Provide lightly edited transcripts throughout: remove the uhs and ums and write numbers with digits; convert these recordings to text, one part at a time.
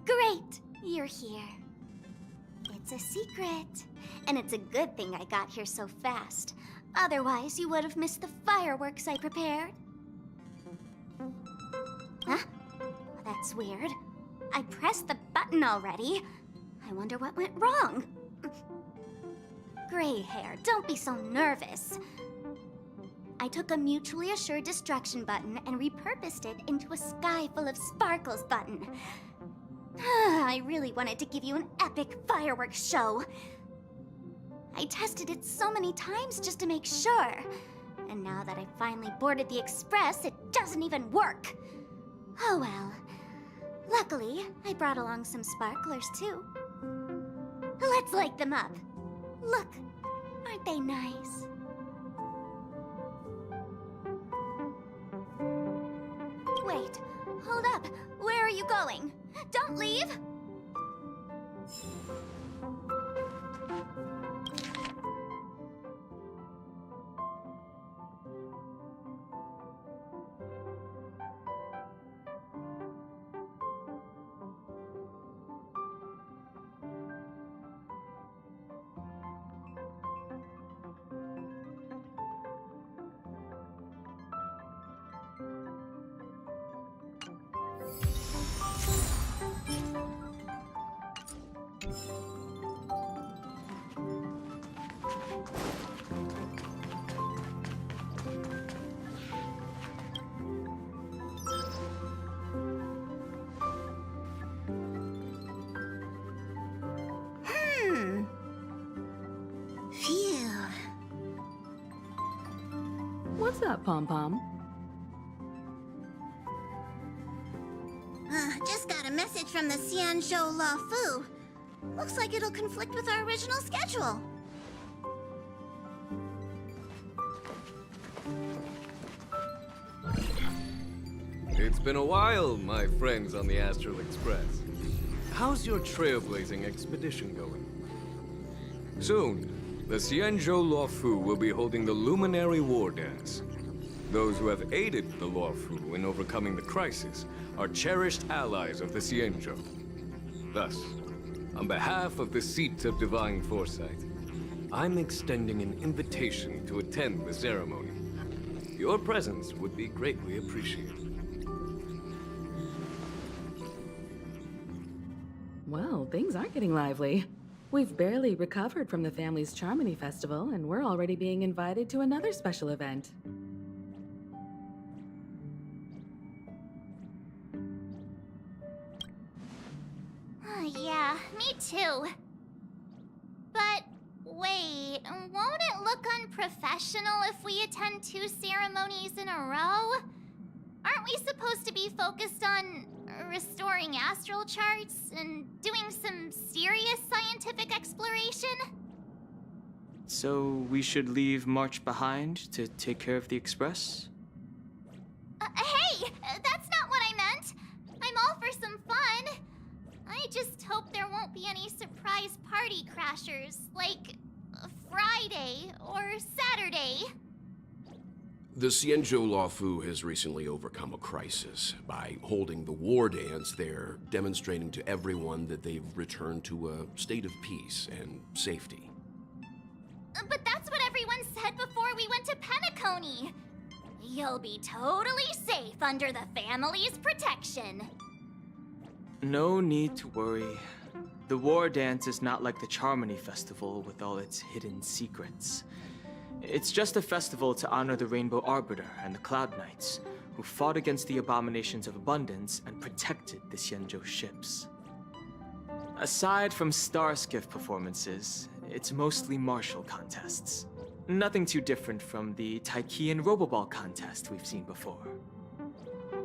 Great, you're here. It's a secret, and it's a good thing I got here so fast. Otherwise, you would have missed the fireworks I prepared. Huh? That's weird. I pressed the button already. I wonder what went wrong. Gray hair, don't be so nervous. I took a mutually assured destruction button and repurposed it into a sky full of sparkles button. I really wanted to give you an epic fireworks show. I tested it so many times just to make sure. And now that I finally boarded the express, it doesn't even work. Oh well. Luckily, I brought along some sparklers too. Let's light them up. Look, aren't they nice? Wait, hold up. Where are you going? Don't leave! What's up, Pom-Pom? Just got a message from the Xianzhou La Fu. Looks like it'll conflict with our original schedule. It's been a while, my friends on the Astral Express. How's your trailblazing expedition going? Soon, the Xianzhou La Fu will be holding the Luminary War Dance. Those who have aided the La Fu in overcoming the crisis are cherished allies of the Xianzhou. Thus, on behalf of the Seat of Divine Foresight, I'm extending an invitation to attend the ceremony. Your presence would be greatly appreciated. Well, things aren't getting lively. We've barely recovered from the family's Charmony Festival, and we're already being invited to another special event. Yeah, me too. But wait, won't it look unprofessional if we attend 2 ceremonies in a row? Aren't we supposed to be focused on restoring astral charts and doing some serious scientific exploration? So we should leave March behind to take care of the Express? Hey! That's not what I meant! I'm all for some fun! I just hope there won't be any surprise party crashers, like Friday or Saturday. The Xianzhou La Fu has recently overcome a crisis. By holding the war dance, they're demonstrating to everyone that they've returned to a state of peace and safety. But that's what everyone said before we went to Penacony. You'll be totally safe under the family's protection. No need to worry. The War Dance is not like the Charmony Festival with all its hidden secrets. It's just a festival to honor the Rainbow Arbiter and the Cloud Knights, who fought against the abominations of abundance and protected the Xianzhou ships. Aside from star skiff performances, it's mostly martial contests. Nothing too different from the Taiki and Roboball contest we've seen before.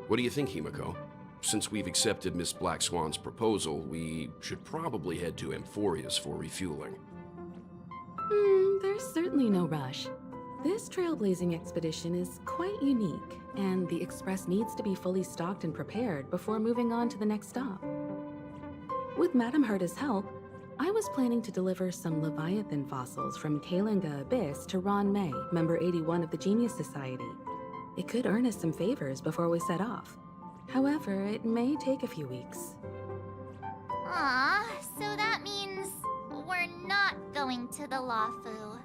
What do you think, Himiko? Since we've accepted Miss Black Swan's proposal, we should probably head to Amphorius for refueling. There's certainly no rush. This trailblazing expedition is quite unique, and the Express needs to be fully stocked and prepared before moving on to the next stop. With Madame Herta's help, I was planning to deliver some Leviathan fossils from Kalinga Abyss to Ron May, member 81 of the Genius Society. It could earn us some favors before we set off. However, it may take a few weeks. Aw, so that means we're not going to the Lawfu.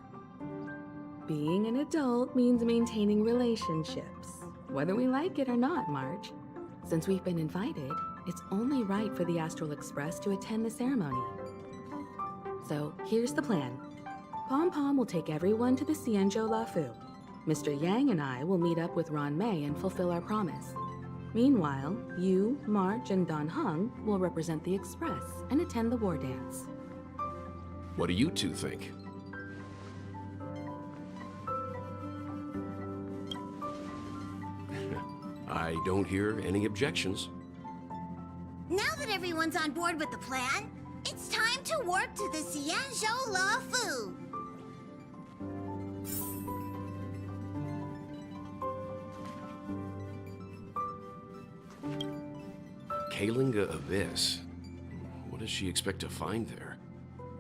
Being an adult means maintaining relationships, whether we like it or not, March. Since we've been invited, it's only right for the Astral Express to attend the ceremony. So here's the plan. Pom Pom will take everyone to the Xianzhou Lawfu. Mr. Yang and I will meet up with Ron Mei and fulfill our promise. Meanwhile, you, March, and Don Hung will represent the Express and attend the war dance. What do you two think? I don't hear any objections. Now that everyone's on board with the plan, it's time to warp to the Xianzhou Lawfu. Kalinga Abyss. What does she expect to find there?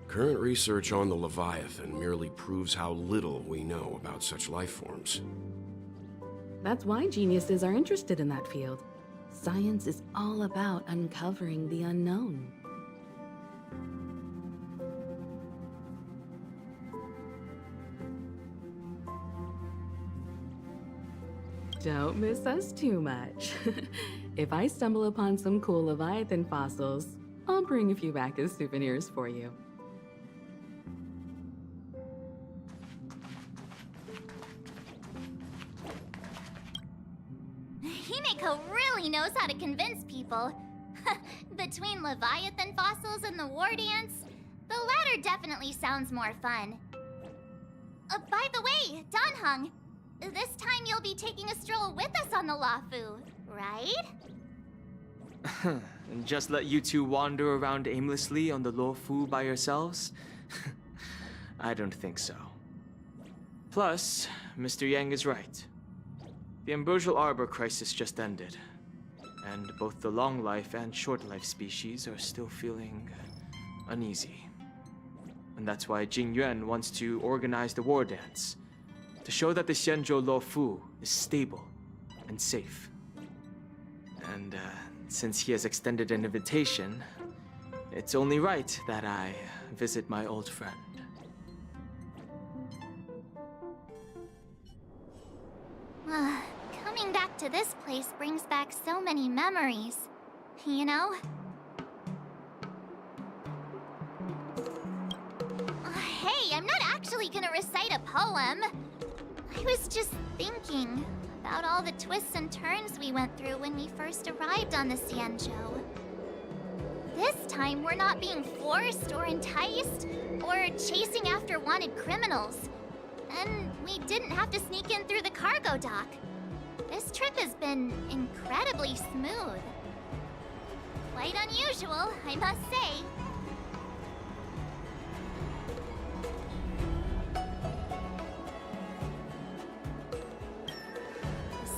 Current research on the Leviathan merely proves how little we know about such life forms. That's why geniuses are interested in that field. Science is all about uncovering the unknown. Don't miss us too much. If I stumble upon some cool Leviathan fossils, I'll bring a few back as souvenirs for you. Himeko really knows how to convince people. Between Leviathan fossils and the war dance, the latter definitely sounds more fun. By the way, Don Hung, this time you'll be taking a stroll with us on the Lawfu, right? And just let you two wander around aimlessly on the Lawfu by yourselves? I don't think so. Plus, Mr. Yang is right. The Ambrosial Arbor crisis just ended, and both the long life and short life species are still feeling uneasy. And that's why Jing Yuan wants to organize the war dance, to show that the Xianzhou Lawfu is stable and safe. And since he has extended an invitation, it's only right that I visit my old friend. Coming back to this place brings back so many memories, you know? Hey, I'm not actually gonna recite a poem. I was just thinking about all the twists and turns we went through when we first arrived on the Xianzhou. This time, we're not being forced or enticed or chasing after wanted criminals. And we didn't have to sneak in through the cargo dock. This trip has been incredibly smooth. Quite unusual, I must say.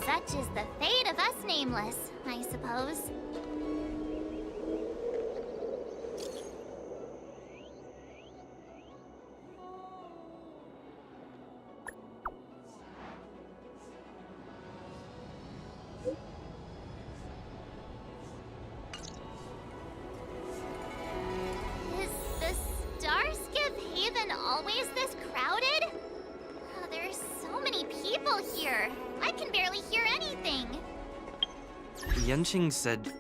Such is the fate of us nameless, I suppose. Is the Starskip Haven always this crowded? Oh, there's so many people here. I can barely hear anything. Yenqing said...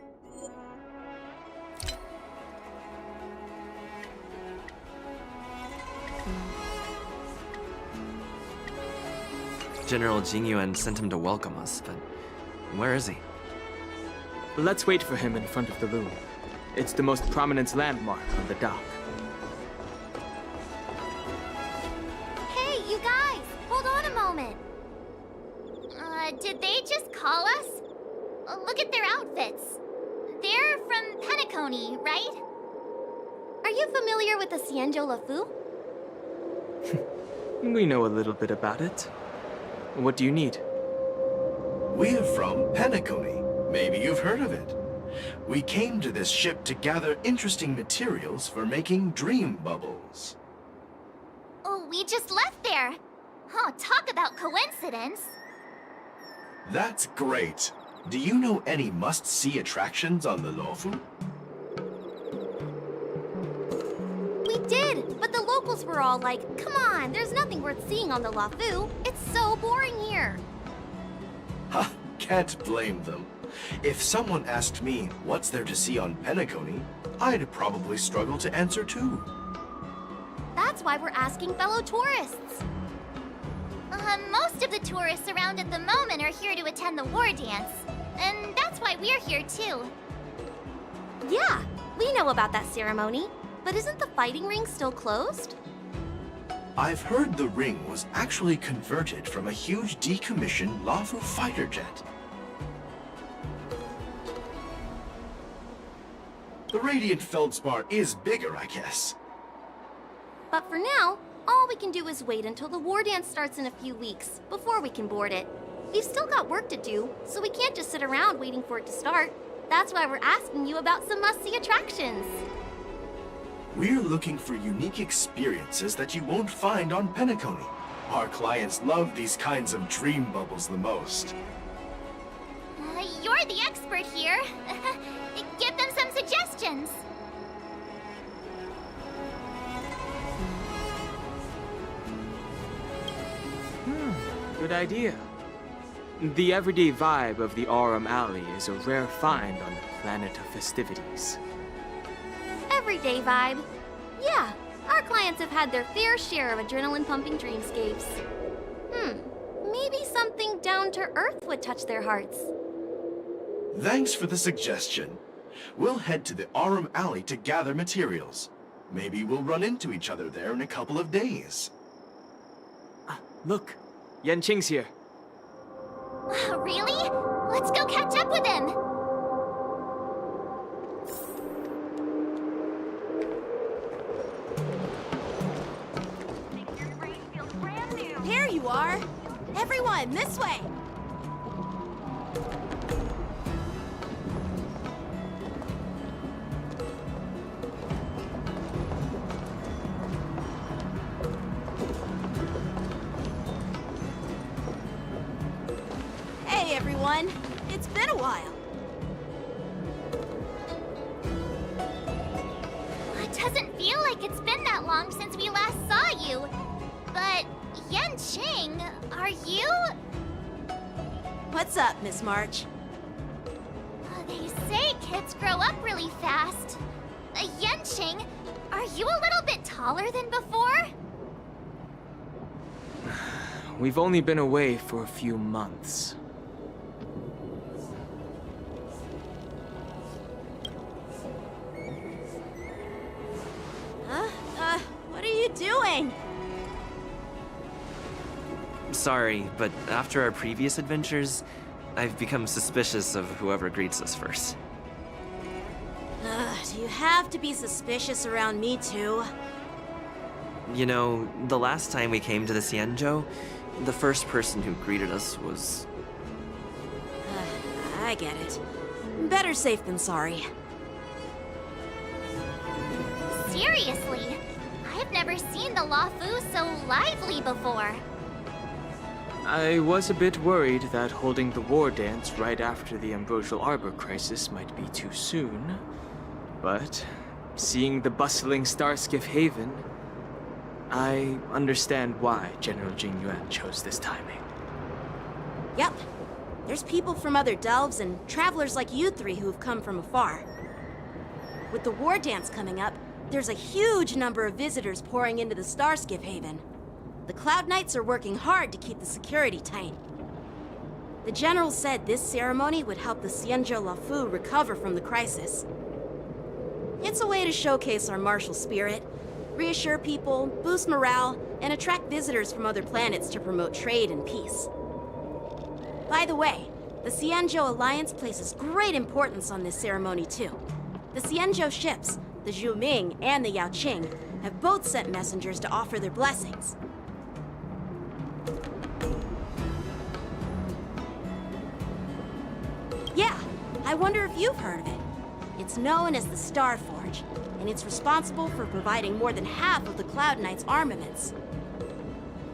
General Jing Yuan sent him to welcome us, but where is he? Let's wait for him in front of the loom. It's the most prominent landmark on the dock. Hey, you guys! Hold on a moment. Did they just call us? Look at their outfits. They're from Penacony, right? Are you familiar with the Xianzhou Lawfu? We know a little bit about it. What do you need? We're from Penacony. Maybe you've heard of it. We came to this ship to gather interesting materials for making dream bubbles. Oh, we just left there. Oh, talk about coincidence. That's great. Do you know any must-see attractions on the Lawfu? locals were all like, come on, there's nothing worth seeing on the Lafu. It's so boring here. Ha! Can't blame them. If someone asked me what's there to see on Penacony, I'd probably struggle to answer too. That's why we're asking fellow tourists. Most of the tourists around at the moment are here to attend the war dance. And that's why we're here too. Yeah, we know about that ceremony. But isn't the fighting ring still closed? I've heard the ring was actually converted from a huge decommissioned Lafu fighter jet. The Radiant Feldspar is bigger, I guess. But for now, all we can do is wait until the war dance starts in a few weeks, before we can board it. We've still got work to do, so we can't just sit around waiting for it to start. That's why we're asking you about some must-see attractions. We're looking for unique experiences that you won't find on Penacony. Our clients love these kinds of dream bubbles the most. You're the expert here. Give them some suggestions. Good idea. The everyday vibe of the Aurum Alley is a rare find on the planet of festivities. Everyday vibe. Yeah, our clients have had their fair share of adrenaline-pumping dreamscapes. Maybe something down to earth would touch their hearts. Thanks for the suggestion. We'll head to the Aurum Alley to gather materials. Maybe we'll run into each other there in a couple of days. Look, Yanqing's here. Really? Let's go catch up with him. Here you are! Everyone, this way! Hey, everyone! It's been a while. It doesn't feel like it's been that long since we last saw you. But, Yanqing, are you? What's up, Miss March? They say kids grow up really fast. Yanqing, are you a little bit taller than before? We've only been away for a few months. What are you doing? Sorry, but after our previous adventures, I've become suspicious of whoever greets us first. Do you have to be suspicious around me, too? You know, the last time we came to the Xianzhou, the first person who greeted us was... I get it. Better safe than sorry. Seriously, I've never seen the Lafu so lively before. I was a bit worried that holding the war dance right after the Ambrosial Arbor crisis might be too soon. But seeing the bustling Starskiff Haven, I understand why General Jing Yuan chose this timing. Yep. There's people from other delves and travelers like you three who've come from afar. With the war dance coming up, there's a huge number of visitors pouring into the Starskiff Haven. The Cloud Knights are working hard to keep the security tight. The General said this ceremony would help the Xianzhou Lafu recover from the crisis. It's a way to showcase our martial spirit, reassure people, boost morale, and attract visitors from other planets to promote trade and peace. By the way, the Xianzhou Alliance places great importance on this ceremony too. The Xianzhou ships, the Zhuming and the Yaoqing, have both sent messengers to offer their blessings. Yeah, I wonder if you've heard of it. It's known as the Star Forge, and it's responsible for providing more than half of the Cloud Knight's armaments.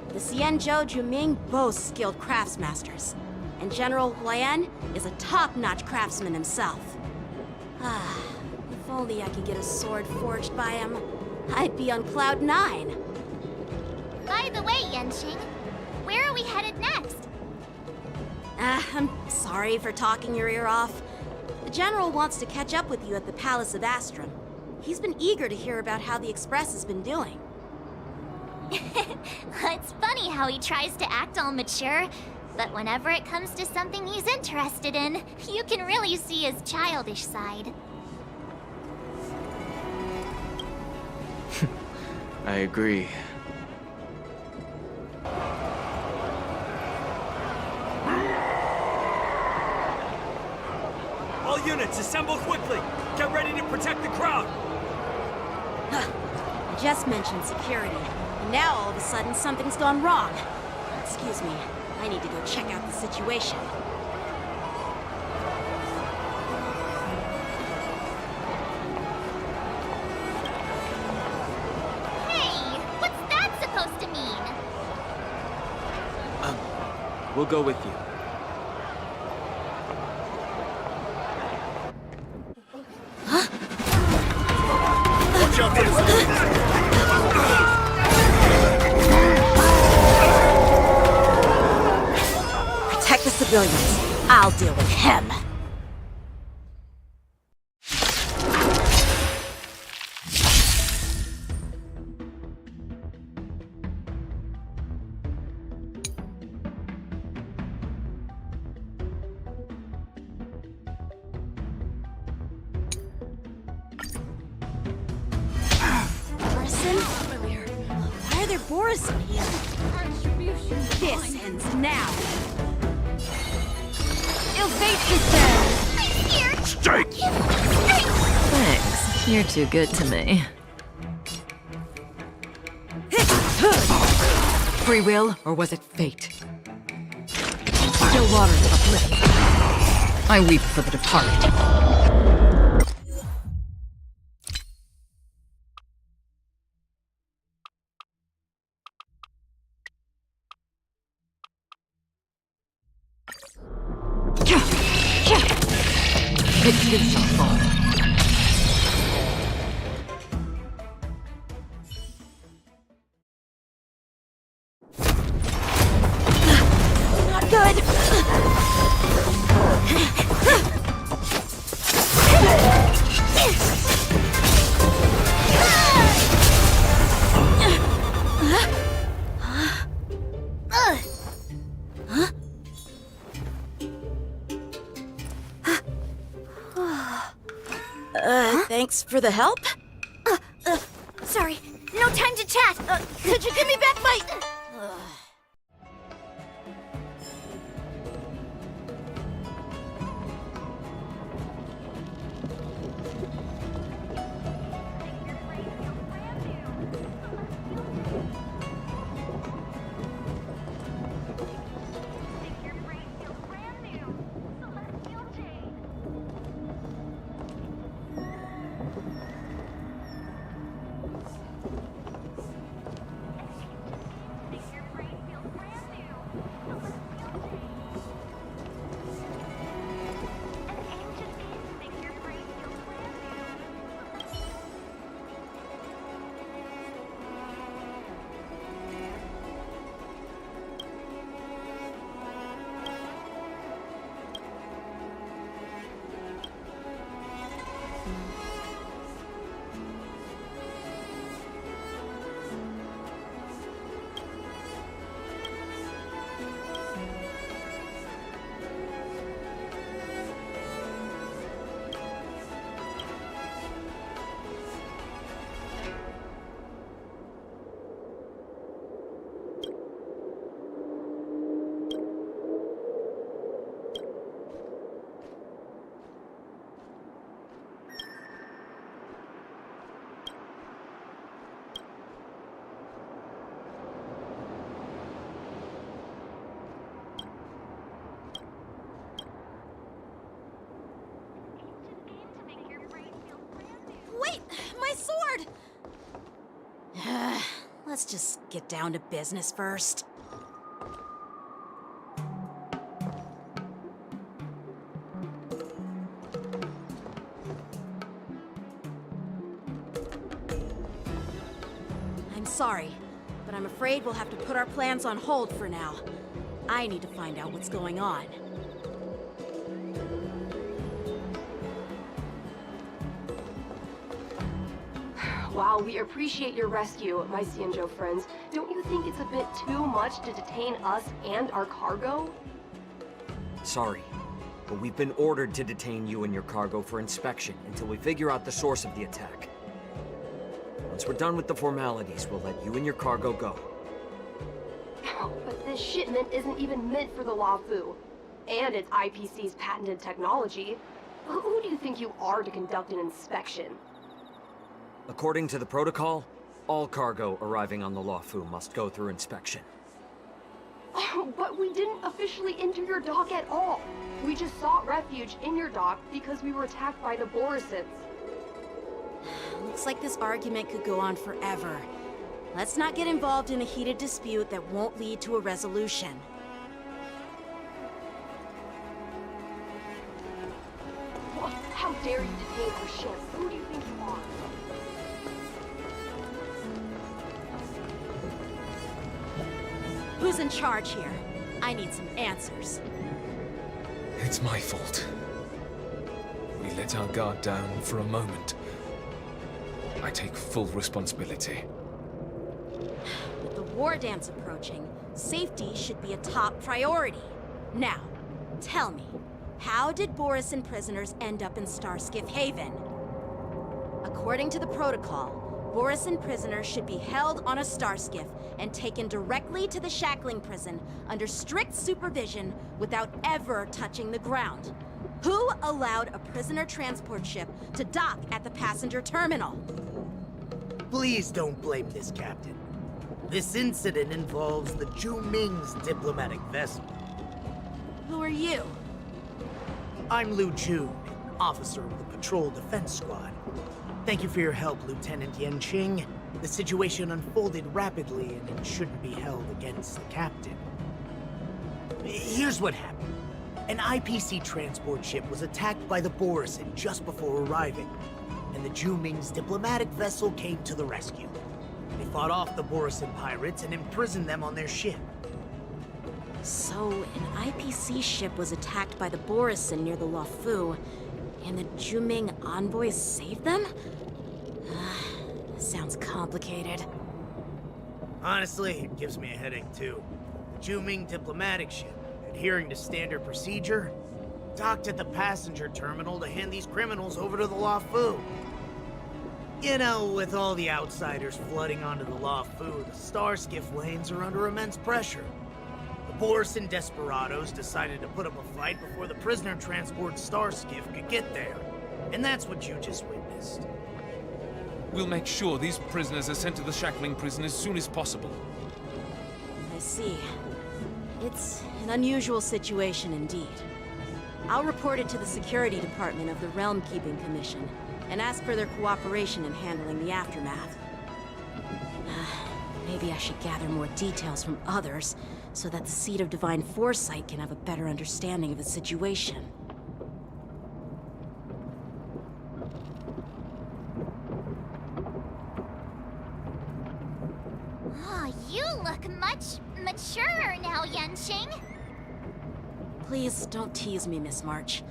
The Xianzhou Zhuming boasts skilled craftsmasters, and General Huayan is a top-notch craftsman himself. If only I could get a sword forged by him, I'd be on Cloud 9. By the way, Yenshing, where are we headed next? I'm sorry for talking your ear off. The General wants to catch up with you at the Palace of Astrum. He's been eager to hear about how the Express has been doing. It's funny how he tries to act all mature, but whenever it comes to something he's interested in, you can really see his childish side. I agree. All units, assemble quickly! Get ready to protect the crowd! I just mentioned security, and now all of a sudden something's gone wrong. Excuse me, I need to go check out the situation. Hey, what's that supposed to mean? We'll go with you. Watch out for this! Protect the civilians. I'll deal with him. Borison? Why are there Borison here? This ends now. Il fate is dead. I'm here! Strike! Thanks. You're too good to me. Free will, or was it fate? Still waters of oblivion. I weep for the departed. It too shall fall. Not good. Thanks for the help. Sorry, no time to chat. Could you give me back my... Wait! My sword! Let's just get down to business first. I'm sorry, but I'm afraid we'll have to put our plans on hold for now. I need to find out what's going on. While we appreciate your rescue, my Xianzhou friends, don't you think it's a bit too much to detain us and our cargo? Sorry, but we've been ordered to detain you and your cargo for inspection until we figure out the source of the attack. Once we're done with the formalities, we'll let you and your cargo go. But this shipment isn't even meant for the Luofu, and it's IPC's patented technology. Who do you think you are to conduct an inspection? According to the protocol, all cargo arriving on the Luofu must go through inspection. But we didn't officially enter your dock at all. We just sought refuge in your dock because we were attacked by the Borisons. Looks like this argument could go on forever. Let's not get involved in a heated dispute that won't lead to a resolution. How dare you detain our ship? Who do you think you are? Who's in charge here? I need some answers. It's my fault. We let our guard down for a moment. I take full responsibility. With the war dance approaching, safety should be a top priority. Now, tell me, how did Borisin prisoners end up in Starskiff Haven? According to the protocol, Borisin prisoners should be held on a starskiff and taken directly to the shackling prison under strict supervision without ever touching the ground. Who allowed a prisoner transport ship to dock at the passenger terminal? Please don't blame this, Captain. This incident involves the Zhu Ming's diplomatic vessel. Who are you? I'm Lu Jun, officer of the Patrol Defense Squad. Thank you for your help, Lieutenant Yanqing. The situation unfolded rapidly and it shouldn't be held against the captain. Here's what happened. An IPC transport ship was attacked by the Borisin just before arriving, and the Zhu Ming's diplomatic vessel came to the rescue. They fought off the Borisin pirates and imprisoned them on their ship. So, an IPC ship was attacked by the Borisin near the Luofu, and the Zhu Ming envoys saved them? Sounds complicated. Honestly, it gives me a headache too. The Zhu Ming diplomatic ship, adhering to standard procedure, docked at the passenger terminal to hand these criminals over to the Luofu. You know, with all the outsiders flooding onto the Luofu, the starskiff lanes are under immense pressure. The Borisin desperados decided to put up a fight before the prisoner transport starskiff could get there. And that's what you just witnessed. We'll make sure these prisoners are sent to the shackling prison as soon as possible. I see. It's an unusual situation indeed. I'll report it to the security department of the Realm Keeping Commission and ask for their cooperation in handling the aftermath. Maybe I should gather more details from others so that the Seat of Divine Foresight can have a better understanding of the situation. Oh, you look much maturer now, Yanqing. Please don't tease me, Miss March.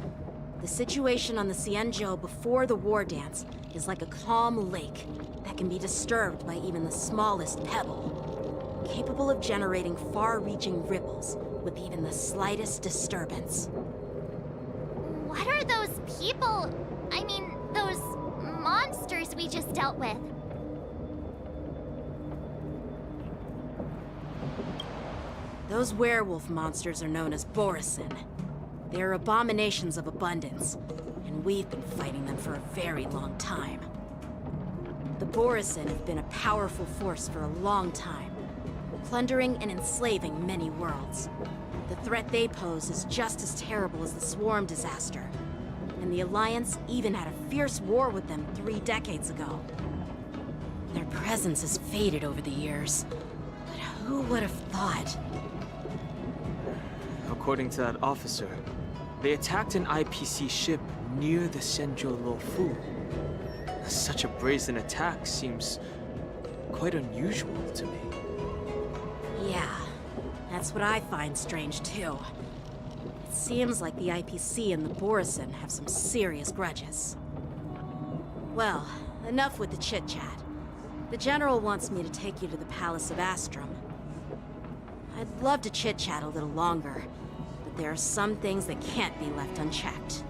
The situation on the Xianzhou before the war dance is like a calm lake that can be disturbed by even the smallest pebble, capable of generating far-reaching ripples with even the slightest disturbance. What are those people? I mean, those monsters we just dealt with? Those werewolf monsters are known as Borisin. They are abominations of abundance, and we've been fighting them for a very long time. The Borisin have been a powerful force for a long time, plundering and enslaving many worlds. The threat they pose is just as terrible as the Swarm disaster, and the Alliance even had a fierce war with them 3 decades ago. Their presence has faded over the years, but who would have thought? According to that officer, they attacked an IPC ship near the Xianzhou Luofu. Such a brazen attack seems quite unusual to me. That's what I find strange, too. It seems like the IPC and the Borison have some serious grudges. Well, enough with the chit-chat. The General wants me to take you to the Palace of Astrum. I'd love to chit-chat a little longer, but there are some things that can't be left unchecked.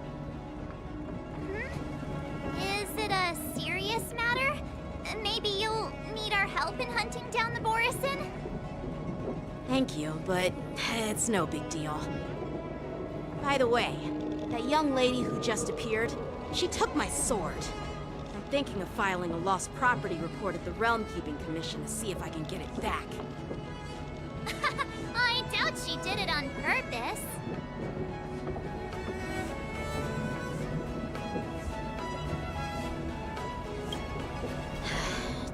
Is it a serious matter? Maybe you'll need our help in hunting down the Borison? Thank you, but it's no big deal. By the way, that young lady who just appeared, she took my sword. I'm thinking of filing a lost property report at the Realm Keeping Commission to see if I can get it back. I doubt she did it on purpose.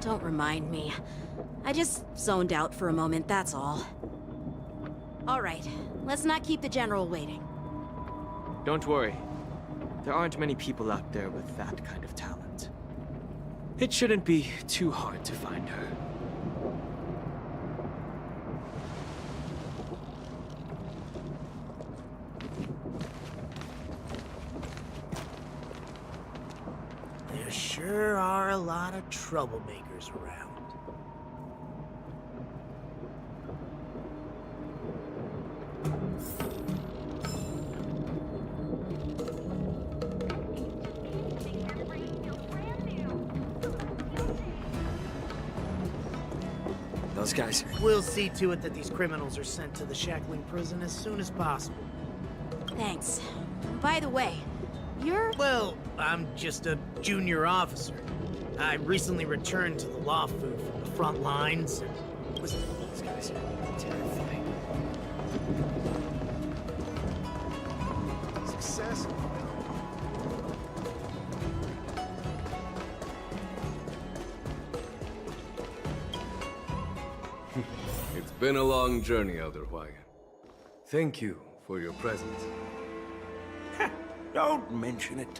Don't remind me. I just zoned out for a moment, that's all. All right, let's not keep the General waiting. Don't worry. There aren't many people out there with that kind of talent. It shouldn't be too hard to find her. There sure are a lot of troublemakers around. Those guys. We'll see to it that these criminals are sent to the shackling prison as soon as possible. Thanks. By the way, you're... Well, I'm just a junior officer. I recently returned to the Law Fu from the front lines, and listen, these guys are terrifying. Success. It's been a long journey, Elder Hwayan. Thank you for your presence. Don't mention it.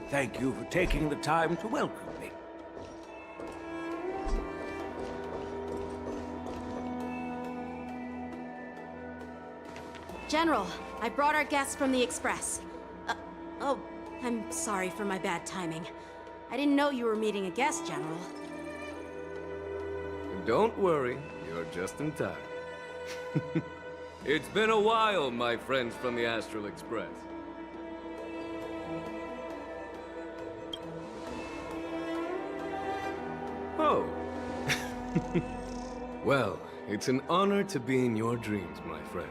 Thank you for taking the time to welcome me. General, I brought our guests from the Express. Oh, I'm sorry for my bad timing. I didn't know you were meeting a guest, General. Don't worry, you're just in time. It's been a while, my friends from the Astral Express. Oh. Well, it's an honor to be in your dreams, my friend.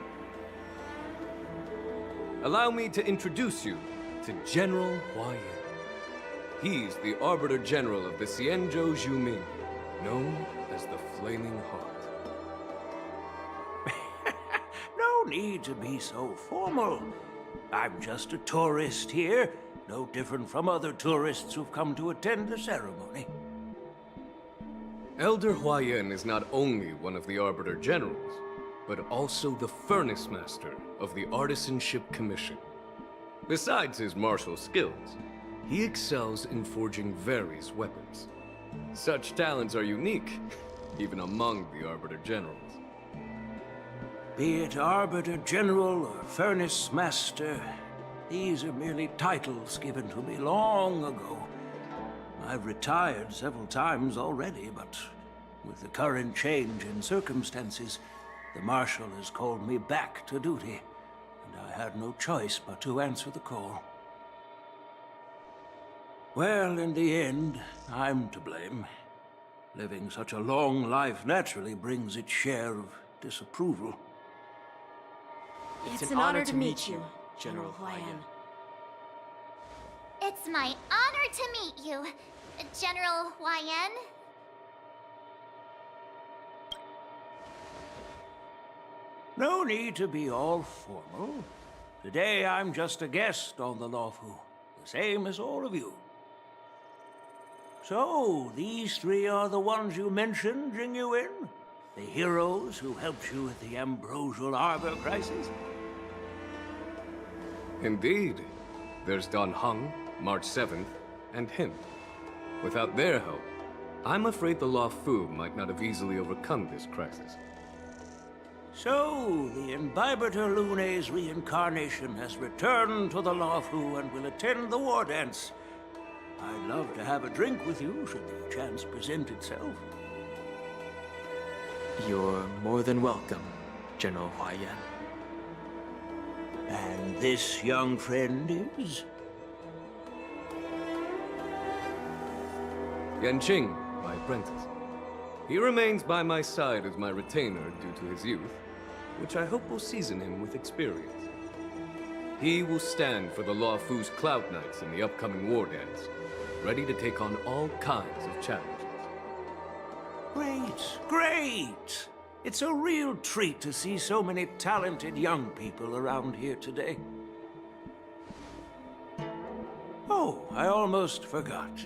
Allow me to introduce you to General Hwayan. He's the Arbiter General of the Xianzhou Zhuming, known as the Flaming Heart. No need to be so formal. I'm just a tourist here, no different from other tourists who've come to attend the ceremony. Elder Hwayan is not only one of the Arbiter Generals, but also the Furnace Master of the Artisanship Commission. Besides his martial skills, he excels in forging various weapons. Such talents are unique, even among the Arbiter Generals. Be it Arbiter General or Furnace Master, these are merely titles given to me long ago. I've retired several times already, but with the current change in circumstances, the Marshal has called me back to duty, and I had no choice but to answer the call. Well, in the end, I'm to blame. Living such a long life naturally brings its share of disapproval. It's an honor to meet you, General Hwayan. It's my honor to meet you, General Hwayan. No need to be all formal. Today I'm just a guest on the Lawfu, the same as all of you. So, these three are the ones you mentioned, Jingyuin? The heroes who helped you with the Ambrosial Arbor crisis? Indeed. There's Don Hung, March 7th, and him. Without their help, I'm afraid the Law Fu might not have easily overcome this crisis. So, the Imbibitor Lune's reincarnation has returned to the Lawfu and will attend the war dance. I'd love to have a drink with you should the chance present itself. You're more than welcome, General Huaiyan. And this young friend is? Yanqing, my apprentice. He remains by my side as my retainer due to his youth, which I hope will season him with experience. He will stand for the Lawfu's Cloud Knights in the upcoming war dance, ready to take on all kinds of challenges. Great, great! It's a real treat to see so many talented young people around here today. Oh, I almost forgot.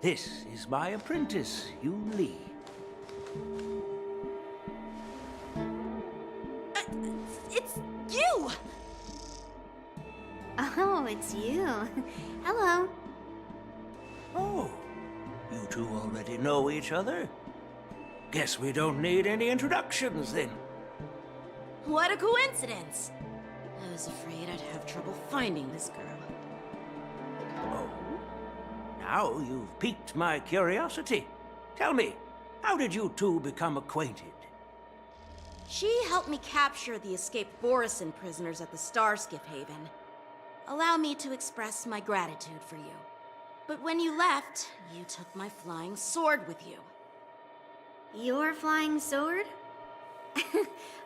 This is my apprentice, Yun Li. It's you! Oh, it's you. Hello. Oh, you two already know each other? Guess we don't need any introductions, then. What a coincidence! I was afraid I'd have trouble finding this girl. Oh? Now you've piqued my curiosity. Tell me, how did you two become acquainted? She helped me capture the escaped Borisin prisoners at the Starskiff Haven. Allow me to express my gratitude for you. But when you left, you took my flying sword with you. Your flying sword?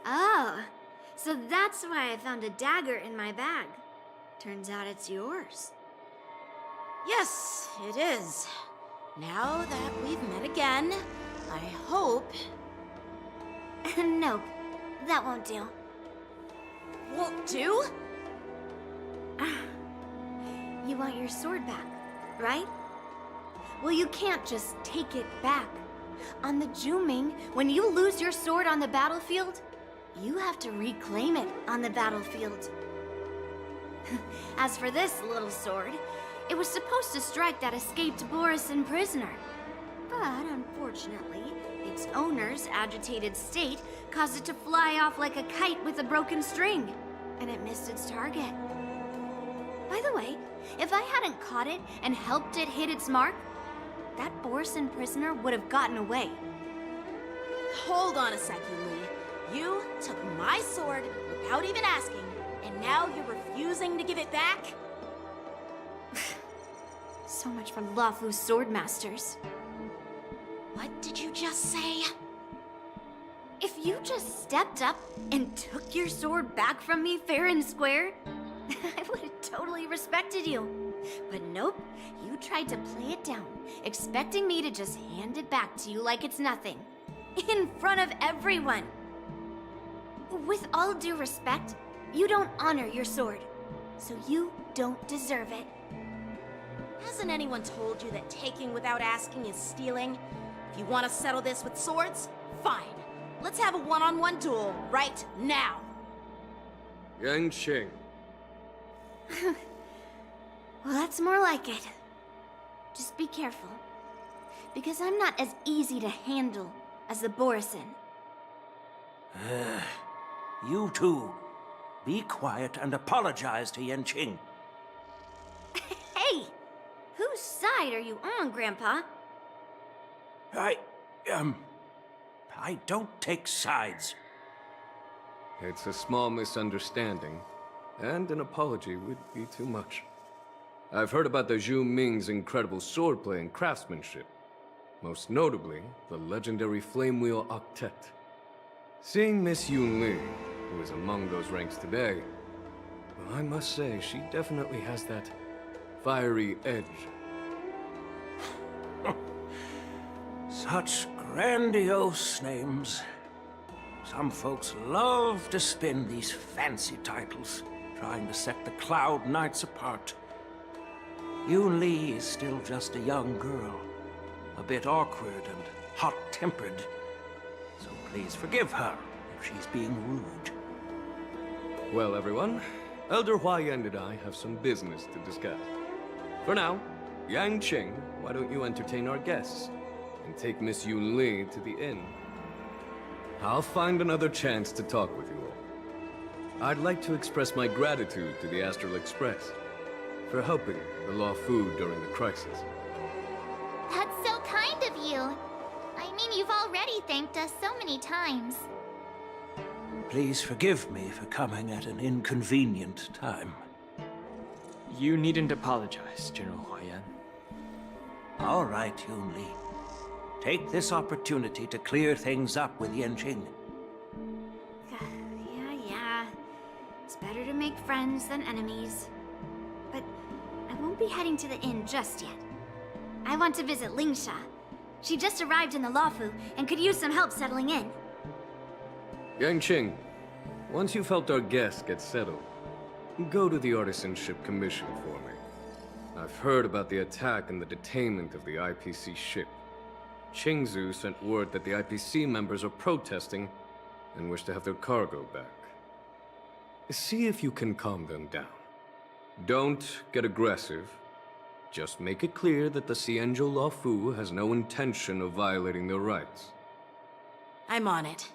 Oh, so that's why I found a dagger in my bag. Turns out it's yours. Yes, it is. Now that we've met again, I hope... Nope, that won't do. Won't do? You want your sword back, right? Well, you can't just take it back. On the Juming, when you lose your sword on the battlefield, you have to reclaim it on the battlefield. As for this little sword, it was supposed to strike that escaped Borisin prisoner. But unfortunately, its owner's agitated state caused it to fly off like a kite with a broken string, and it missed its target. By the way, if I hadn't caught it and helped it hit its mark, that Borisin prisoner would have gotten away. Hold on a second, Lee. You took my sword without even asking, and now you're refusing to give it back? So much for Lawfu's sword masters. What did you just say? If you just stepped up and took your sword back from me fair and square, I would have totally respected you. But nope, you tried to play it down, expecting me to just hand it back to you like it's nothing. In front of everyone. With all due respect, you don't honor your sword, so you don't deserve it. Hasn't anyone told you that taking without asking is stealing? If you want to settle this with swords, fine. Let's have a one-on-one duel right now. Yanqing. Well, that's more like it. Just be careful, because I'm not as easy to handle as the Borisin. You two, be quiet and apologize to Yanqing. Hey! Whose side are you on, Grandpa? I don't take sides. It's a small misunderstanding, and an apology would be too much. I've heard about the Zhu Ming's incredible swordplay and craftsmanship. Most notably, the legendary Flame Wheel Octet. Seeing Miss Yun Li, who is among those ranks today, well, I must say, she definitely has that fiery edge. Such grandiose names. Some folks love to spin these fancy titles, trying to set the Cloud Knights apart. Yun Li is still just a young girl, a bit awkward and hot-tempered. So please forgive her if she's being rude. Well, everyone, Elder Huaiyan and I have some business to discuss. For now, Yanqing, why don't you entertain our guests and take Miss Yun Li to the inn? I'll find another chance to talk with you all. I'd like to express my gratitude to the Astral Express for helping the Luofu during the crisis. That's so kind of you. I mean, you've already thanked us so many times. Please forgive me for coming at an inconvenient time. You needn't apologize, General Hua Yan. All right, Yun Li. Take this opportunity to clear things up with Yanqing. Yeah. It's better to make friends than enemies. But I won't be heading to the inn just yet. I want to visit Lingsha. She just arrived in the Luofu and could use some help settling in. Yanqing, once you've helped our guests get settled, go to the Artisanship Commission for me. I've heard about the attack and the detainment of the IPC ship. Qingzu sent word that the IPC members are protesting and wish to have their cargo back. See if you can calm them down. Don't get aggressive. Just make it clear that the Xianzhou Luofu has no intention of violating their rights. I'm on it.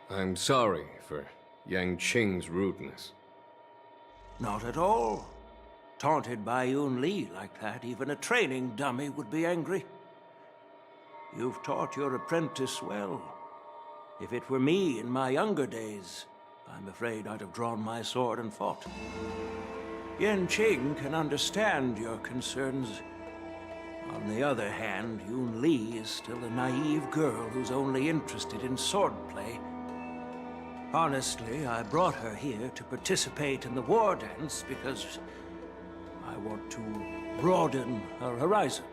I'm sorry for Yanqing's rudeness. Not at all. Taunted by Yun Li like that, even a training dummy would be angry. You've taught your apprentice well. If it were me in my younger days, I'm afraid I'd have drawn my sword and fought. Yanqing can understand your concerns. On the other hand, Yun Li is still a naive girl who's only interested in swordplay. Honestly, I brought her here to participate in the war dance because I want to broaden her horizons.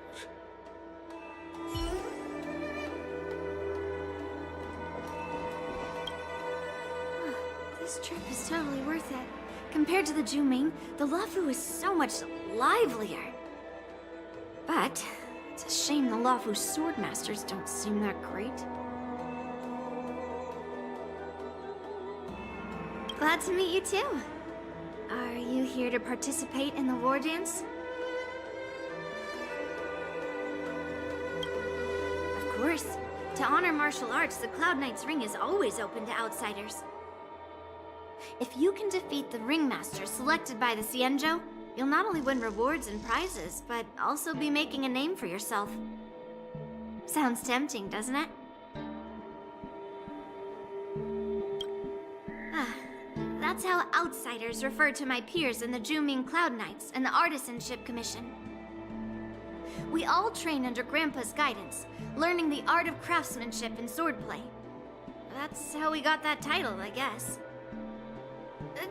This trip is totally worth it. Compared to the Juming, the Luofu is so much livelier. But it's a shame the Luofu swordmasters don't seem that great. Glad to meet you too. Are you here to participate in the war dance? Of course. To honor martial arts, the Cloud Knight's ring is always open to outsiders. If you can defeat the ringmaster selected by the Xianzhou, you'll not only win rewards and prizes, but also be making a name for yourself. Sounds tempting, doesn't it? That's how outsiders refer to my peers in the Juming Cloud Knights and the Artisanship Commission. We all train under Grandpa's guidance, learning the art of craftsmanship and swordplay. That's how we got that title, I guess.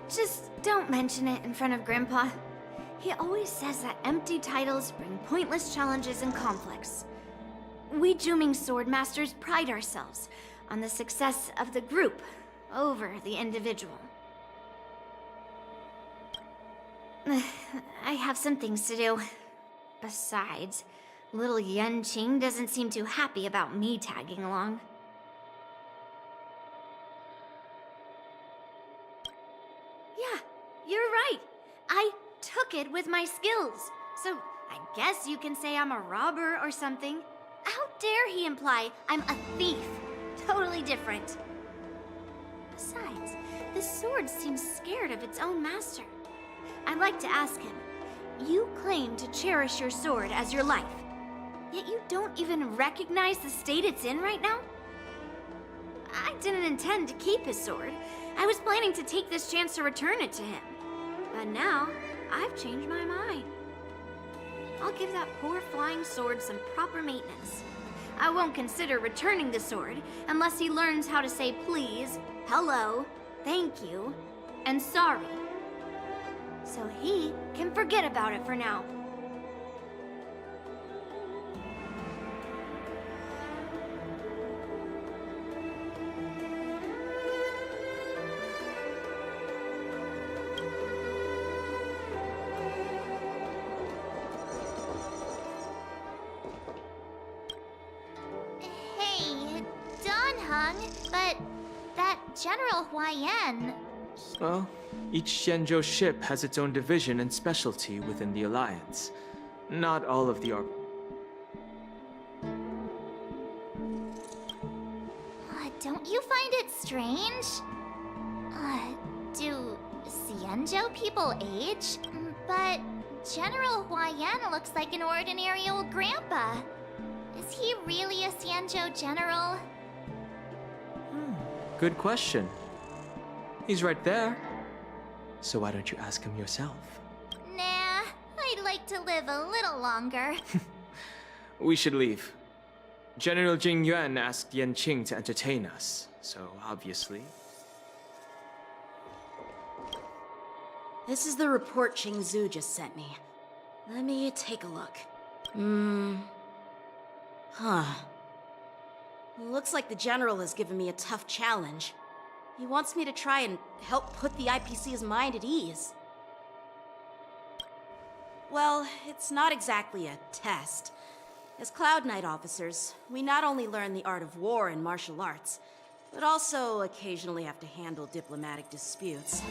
Just don't mention it in front of Grandpa. He always says that empty titles bring pointless challenges and conflicts. We Juming swordmasters pride ourselves on the success of the group over the individual. I have some things to do. Besides, little Yanqing doesn't seem too happy about me tagging along. Yeah, you're right. I took it with my skills. So I guess you can say I'm a robber or something. How dare he imply I'm a thief? Totally different. Besides, the sword seems scared of its own master. I'd like to ask him, you claim to cherish your sword as your life, yet you don't even recognize the state it's in right now? I didn't intend to keep his sword. I was planning to take this chance to return it to him. But now, I've changed my mind. I'll give that poor flying sword some proper maintenance. I won't consider returning the sword unless he learns how to say please, hello, thank you, and sorry. So he can forget about it for now. Hey, Don Hung, but that General Hua Yan... Well, each Xianzhou ship has its own division and specialty within the Alliance. Not all of the Don't you find it strange? Do Xianzhou people age? But General Huaiyan looks like an ordinary old grandpa. Is he really a Xianzhou general? Good question. He's right there. So why don't you ask him yourself? Nah, I'd like to live a little longer. We should leave. General Jing Yuan asked Yan Qing to entertain us, so obviously... This is the report Qing Zhu just sent me. Let me take a look. Looks like the General has given me a tough challenge. He wants me to try and help put the IPC's mind at ease. Well, it's not exactly a test. As Cloud Knight officers, we not only learn the art of war and martial arts, but also occasionally have to handle diplomatic disputes.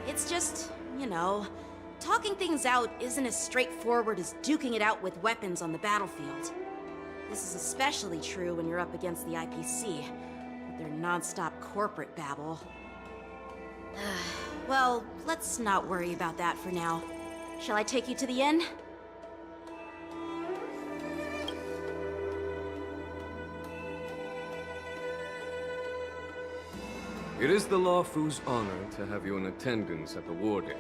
It's just, you know, talking things out isn't as straightforward as duking it out with weapons on the battlefield. This is especially true when you're up against the IPC, with their non-stop corporate babble. Well, let's not worry about that for now. Shall I take you to the inn? It is the Luofu's honor to have you in attendance at the war dance.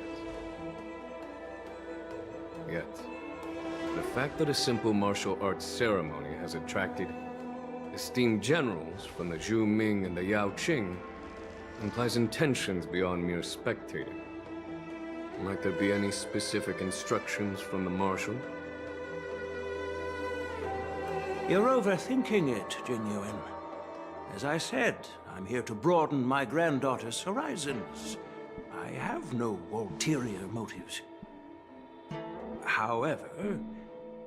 Yet, the fact that a simple martial arts ceremony has attracted esteemed generals from the Zhu Ming and the Yao Qing implies intentions beyond mere spectating. Might there be any specific instructions from the Marshal? You're overthinking it, Jingyuan. As I said, I'm here to broaden my granddaughter's horizons. I have no ulterior motives. However,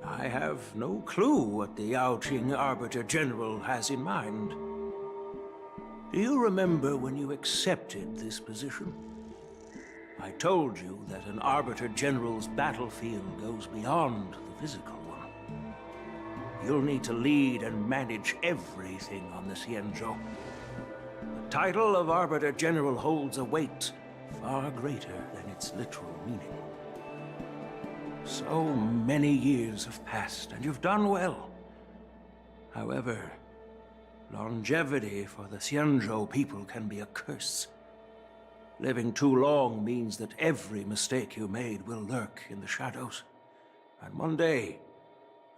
I have no clue what the Yao Qing Arbiter General has in mind. Do you remember when you accepted this position? I told you that an Arbiter General's battlefield goes beyond the physical one. You'll need to lead and manage everything on the Xianzhou. The title of Arbiter General holds a weight far greater than its literal meaning. So many years have passed, and you've done well. However, longevity for the Xianzhou people can be a curse. Living too long means that every mistake you made will lurk in the shadows. And one day,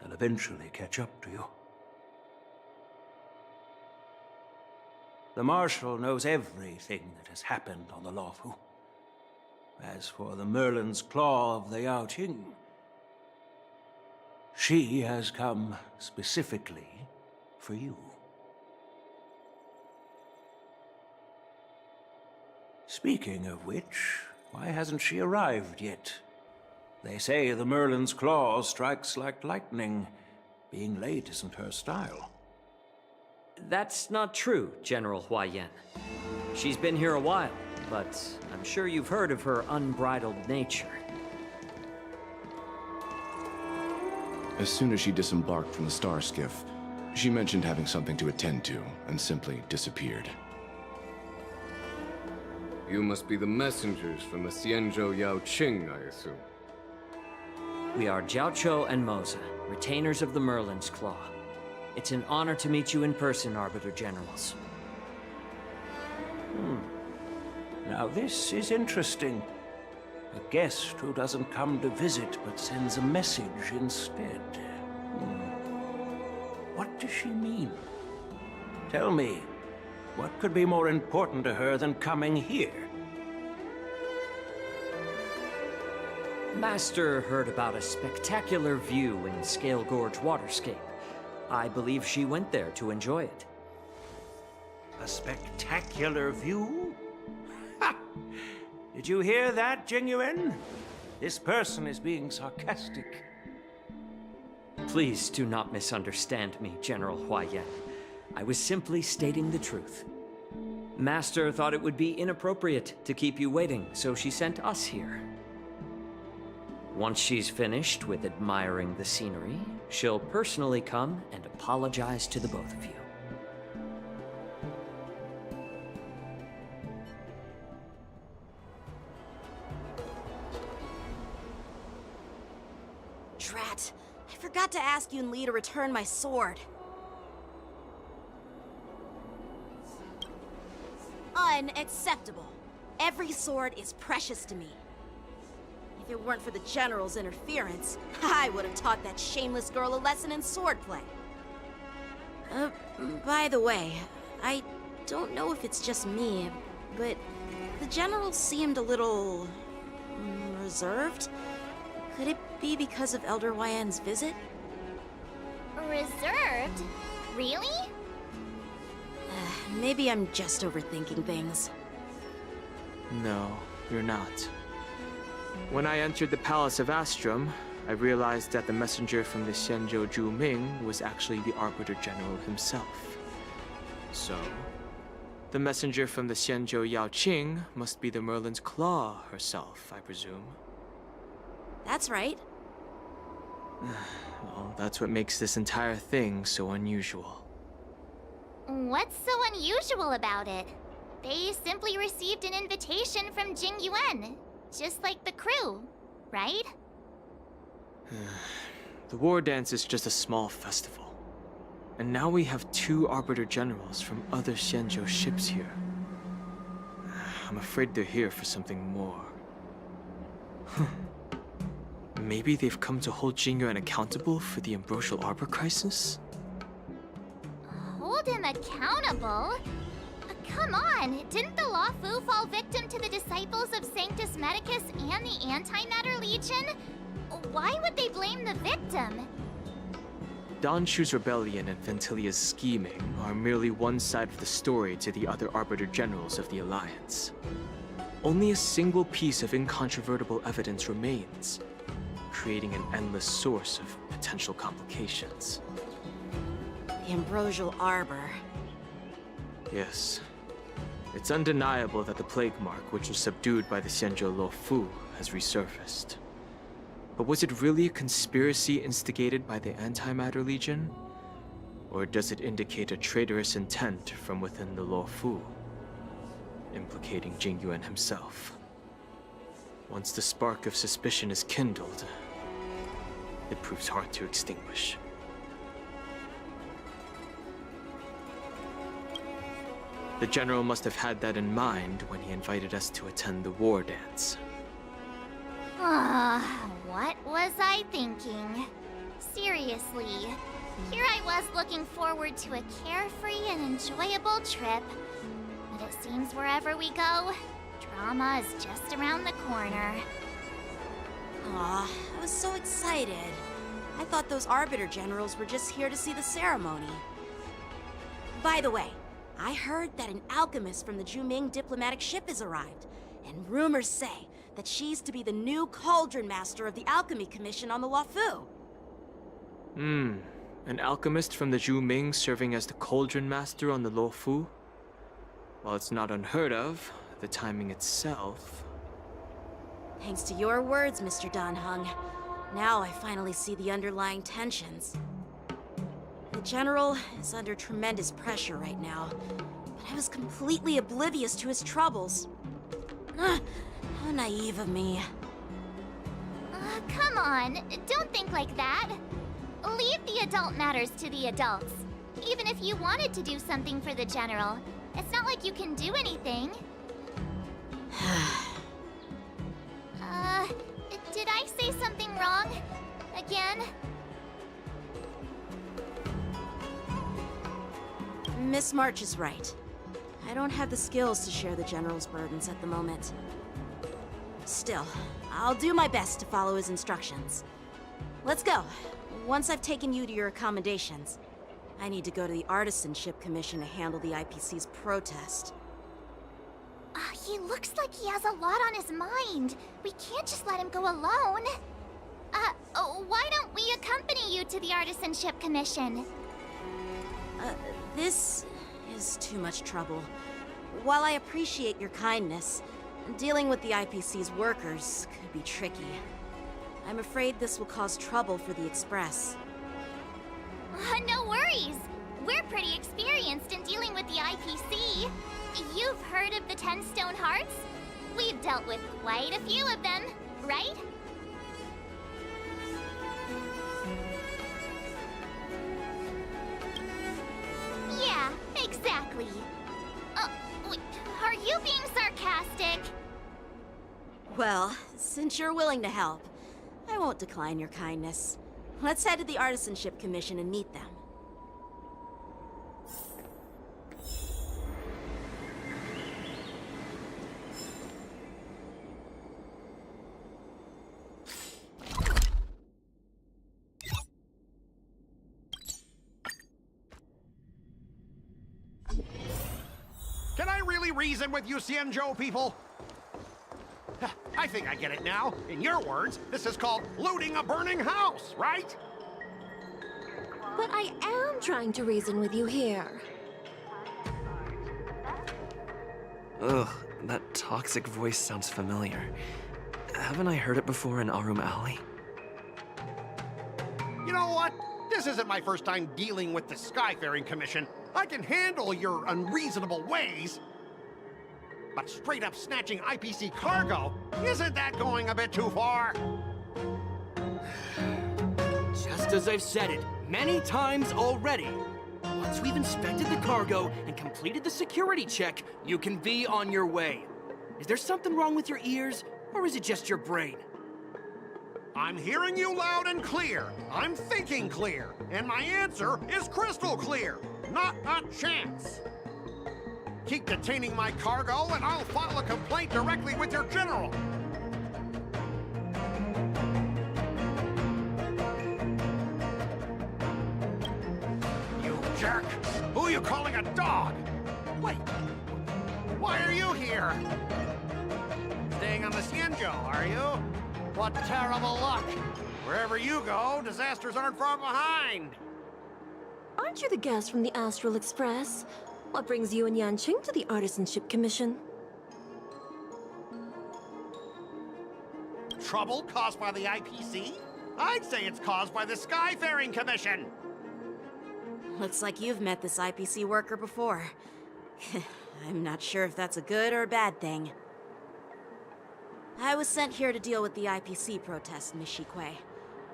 they'll eventually catch up to you. The Marshal knows everything that has happened on the Luofu. As for the Merlin's Claw of the Yao Qing, she has come specifically for you. Speaking of which, why hasn't she arrived yet? They say the Merlin's Claw strikes like lightning. Being late isn't her style. That's not true, General Huaiyan. She's been here a while, but I'm sure you've heard of her unbridled nature. As soon as she disembarked from the star skiff, she mentioned having something to attend to, and simply disappeared. You must be the messengers from the Xianzhou Yao Qing, I assume. We are Jiaoqiu and Moza, retainers of the Merlin's Claw. It's an honor to meet you in person, Arbiter Generals. Now this is interesting. A guest who doesn't come to visit but sends a message instead. What does she mean? Tell me, what could be more important to her than coming here? Master heard about a spectacular view in Scale Gorge Waterscape. I believe she went there to enjoy it. A spectacular view? Ha! Did you hear that, Jingyuan? This person is being sarcastic. Please do not misunderstand me, General Huaiyan. I was simply stating the truth. Master thought it would be inappropriate to keep you waiting, so she sent us here. Once she's finished with admiring the scenery, she'll personally come and apologize to the both of you. Drat, I forgot to ask Yun Li to return my sword. Unacceptable. Every sword is precious to me. If it weren't for the General's interference, I would have taught that shameless girl a lesson in swordplay. By the way, I don't know if it's just me, but the General seemed a little reserved. Could it be because of Elder Yan's visit? Reserved? Really? Maybe I'm just overthinking things. No, you're not. When I entered the Palace of Astrum, I realized that the messenger from the Xianzhou Zhu Ming was actually the Arbiter General himself. So, the messenger from the Xianzhou Yao Qing must be the Merlin's Claw herself, I presume. That's right. Well, that's what makes this entire thing so unusual. What's so unusual about it? They simply received an invitation from Jing Yuan, just like the crew, right? The war dance is just a small festival. And now we have 2 Arbiter Generals from other Xianzhou ships here. I'm afraid they're here for something more. Maybe they've come to hold Jing Yuan accountable for the Ambrosial Arbor crisis? Hold him accountable? Come on, didn't the Luofu fall victim to the disciples of Sanctus Medicus and the Antimatter Legion? Why would they blame the victim? Dan Shu's rebellion and Ventilia's scheming are merely one side of the story to the other Arbiter Generals of the Alliance. Only a single piece of incontrovertible evidence remains, creating an endless source of potential complications. The Ambrosial Arbor. Yes. It's undeniable that the Plague Mark, which was subdued by the Xianzhou Luofu, has resurfaced. But was it really a conspiracy instigated by the Antimatter Legion? Or does it indicate a traitorous intent from within the Luofu, implicating Jing Yuan himself? Once the spark of suspicion is kindled, it proves hard to extinguish. The General must have had that in mind when he invited us to attend the war dance. What was I thinking? Seriously, here I was looking forward to a carefree and enjoyable trip. But it seems wherever we go, drama is just around the corner. Aw, I was so excited. I thought those Arbiter Generals were just here to see the ceremony. By the way, I heard that an alchemist from the Zhuming diplomatic ship has arrived, and rumors say that she's to be the new Cauldron Master of the Alchemy Commission on the Luofu. An alchemist from the Zhuming serving as the Cauldron Master on the Luofu? While it's not unheard of, the timing itself... Thanks to your words, Mr. Dan Heng. Now I finally see the underlying tensions. The General is under tremendous pressure right now, but I was completely oblivious to his troubles. How naive of me. Come on, don't think like that. Leave the adult matters to the adults. Even if you wanted to do something for the General, it's not like you can do anything. Did I say something wrong? Again? Miss March is right. I don't have the skills to share the General's burdens at the moment. Still, I'll do my best to follow his instructions. Let's go. Once I've taken you to your accommodations, I need to go to the Artisanship Commission to handle the IPC's protest. He looks like he has a lot on his mind. We can't just let him go alone. Why don't we accompany you to the Artisanship Commission? This is too much trouble. while I appreciate your kindness, dealing with the IPC's workers could be tricky. I'm afraid this will cause trouble for the Express. No worries. We're pretty experienced in dealing with the IPC. You've heard of the 10 Stone Hearts? We've dealt with quite a few of them, right? Yeah, exactly. Wait, are you being sarcastic? Well, since you're willing to help, I won't decline your kindness. Let's head to the Artisanship Commission and meet them. Can I really reason with you Cienjo people? I think I get it now. In your words, this is called looting a burning house, right? But I am trying to reason with you here. Ugh, that toxic voice sounds familiar. Haven't I heard it before in Arum Alley? You know what? This isn't my first time dealing with the Skyfaring Commission. I can handle your unreasonable ways. But straight up snatching IPC cargo, isn't that going a bit too far? Just as I've said it many times already. Once we've inspected the cargo and completed the security check, you can be on your way. Is there something wrong with your ears, or is it just your brain? I'm hearing you loud and clear. I'm thinking clear. And my answer is crystal clear. Not a chance. Keep detaining my cargo, and I'll file a complaint directly with your general. You jerk! Who are you calling a dog? Wait, why are you here? Staying on the Cienjo, are you? What terrible luck! Wherever you go, disasters aren't far behind. Aren't you the guest from the Astral Express? What brings you and Yanqing to the Artisanship Commission? Trouble caused by the IPC? I'd say it's caused by the Skyfaring Commission. Looks like you've met this IPC worker before. I'm not sure if that's a good or a bad thing. I was sent here to deal with the IPC protest, Miss Shikwe.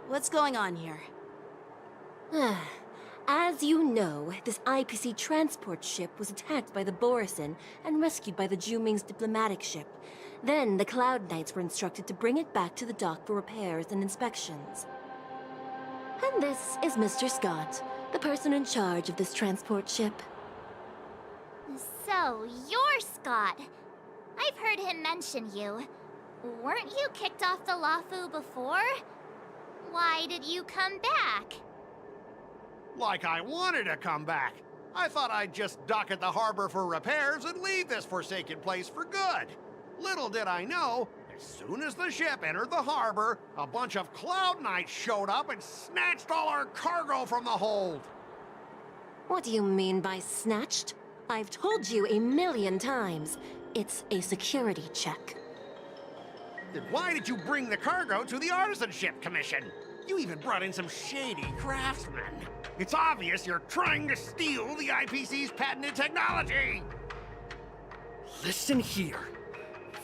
What's going on here? As you know, this IPC transport ship was attacked by the Borisin and rescued by the Juming's diplomatic ship. Then the Cloud Knights were instructed to bring it back to the dock for repairs and inspections. And this is Mr. Scott, the person in charge of this transport ship. So, you're Scott. I've heard him mention you. Weren't you kicked off the Lafu before? Why did you come back? Like I wanted to come back. I thought I'd just dock at the harbor for repairs and leave this forsaken place for good. Little did I know, as soon as the ship entered the harbor, a bunch of Cloud Knights showed up and snatched all our cargo from the hold. What do you mean by snatched? I've told you 1,000,000 times. It's a security check. Then why did you bring the cargo to the Artisanship Commission? You even brought in some shady craftsmen. It's obvious you're trying to steal the IPC's patented technology! Listen here.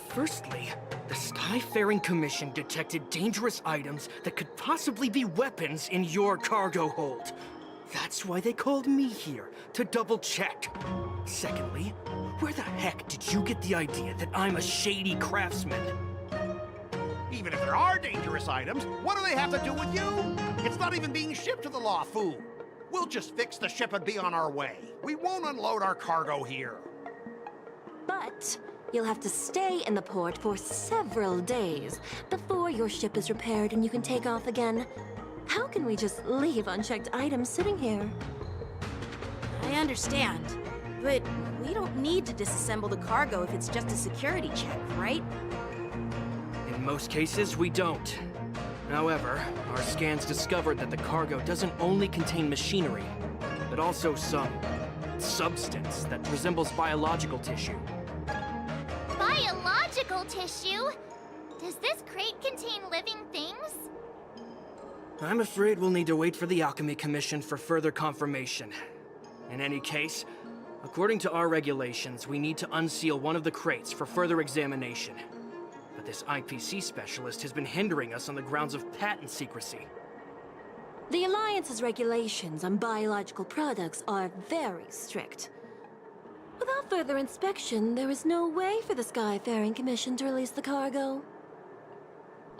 Firstly, the Skyfaring Commission detected dangerous items that could possibly be weapons in your cargo hold. That's why they called me here, to double check. Secondly, where the heck did you get the idea that I'm a shady craftsman? Even if there are dangerous items, what do they have to do with you? It's not even being shipped to the Lafu. We'll just fix the ship and be on our way. We won't unload our cargo here. But you'll have to stay in the port for several days before your ship is repaired and you can take off again. How can we just leave unchecked items sitting here? I understand, but we don't need to disassemble the cargo if it's just a security check, right? In most cases, we don't. However, our scans discovered that the cargo doesn't only contain machinery, but also some substance that resembles biological tissue. Biological tissue? Does this crate contain living things? I'm afraid we'll need to wait for the Alchemy Commission for further confirmation. In any case, according to our regulations, we need to unseal one of the crates for further examination. But this IPC specialist has been hindering us on the grounds of patent secrecy. The Alliance's regulations on biological products are very strict. Without further inspection, there is no way for the Skyfaring Commission to release the cargo.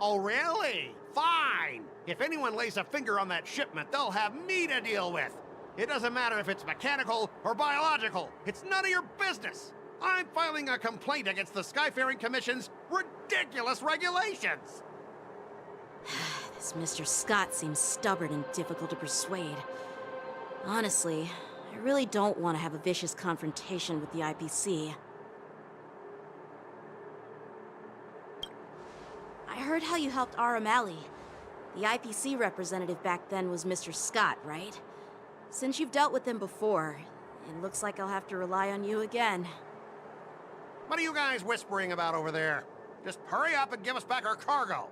Oh, really? Fine! If anyone lays a finger on that shipment, they'll have me to deal with. It doesn't matter if it's mechanical or biological. It's none of your business. I'm filing a complaint against the Skyfaring Commission's ridiculous regulations. This Mr. Scott seems stubborn and difficult to persuade. Honestly, I really don't want to have a vicious confrontation with the IPC. I heard how you helped R. O'Malley. The IPC representative back then was Mr. Scott, right? Since you've dealt with him before, it looks like I'll have to rely on you again. What are you guys whispering about over there? Just hurry up and give us back our cargo.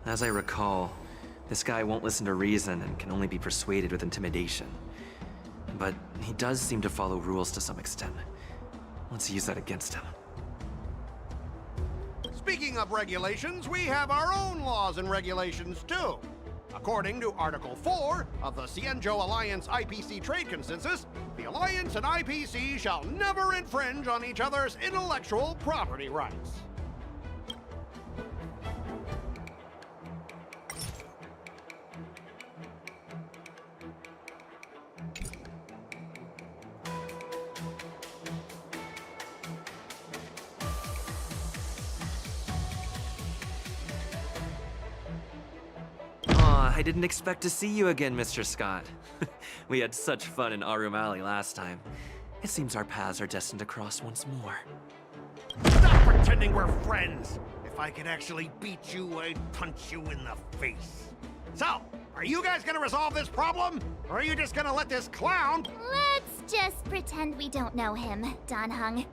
As I recall, this guy won't listen to reason and can only be persuaded with intimidation. But he does seem to follow rules to some extent. Let's use that against him. Speaking of regulations, we have our own laws and regulations, too. According to Article 4 of the Cienjo Alliance IPC Trade Consensus, the Alliance and IPC shall never infringe on each other's intellectual property rights. I didn't expect to see you again, Mr. Scott. We had such fun in Arumali last time. It seems our paths are destined to cross once more. Stop pretending we're friends! If I could actually beat you, I'd punch you in the face. So, are you guys gonna resolve this problem? Or are you just gonna let this clown... Let's just pretend we don't know him, Don Hung.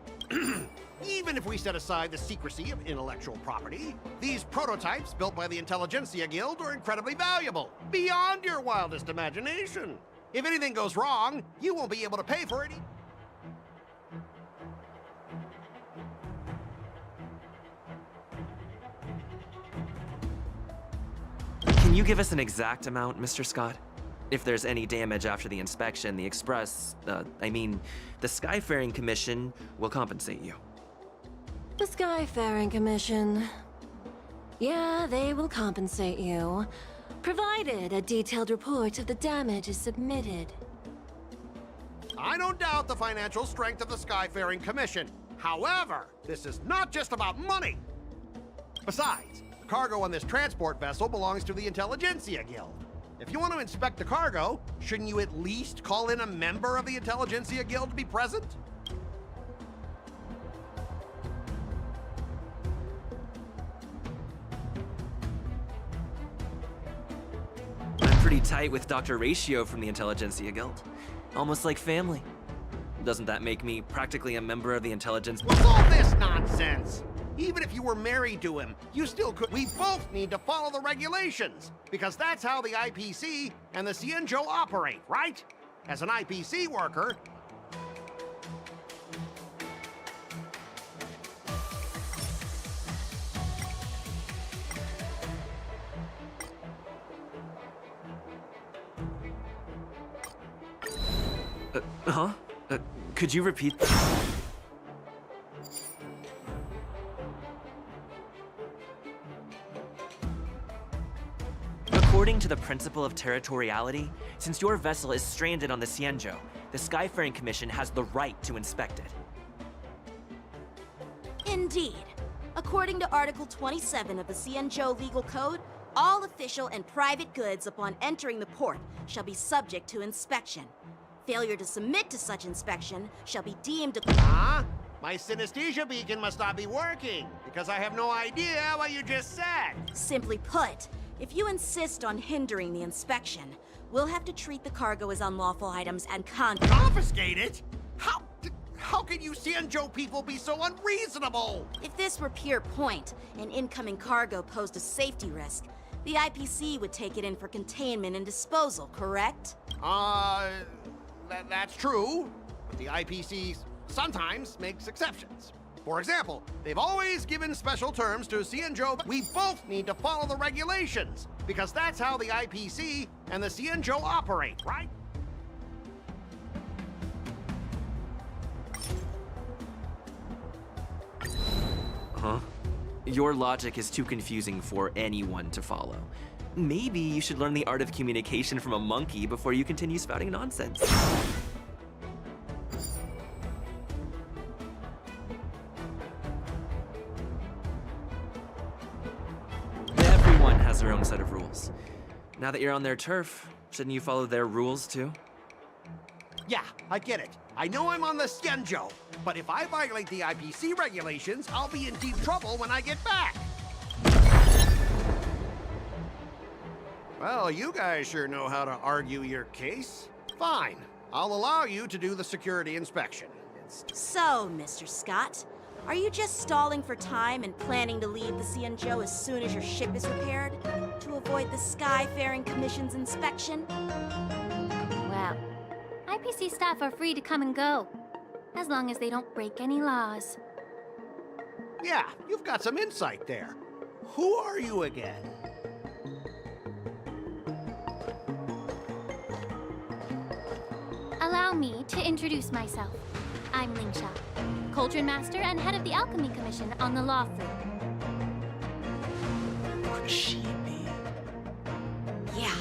Even if we set aside the secrecy of intellectual property, these prototypes built by the Intelligentsia Guild are incredibly valuable, beyond your wildest imagination. If anything goes wrong, you won't be able to pay for it. Can you give us an exact amount, Mr. Scott? If there's any damage after the inspection, the Skyfaring Commission will compensate you. The Skyfaring Commission. Yeah, they will compensate you, provided a detailed report of the damage is submitted. I don't doubt the financial strength of the Skyfaring Commission. However, this is not just about money. Besides, the cargo on this transport vessel belongs to the Intelligentsia Guild. If you want to inspect the cargo, shouldn't you at least call in a member of the Intelligentsia Guild to be present? I'm pretty tight with Dr. Ratio from the Intelligentsia Guild. Almost like family. Doesn't that make me practically a member of the Intelligence? What's all this nonsense? Even if you were married to him, you still could. We both need to follow the regulations, because that's how the IPC and the Cienjo operate, right? As an IPC worker, Could you repeat? According to the principle of territoriality, since your vessel is stranded on the Cienjo, the Skyfaring Commission has the right to inspect it. Indeed. According to Article 27 of the Xianzhou Legal Code, all official and private goods upon entering the port shall be subject to inspection. Failure to submit to such inspection shall be deemed a... Huh? My synesthesia beacon must not be working, because I have no idea what you just said. Simply put, if you insist on hindering the inspection, we'll have to treat the cargo as unlawful items and confiscate it? How can you Xianzhou people be so unreasonable? If this were pure point, and incoming cargo posed a safety risk, the IPC would take it in for containment and disposal, correct? That's true. But the IPC sometimes makes exceptions. For example, they've always given special terms to Xianzhou. We both need to follow the regulations, because that's how the IPC and the Xianzhou operate, right? Huh? Your logic is too confusing for anyone to follow. Maybe you should learn the art of communication from a monkey before you continue spouting nonsense. Everyone has their own set of rules. Now that you're on their turf, shouldn't you follow their rules too? Yeah, I get it. I know I'm on the Xianzhou, but if I violate the IPC regulations, I'll be in deep trouble when I get back. Well, you guys sure know how to argue your case. Fine, I'll allow you to do the security inspection. So, Mr. Scott, are you just stalling for time and planning to leave the Xianzhou as soon as your ship is repaired? To avoid the Skyfaring Commission's inspection? Well, IPC staff are free to come and go, as long as they don't break any laws. Yeah, you've got some insight there. Who are you again? Allow me to introduce myself. I'm Lingsha, Cauldron Master and head of the Alchemy Commission on the Law Fleet. Could she be? Yeah,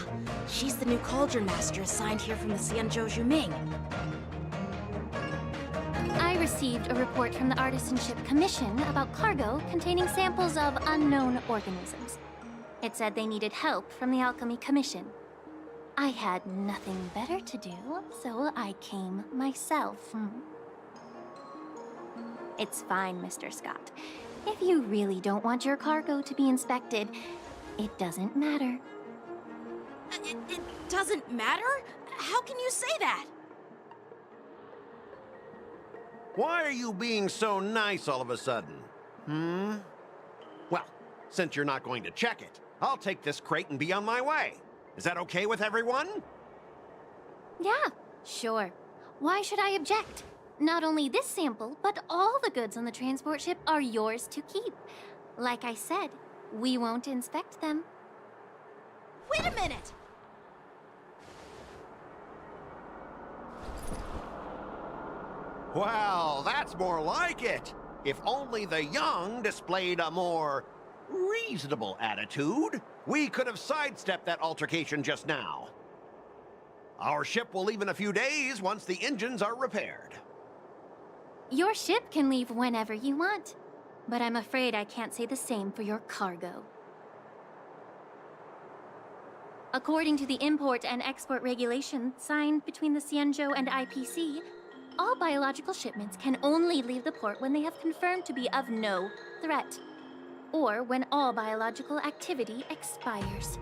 she's the new Cauldron Master assigned here from the Xianzhou Juming. I received a report from the Artisanship Commission about cargo containing samples of unknown organisms. It said they needed help from the Alchemy Commission. I had nothing better to do, so I came myself. It's fine, Mr. Scott. If you really don't want your cargo to be inspected, it doesn't matter. It doesn't matter? How can you say that? Why are you being so nice all of a sudden? Well, since you're not going to check it, I'll take this crate and be on my way. Is that okay with everyone? Yeah, sure. Why should I object? Not only this sample, but all the goods on the transport ship are yours to keep. Like I said, we won't inspect them. Wait a minute! Well, that's more like it. If only the young displayed a more reasonable attitude, we could have sidestepped that altercation just now. Our ship will leave in a few days once the engines are repaired. Your ship can leave whenever you want, but I'm afraid I can't say the same for your cargo. According to the import and export regulations signed between the Xianzhou and IPC, all biological shipments can only leave the port when they have confirmed to be of no threat, or when all biological activity expires.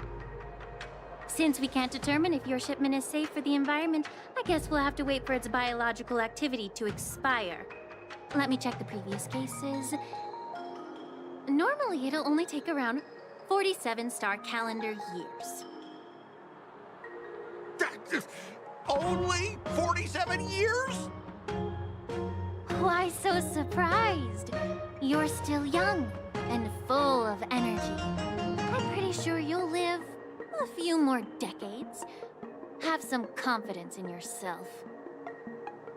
Since we can't determine if your shipment is safe for the environment, I guess we'll have to wait for its biological activity to expire. Let me check the previous cases. Normally, it'll only take around 47 star calendar years. Only 47 years? Why so surprised? You're still young and full of energy. I'm pretty sure you'll live a few more decades. Have some confidence in yourself.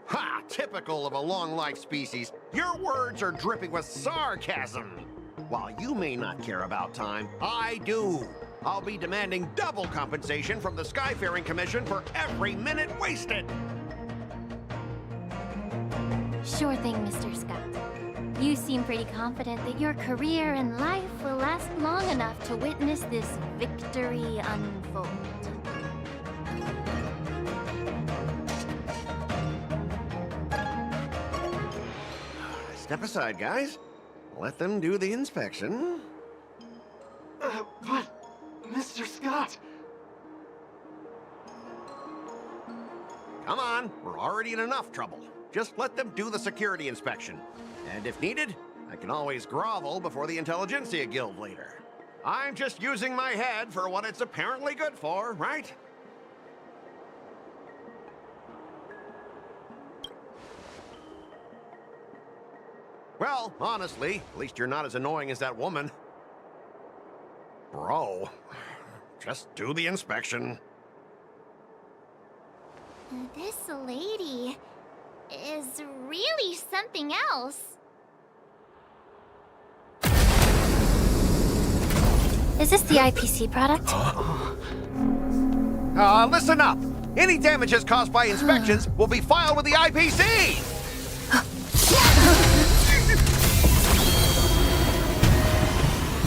Ha! Typical of a long-life species. Your words are dripping with sarcasm. While you may not care about time, I do. I'll be demanding double compensation from the Skyfaring Commission for every minute wasted. Sure thing, Mr. Scott. You seem pretty confident that your career and life will last long enough to witness this victory unfold. Step aside, guys. Let them do the inspection. But, Mr. Scott... Come on, we're already in enough trouble. Just let them do the security inspection. And if needed, I can always grovel before the Intelligentsia Guild later. I'm just using my head for what it's apparently good for, right? Well, honestly, at least you're not as annoying as that woman. Bro, just do the inspection. This lady is really something else. Is this the IPC product? Listen up! Any damages caused by inspections will be filed with the IPC!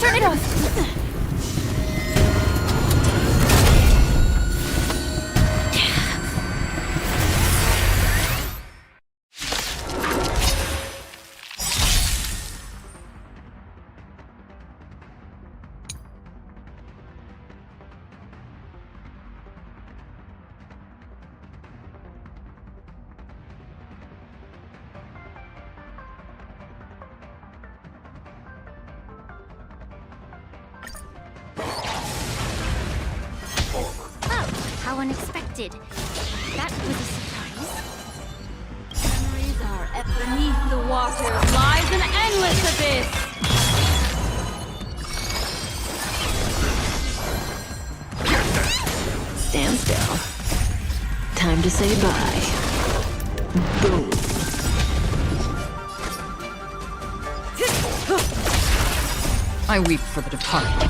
Turn it off! How unexpected. That was a surprise. Memories are beneath the waters lies an endless abyss. Stand still. Time to say bye. Boom. I weep for the departed.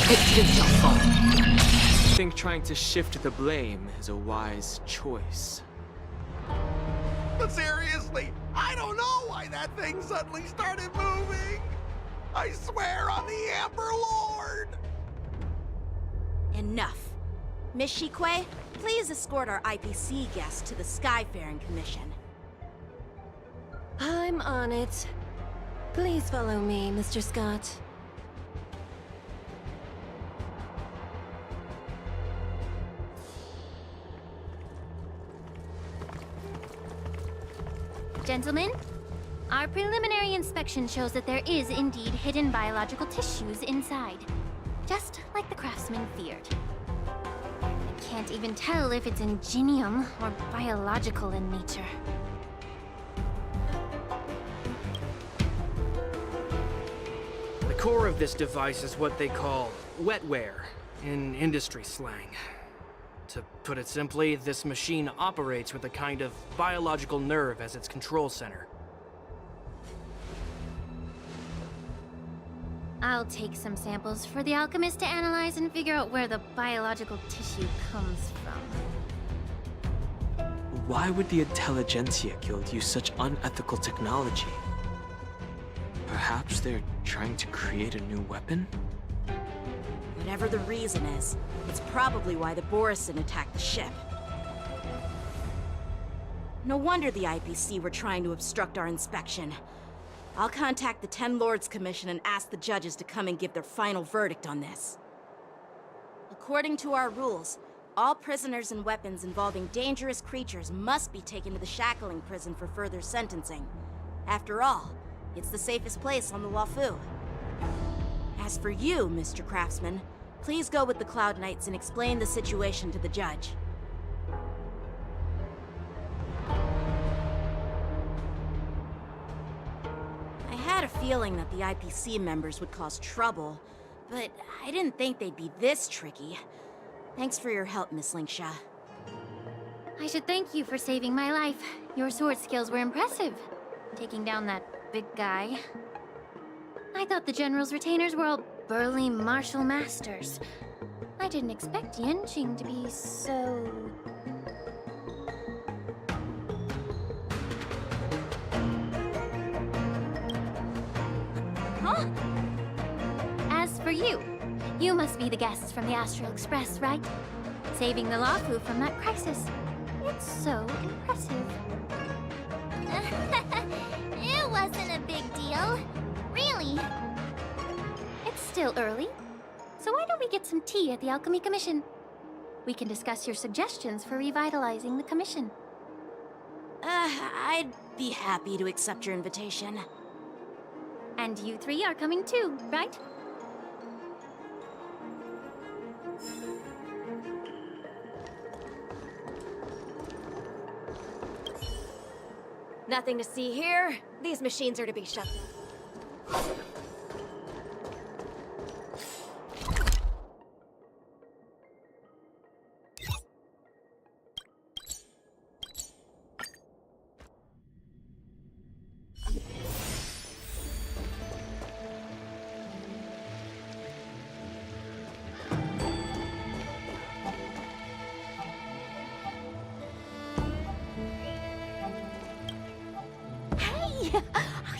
It gives your fault. I think trying to shift the blame is a wise choice. But seriously, I don't know why that thing suddenly started moving. I swear on the Amber Lord. Enough. Miss Shikwe, please escort our IPC guest to the Skyfaring Commission. I'm on it. Please follow me, Mr. Scott. Gentlemen, our preliminary inspection shows that there is indeed hidden biological tissues inside. Just like the craftsman feared. I can't even tell if it's ingenium or biological in nature. The core of this device is what they call wetware in industry slang. To put it simply, this machine operates with a kind of biological nerve as its control center. I'll take some samples for the alchemist to analyze and figure out where the biological tissue comes from. Why would the Intelligentsia Guild use such unethical technology? Perhaps they're trying to create a new weapon? Whatever the reason is, it's probably why the Borison attacked the ship. No wonder the IPC were trying to obstruct our inspection. I'll contact the Ten Lords Commission and ask the judges to come and give their final verdict on this. According to our rules, all prisoners and weapons involving dangerous creatures must be taken to the shackling prison for further sentencing. After all, it's the safest place on the Luofu. As for you, Mr. Craftsman, please go with the Cloud Knights and explain the situation to the judge. I had a feeling that the IPC members would cause trouble, but I didn't think they'd be this tricky. Thanks for your help, Miss Linksha. I should thank you for saving my life. Your sword skills were impressive. Taking down that big guy. I thought the General's retainers were all burly martial masters. I didn't expect Yenqing to be so... you? You must be the guests from the Astral Express, right? Saving the Lafu from that crisis. It's so impressive. It wasn't a big deal. Really. It's still early, so why don't we get some tea at the Alchemy Commission? We can discuss your suggestions for revitalizing the commission. I'd be happy to accept your invitation. And you three are coming too, right? Nothing to see here. These machines are to be shut down.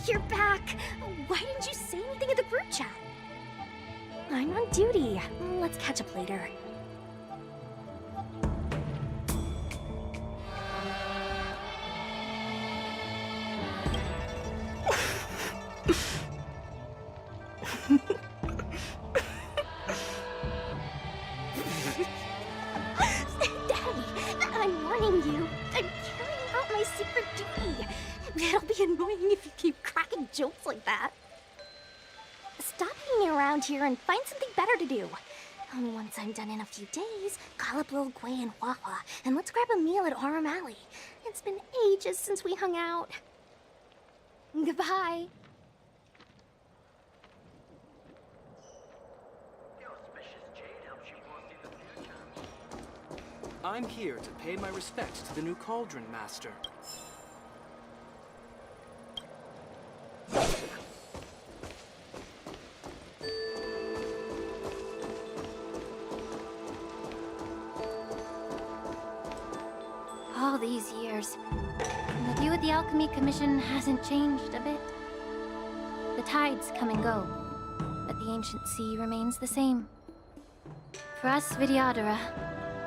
You're back! Why didn't you say anything in the group chat? I'm on duty. Let's catch up later. Daddy, I'm warning you. I'm carrying out my secret duty. It'll be annoying if you keep cracking jokes like that. Stop hanging around here and find something better to do. Once I'm done in a few days, call up Lil Gwei and Wawa, and let's grab a meal at Aurum Alley. It's been ages since we hung out. Goodbye. I'm here to pay my respects to the new Cauldron Master. All these years, the view at the Alchemy Commission hasn't changed a bit. The tides come and go, but the ancient sea remains the same. For us Vidyadhara,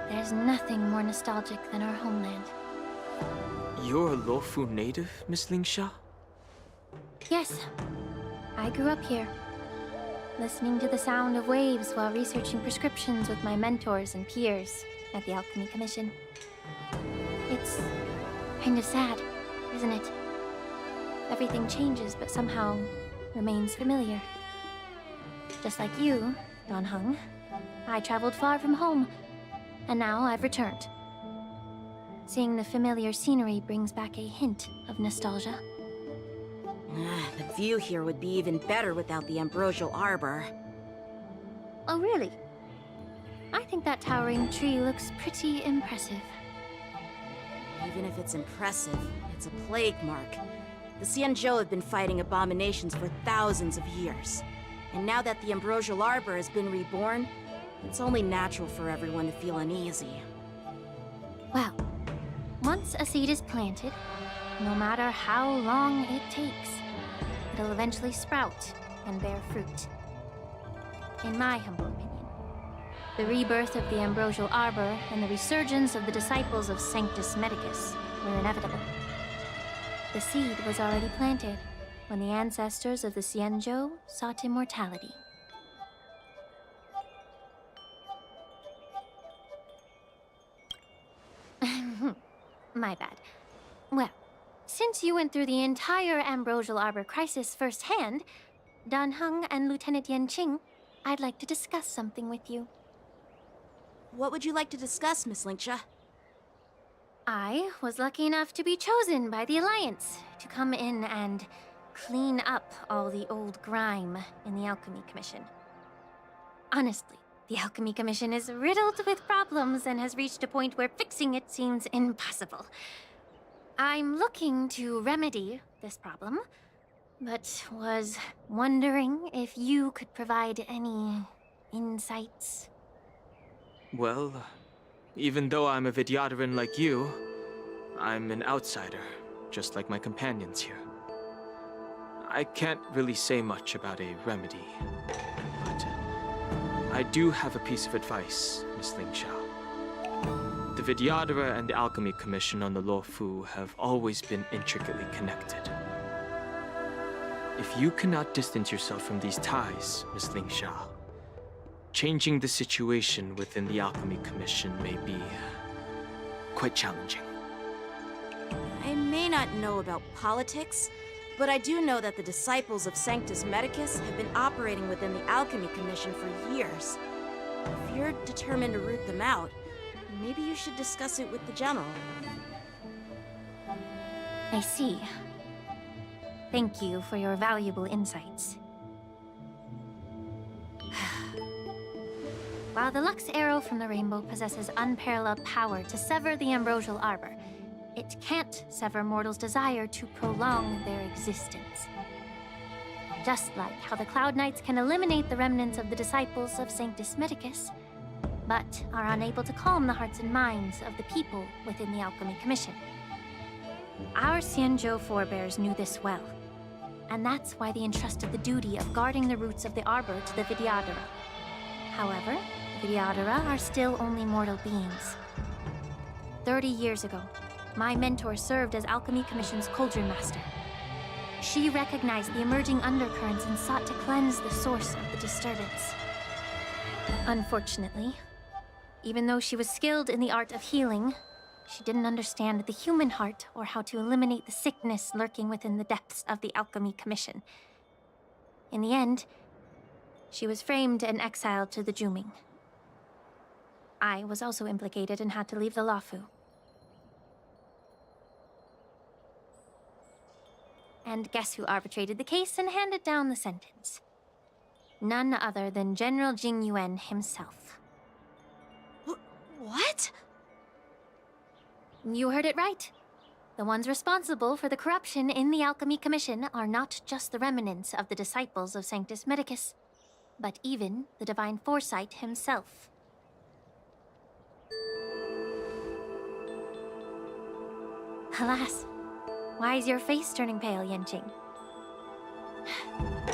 there's nothing more nostalgic than our homeland. You're a Luofu native, Miss Lingsha? Yes, I grew up here, listening to the sound of waves while researching prescriptions with my mentors and peers at the Alchemy Commission. It's kind of sad, isn't it? Everything changes, but somehow remains familiar. Just like you, Don Hung, I traveled far from home, and now I've returned. Seeing the familiar scenery brings back a hint of nostalgia. The view here would be even better without the ambrosial arbor. Oh, really? I think that towering tree looks pretty impressive. Even if it's impressive, it's a plague mark. The Xianzhou have been fighting abominations for thousands of years. And now that the ambrosial arbor has been reborn, it's only natural for everyone to feel uneasy. Well, once a seed is planted, no matter how long it takes, it'll eventually sprout and bear fruit. In my humble opinion, the rebirth of the ambrosial arbor and the resurgence of the disciples of Sanctus Medicus were inevitable. The seed was already planted when the ancestors of the Xianzhou sought immortality. My bad. Well, since you went through the entire ambrosial arbor crisis firsthand, Dan Heng and Lieutenant Yanqing, I'd like to discuss something with you. What would you like to discuss, Miss Lingsha? I was lucky enough to be chosen by the Alliance to come in and clean up all the old grime in the Alchemy Commission. Honestly, the Alchemy Commission is riddled with problems and has reached a point where fixing it seems impossible. I'm looking to remedy this problem, but was wondering if you could provide any insights. Well, even though I'm a Vidyadharan like you, I'm an outsider, just like my companions here. I can't really say much about a remedy, but I do have a piece of advice, Miss Lingsha. The Vidyadhara and the Alchemy Commission on the Luofu have always been intricately connected. If you cannot distance yourself from these ties, Miss Lingsha, changing the situation within the Alchemy Commission may be quite challenging. I may not know about politics, but I do know that the disciples of Sanctus Medicus have been operating within the Alchemy Commission for years. If you're determined to root them out, maybe you should discuss it with the General. I see. Thank you for your valuable insights. While the Lux Arrow from the Rainbow possesses unparalleled power to sever the Ambrosial Arbor, it can't sever mortals' desire to prolong their existence. Just like how the Cloud Knights can eliminate the remnants of the disciples of Sanctus Medicus, but are unable to calm the hearts and minds of the people within the Alchemy Commission. Our Xianzhou forebears knew this well, and that's why they entrusted the duty of guarding the roots of the Arbor to the Vidyadhara. However, the Vidyadhara are still only mortal beings. 30 years ago, my mentor served as Alchemy Commission's Cauldron Master. She recognized the emerging undercurrents and sought to cleanse the source of the disturbance. Unfortunately, even though she was skilled in the art of healing, she didn't understand the human heart or how to eliminate the sickness lurking within the depths of the Alchemy Commission. In the end, she was framed and exiled to the Juming. I was also implicated and had to leave the Luofu. And guess who arbitrated the case and handed down the sentence? None other than General Jing Yuan himself. What? You heard it right. The ones responsible for the corruption in the Alchemy Commission are not just the remnants of the disciples of Sanctus Medicus, but even the Divine Foresight himself. Alas, why is your face turning pale, Yanqing?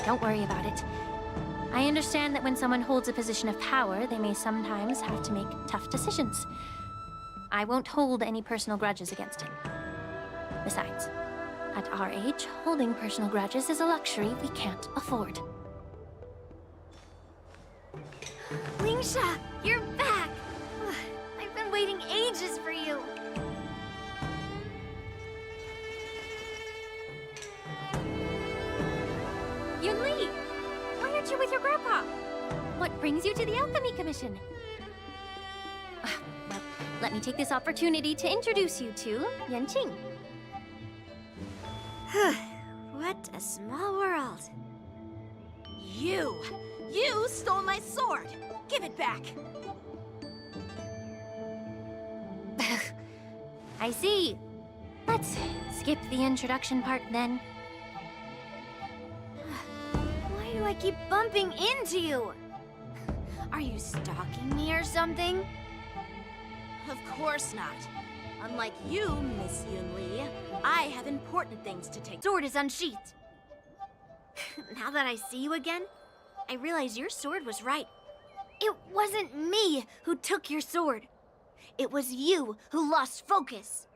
Don't worry about it. I understand that when someone holds a position of power, they may sometimes have to make tough decisions. I won't hold any personal grudges against him. Besides, at our age, holding personal grudges is a luxury we can't afford. Lingsha, you're back! I've been waiting ages for you. Yunli! Why aren't you with your grandpa? What brings you to the Alchemy Commission? Well, let me take this opportunity to introduce you to Yanqing. What a small world. You stole my sword! Give it back! I see. Let's skip the introduction part then. Why do I keep bumping into you? Are you stalking me or something? Of course not. Unlike you, Miss Yunli, I have important things to take. Sword is unsheathed. Now that I see you again, I realize your sword was right. It wasn't me who took your sword. It was you who lost focus.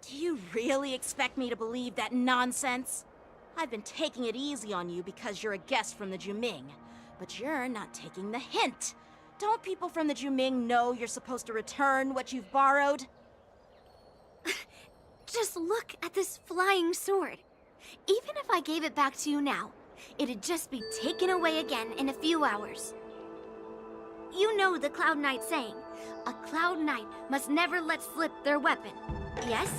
Do you really expect me to believe that nonsense? I've been taking it easy on you because you're a guest from the Juming, but you're not taking the hint. Don't people from the Juming know you're supposed to return what you've borrowed? Just look at this flying sword. Even if I gave it back to you now, it'd just be taken away again in a few hours. You know the Cloud Knight saying, a Cloud Knight must never let slip their weapon. Yes?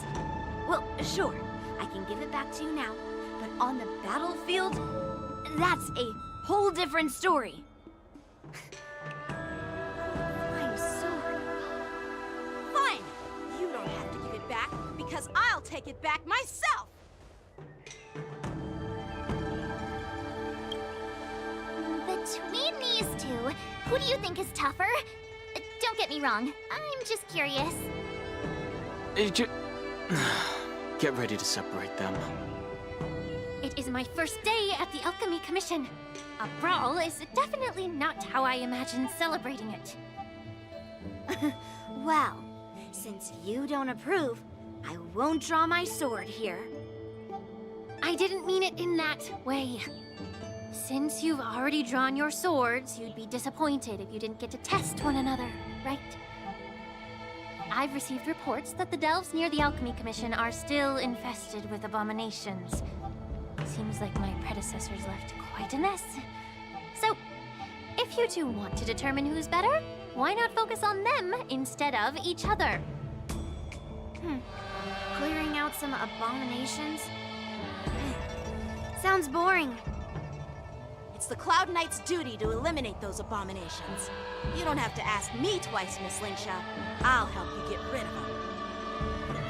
Well, sure, I can give it back to you now, but on the battlefield, that's a whole different story. Flying sword. Fine! You don't have to give it back, because I'll take it back myself! Between these two, who do you think is tougher? Don't get me wrong, I'm just curious. Get ready to separate them. It is my first day at the Alchemy Commission. A brawl is definitely not how I imagined celebrating it. Well, since you don't approve, I won't draw my sword here. I didn't mean it in that way. Since you've already drawn your swords, you'd be disappointed if you didn't get to test one another, right? I've received reports that the delves near the Alchemy Commission are still infested with abominations. Seems like my predecessors left quite a mess. So, if you two want to determine who's better, why not focus on them instead of each other? Clearing out some abominations? Sounds boring. It's the Cloud Knight's duty to eliminate those abominations. You don't have to ask me twice, Miss Lingsha. I'll help you get rid of them.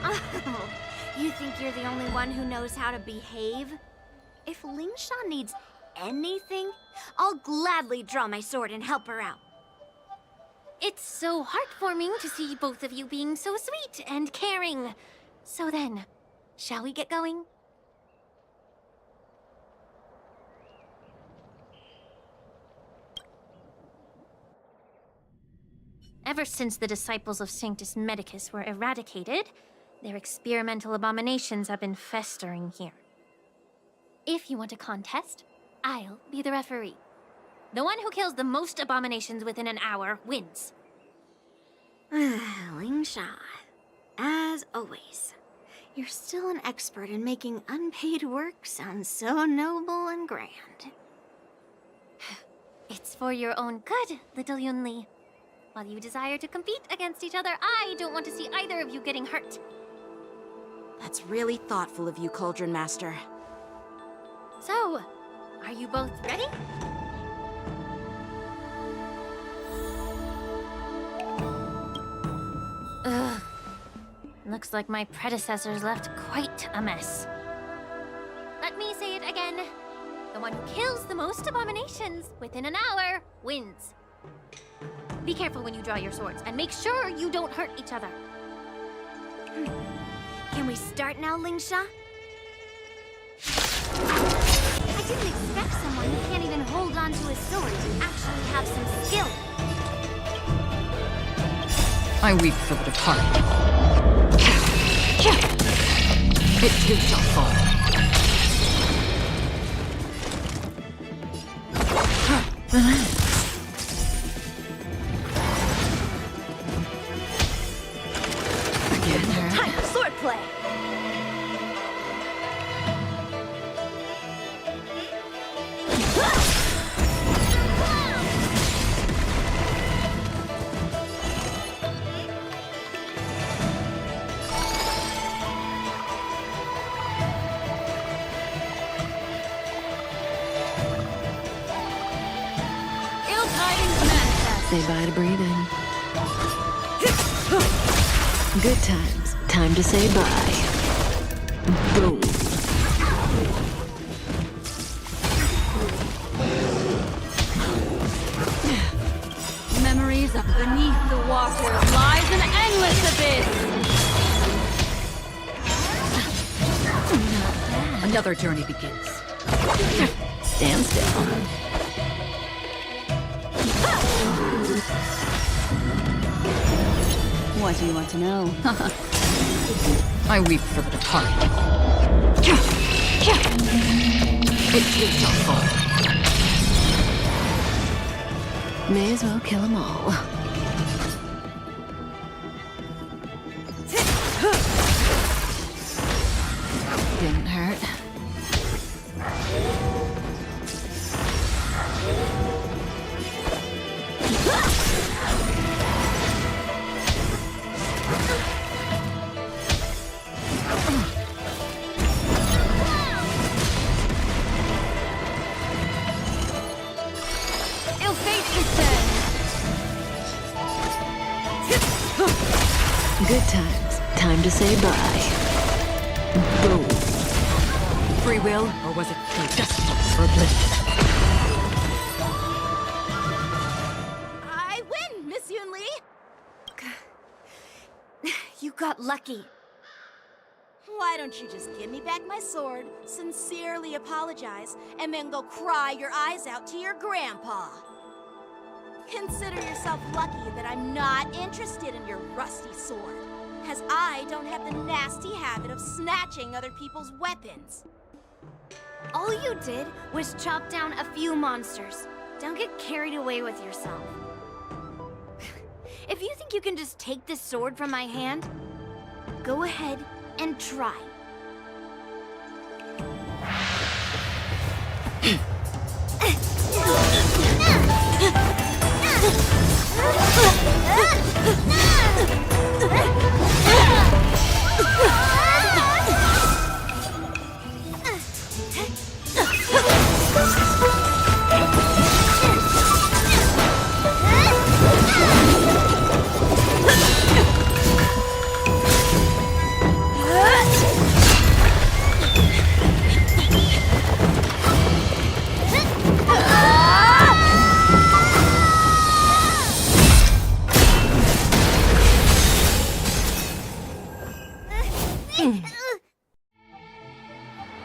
Oh, you think you're the only one who knows how to behave? If Lingsha needs anything, I'll gladly draw my sword and help her out. It's so heartwarming to see both of you being so sweet and caring. So then, shall we get going? Ever since the disciples of Sanctus Medicus were eradicated, their experimental abominations have been festering here. If you want a contest, I'll be the referee. The one who kills the most abominations within an hour wins. Lingsha, as always, you're still an expert in making unpaid work sound so noble and grand. It's for your own good, little Yunli. While you desire to compete against each other, I don't want to see either of you getting hurt. That's really thoughtful of you, Cauldron Master. So, are you both ready? Ugh. Looks like my predecessors left quite a mess. Let me say it again. The one who kills the most abominations within an hour wins. Be careful when you draw your swords, and make sure you don't hurt each other. Can we start now, Lingsha? I didn't expect someone who can't even hold on to his sword to actually have some skill. I weep for the departed. It too shall fall. Time for swordplay! Ill tidings manifest. Say bye to breathing. Good times. Time to say bye. Boom. Memories of beneath the water lies an endless abyss. Another journey begins. Stand still. What do you want to know? I weep for the departed. It too shall fall. May as well kill them all. Didn't hurt. Ill fate descends. Good times. Time to say bye. Boom. Free will, or was it fate? Destiny for oblivion. I win, Miss Yunli! You got lucky. Why don't you just give me back my sword, sincerely apologize, and then go cry your eyes out to your grandpa? Consider yourself lucky that I'm not interested in your rusty sword, as I don't have the nasty habit of snatching other people's weapons. All you did was chop down a few monsters. Don't get carried away with yourself. If you think you can just take this sword from my hand, go ahead and try.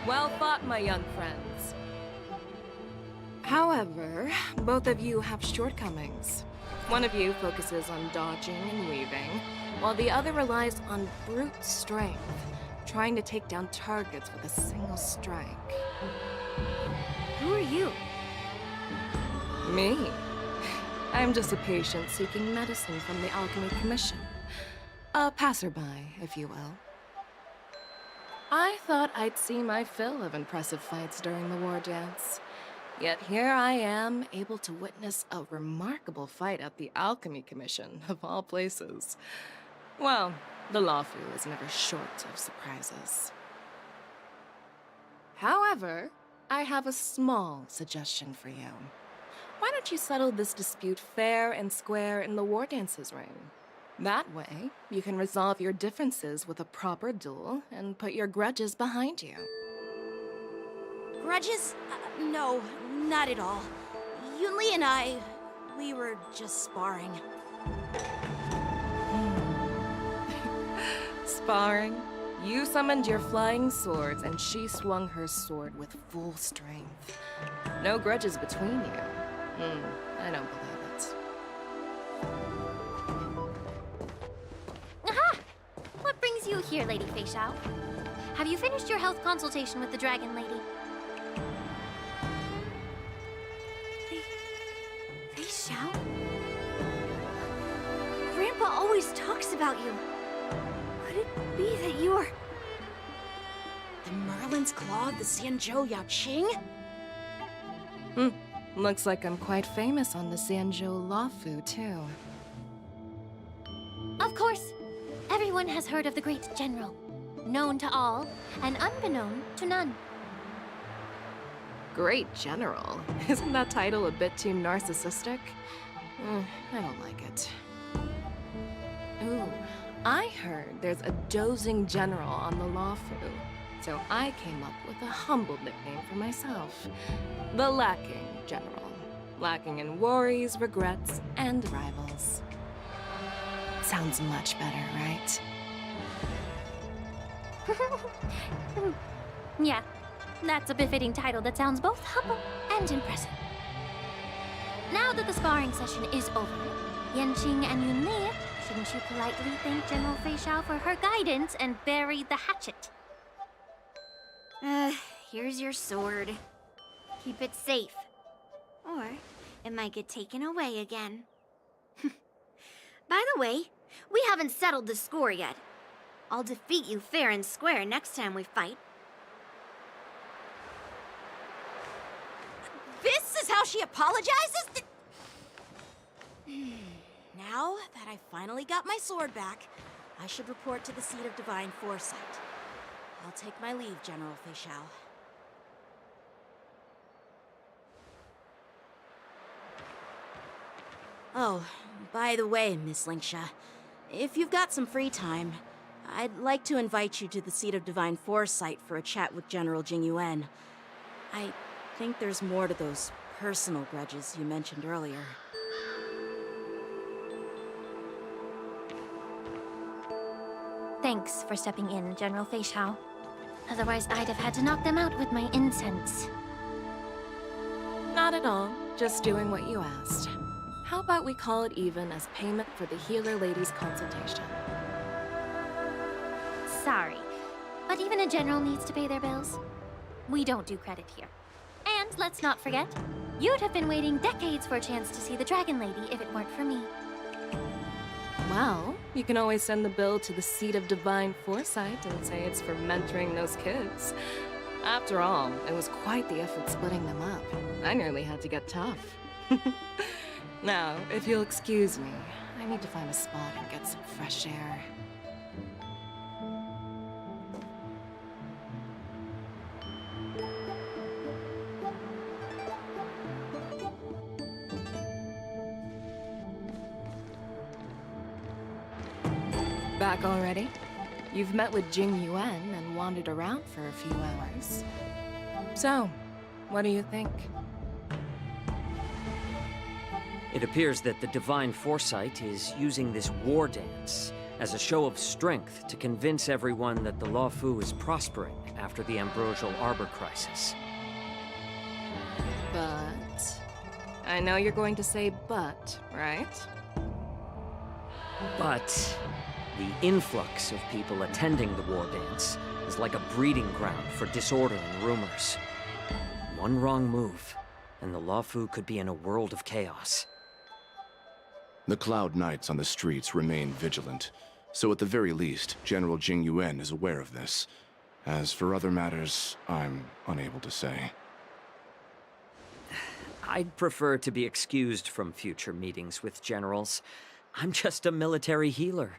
Well fought, my young friends. However, both of you have shortcomings. One of you focuses on dodging and weaving, while the other relies on brute strength, trying to take down targets with a single strike. Who are you? Me? I'm just a patient seeking medicine from the Alchemy Commission. A passerby, if you will. I thought I'd see my fill of impressive fights during the war dance. Yet here I am, able to witness a remarkable fight at the Alchemy Commission, of all places. Well, the Lawfu is never short of surprises. However, I have a small suggestion for you. Why don't you settle this dispute fair and square in the war dance's ring? That way, you can resolve your differences with a proper duel and put your grudges behind you. Grudges? No, not at all. Yunli and we were just sparring. Sparring? You summoned your flying swords and she swung her sword with full strength. No grudges between you. I don't believe it. Aha! What brings you here, Lady Fei Xiao? Have you finished your health consultation with the Dragon Lady? Fei Xiao? Grandpa always talks about you. Could it be that you are... The Merlin's Claw of the Xianzhou Yaoqing? Looks like I'm quite famous on the Xianzhou Lawfu, too. Of course. Everyone has heard of the great general. Known to all, and unbeknown to none. Great General? Isn't that title a bit too narcissistic? I don't like it. Ooh, I heard there's a dozing general on the Lawfu, so I came up with a humble nickname for myself. The Lacking General. Lacking in worries, regrets, and rivals. Sounds much better, right? Yeah, that's a befitting title that sounds both humble and impressive. Now that the sparring session is over, Yanqing and Yunli, shouldn't you politely thank General Fei Xiao for her guidance and bury the hatchet? Here's your sword. Keep it safe. Or it might get taken away again. By the way, we haven't settled the score yet. I'll defeat you fair and square next time we fight. This is how she apologizes? Now that I finally got my sword back, I should report to the seat of divine foresight. I'll take my leave, General Fei Xiao. Oh, by the way, Miss Linksha, if you've got some free time, I'd like to invite you to the seat of divine foresight for a chat with General Jingyuan. I think there's more to those personal grudges you mentioned earlier. Thanks for stepping in, General Feixiao. Otherwise, I'd have had to knock them out with my incense. Not at all. Just doing what you asked. How about we call it even as payment for the healer lady's consultation? Sorry, but even a general needs to pay their bills. We don't do credit here. And let's not forget, you'd have been waiting decades for a chance to see the Dragon Lady if it weren't for me. Well, you can always send the bill to the Seat of Divine Foresight and say it's for mentoring those kids. After all, it was quite the effort splitting them up. I nearly had to get tough. Now, if you'll excuse me, I need to find a spot and get some fresh air. Back already? You've met with Jing Yuan and wandered around for a few hours. So, what do you think? It appears that the Divine Foresight is using this war dance as a show of strength to convince everyone that the Luofu is prospering after the Ambrosial Arbor crisis. But... I know you're going to say but, right? But the influx of people attending the war dance is like a breeding ground for disorder and rumors. One wrong move, and the Luofu could be in a world of chaos. The Cloud Knights on the streets remain vigilant, so at the very least, General Jing Yuan is aware of this. As for other matters, I'm unable to say. I'd prefer to be excused from future meetings with generals. I'm just a military healer.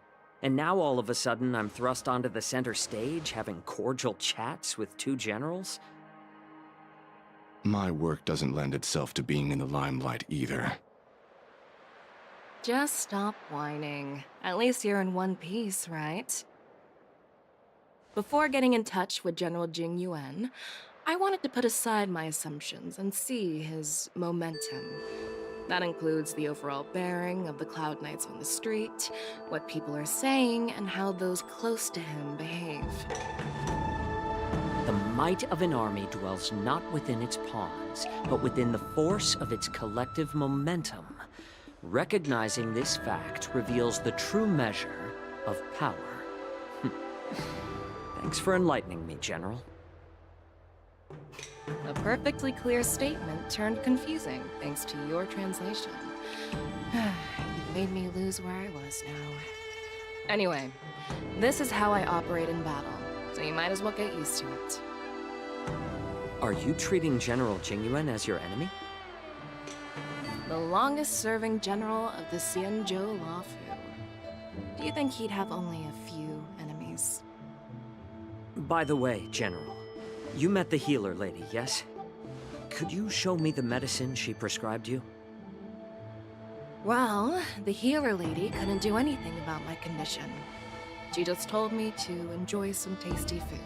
And now all of a sudden I'm thrust onto the center stage having cordial chats with two generals? My work doesn't lend itself to being in the limelight either. Just stop whining. At least you're in one piece, right? Before getting in touch with General Jing Yuan, I wanted to put aside my assumptions and see his momentum. That includes the overall bearing of the Cloud Knights on the street, what people are saying, and how those close to him behave. The might of an army dwells not within its pawns, but within the force of its collective momentum. Recognizing this fact reveals the true measure of power. Thanks for enlightening me, General. A perfectly clear statement turned confusing thanks to your translation. You made me lose where I was now. Anyway, this is how I operate in battle, so you might as well get used to it. Are you treating General Jing Yuan as your enemy? The longest-serving general of the Xianzhou Luofu. Do you think he'd have only a few enemies? By the way, General, you met the healer lady, yes? Could you show me the medicine she prescribed you? Well, the healer lady couldn't do anything about my condition. She just told me to enjoy some tasty food.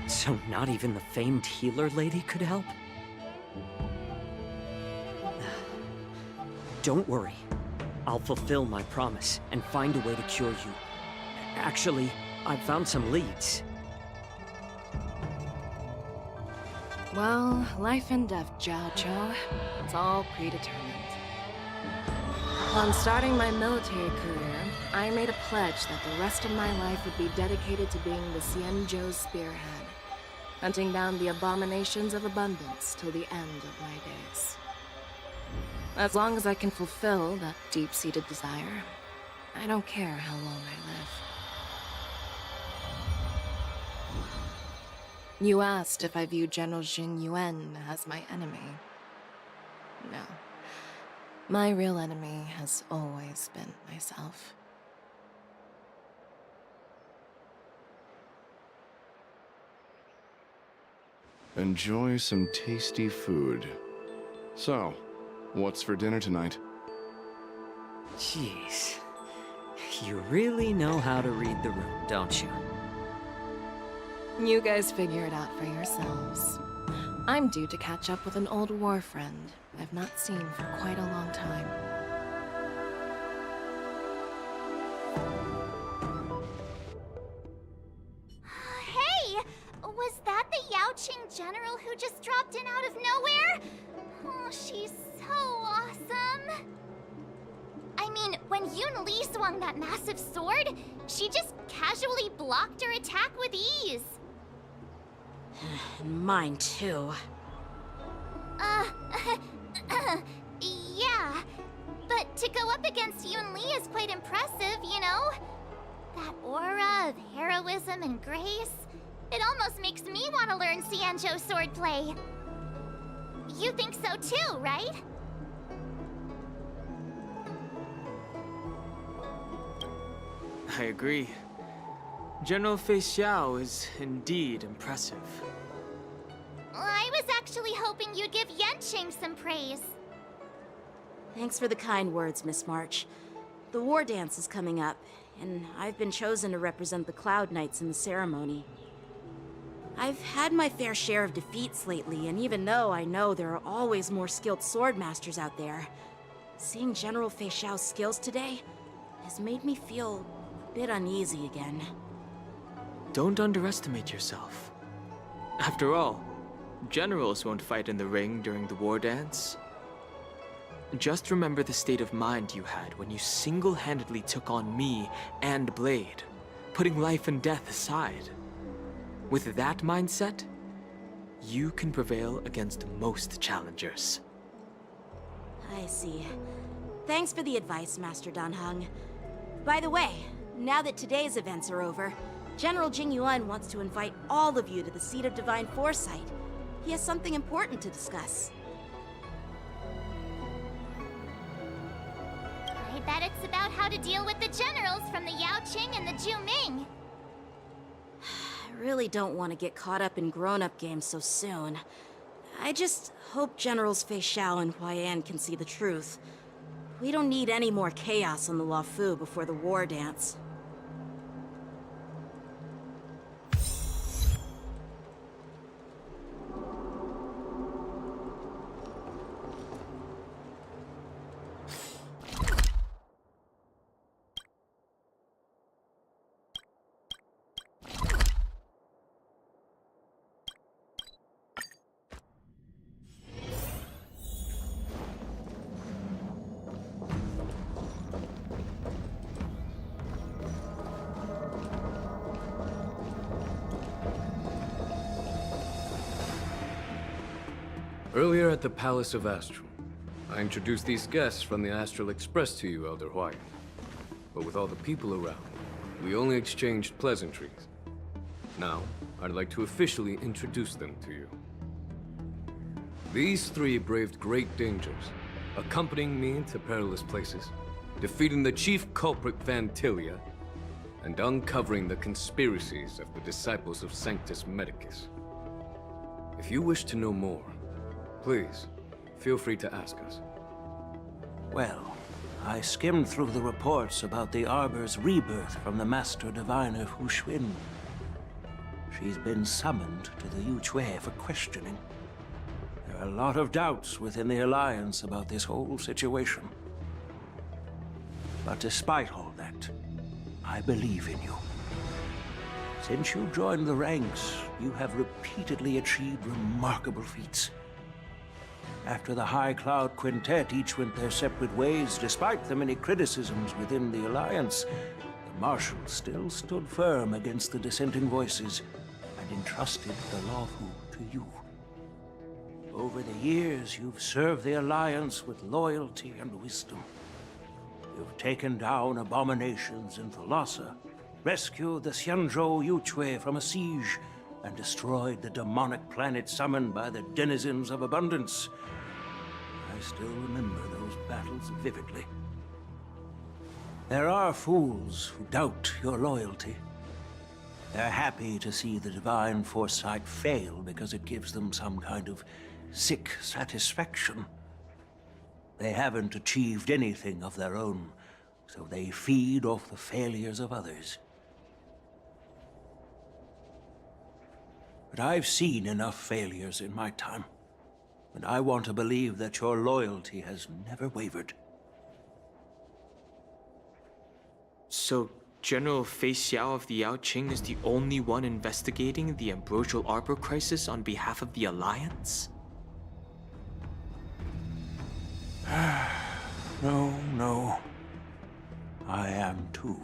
So not even the famed healer lady could help? Don't worry. I'll fulfill my promise and find a way to cure you. Actually, I've found some leads. Well, life and death, Jiao Zhou. It's all predetermined. Upon starting my military career, I made a pledge that the rest of my life would be dedicated to being the Xianzhou spearhead, hunting down the abominations of abundance till the end of my days. As long as I can fulfill that deep-seated desire, I don't care how long I live. You asked if I view General Jing Yuan as my enemy. No. My real enemy has always been myself. Enjoy some tasty food. So, what's for dinner tonight? Jeez. You really know how to read the room, don't you? You guys figure it out for yourselves. I'm due to catch up with an old war friend I've not seen for quite a long time. popped in out of nowhere? Oh, she's so awesome. I mean, when Yun Li swung that massive sword, she just casually blocked her attack with ease. Mine too. Yeah. But to go up against Yun Li is quite impressive, you know? That aura of heroism and grace, it almost makes me want to learn Xianzhou swordplay. You think so too, right? I agree. General Fei Xiao is indeed impressive. I was actually hoping you'd give Yanqing some praise. Thanks for the kind words, Miss March. The war dance is coming up, and I've been chosen to represent the Cloud Knights in the ceremony. I've had my fair share of defeats lately, and even though I know there are always more skilled swordmasters out there, seeing General Fei Xiao's skills today has made me feel a bit uneasy again. Don't underestimate yourself. After all, generals won't fight in the ring during the war dance. Just remember the state of mind you had when you single-handedly took on me and Blade, putting life and death aside. With that mindset, you can prevail against most challengers. I see. Thanks for the advice, Master Danheng. By the way, now that today's events are over, General Jing Yuan wants to invite all of you to the Seat of Divine Foresight. He has something important to discuss. I bet it's about how to deal with the generals from the Yaoqing and the Zhuming. I really don't want to get caught up in grown-up games so soon. I just hope Generals Fei Xiao and Huaiyan can see the truth. We don't need any more chaos on the Luofu before the war dance. Earlier at the Palace of Astral, I introduced these guests from the Astral Express to you, Elder Huayan. But with all the people around, we only exchanged pleasantries. Now, I'd like to officially introduce them to you. These three braved great dangers, accompanying me into perilous places, defeating the chief culprit Vantilia, and uncovering the conspiracies of the disciples of Sanctus Medicus. If you wish to know more, please, feel free to ask us. Well, I skimmed through the reports about the Arbor's rebirth from the Master Diviner Hu Xuan. She's been summoned to the Yu Chui for questioning. There are a lot of doubts within the Alliance about this whole situation. But despite all that, I believe in you. Since you joined the ranks, you have repeatedly achieved remarkable feats. After the High Cloud Quintet each went their separate ways, despite the many criticisms within the Alliance, the Marshals still stood firm against the dissenting voices and entrusted the Luofu to you. Over the years, you've served the Alliance with loyalty and wisdom. You've taken down abominations in Thalassa, rescued the Xianzhou Yu Chui from a siege, and destroyed the demonic planet summoned by the denizens of abundance. I still remember those battles vividly. There are fools who doubt your loyalty. They're happy to see the divine foresight fail because it gives them some kind of sick satisfaction. They haven't achieved anything of their own, so they feed off the failures of others. But I've seen enough failures in my time, and I want to believe that your loyalty has never wavered. So, General Fei Xiao of the Yaoqing is the only one investigating the Ambrosial Arbor crisis on behalf of the Alliance? No. I am too.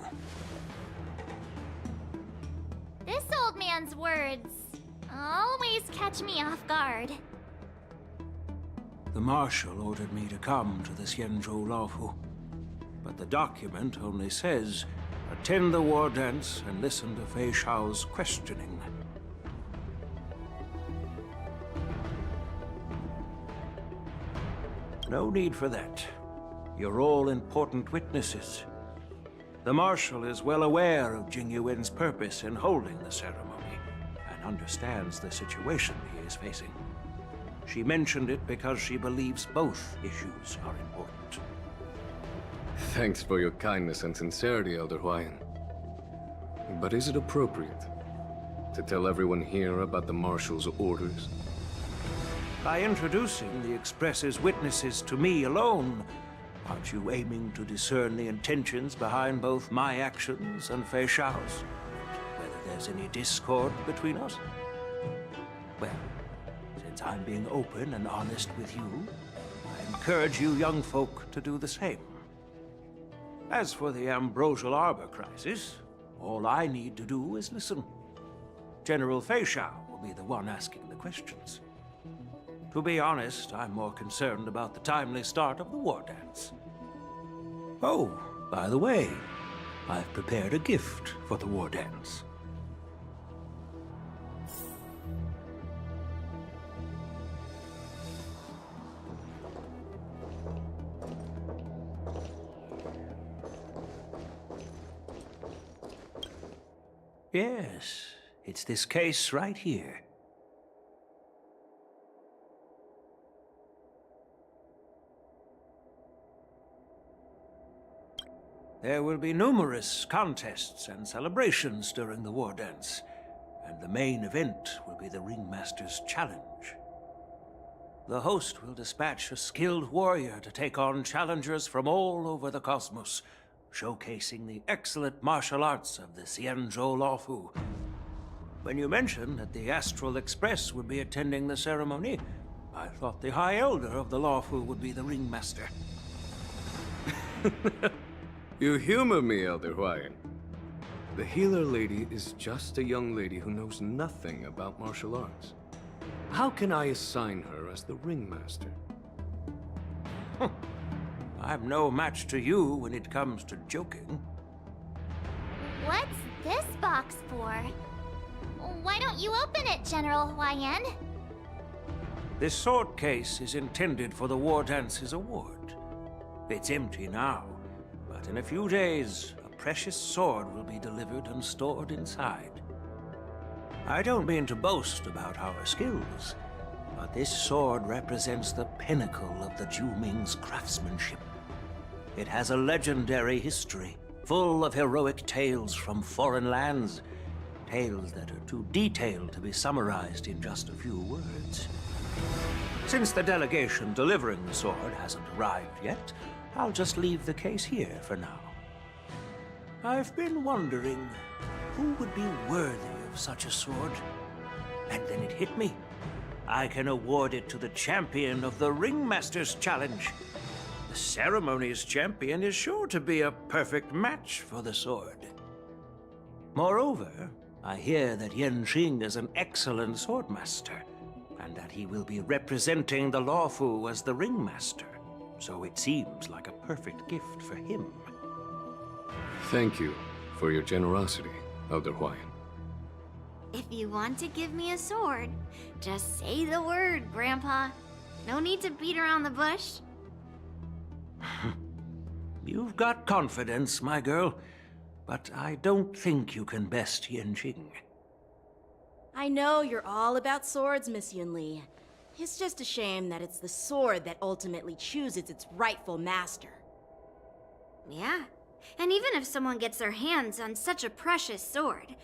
This old man's words always catch me off guard. The Marshal ordered me to come to the Xianzhou Laofu, but the document only says, attend the war dance and listen to Fei Shao's questioning. No need for that. You're all important witnesses. The Marshal is well aware of Jing Yuan's purpose in holding the ceremony, and understands the situation he is facing. She mentioned it because she believes both issues are important. Thanks for your kindness and sincerity, Elder Huayan. But is it appropriate to tell everyone here about the Marshal's orders? By introducing the Express's witnesses to me alone, aren't you aiming to discern the intentions behind both my actions and Fei Shao's? Whether there's any discord between us? Well, since I'm being open and honest with you, I encourage you young folk to do the same. As for the Ambrosial Arbor crisis, all I need to do is listen. General Fei Shao will be the one asking the questions. To be honest, I'm more concerned about the timely start of the war dance. Oh, by the way, I've prepared a gift for the war dance. Yes, it's this case right here. There will be numerous contests and celebrations during the war dance, and the main event will be the Ringmaster's Challenge. The host will dispatch a skilled warrior to take on challengers from all over the cosmos, showcasing the excellent martial arts of the Xianzhou Laofu. When you mentioned that the Astral Express would be attending the ceremony, I thought the High Elder of the Laofu would be the Ringmaster. You humor me, Elder Huayan. The healer lady is just a young lady who knows nothing about martial arts. How can I assign her as the ringmaster? I'm no match to you when it comes to joking. What's this box for? Why don't you open it, General Huayan? This sword case is intended for the War Dance's award. It's empty now, but in a few days, a precious sword will be delivered and stored inside. I don't mean to boast about our skills, but this sword represents the pinnacle of the Zhuming's craftsmanship. It has a legendary history, full of heroic tales from foreign lands, tales that are too detailed to be summarized in just a few words. Since the delegation delivering the sword hasn't arrived yet, I'll just leave the case here for now. I've been wondering who would be worthy of such a sword. And then it hit me. I can award it to the champion of the Ringmaster's Challenge. The ceremony's champion is sure to be a perfect match for the sword. Moreover, I hear that Yanqing is an excellent swordmaster, and that he will be representing the Laofu as the Ringmaster. So it seems like a perfect gift for him. Thank you for your generosity, Elder Huayan. If you want to give me a sword, just say the word, Grandpa. No need to beat around the bush. You've got confidence, my girl, but I don't think you can best Yanqing. I know you're all about swords, Miss Yunli. It's just a shame that it's the sword that ultimately chooses its rightful master. Yeah, and even if someone gets their hands on such a precious sword,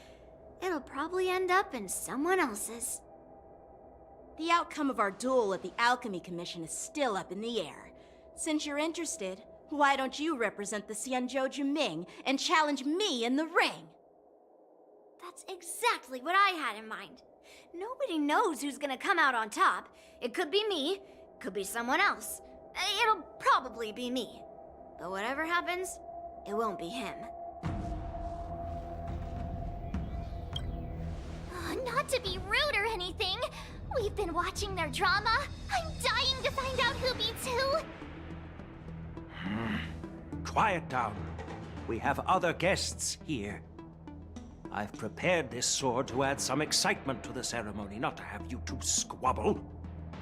it'll probably end up in someone else's. The outcome of our duel at the Alchemy Commission is still up in the air. Since you're interested, why don't you represent the Xianzhou Juming and challenge me in the ring? That's exactly what I had in mind. Nobody knows who's gonna come out on top. It could be me, could be someone else. it'll probably be me. But whatever happens, it won't be him. Not to be rude or anything, we've been watching their drama. I'm dying to find out who beats who. Quiet down. We have other guests here. I've prepared this sword to add some excitement to the ceremony, not to have you two squabble.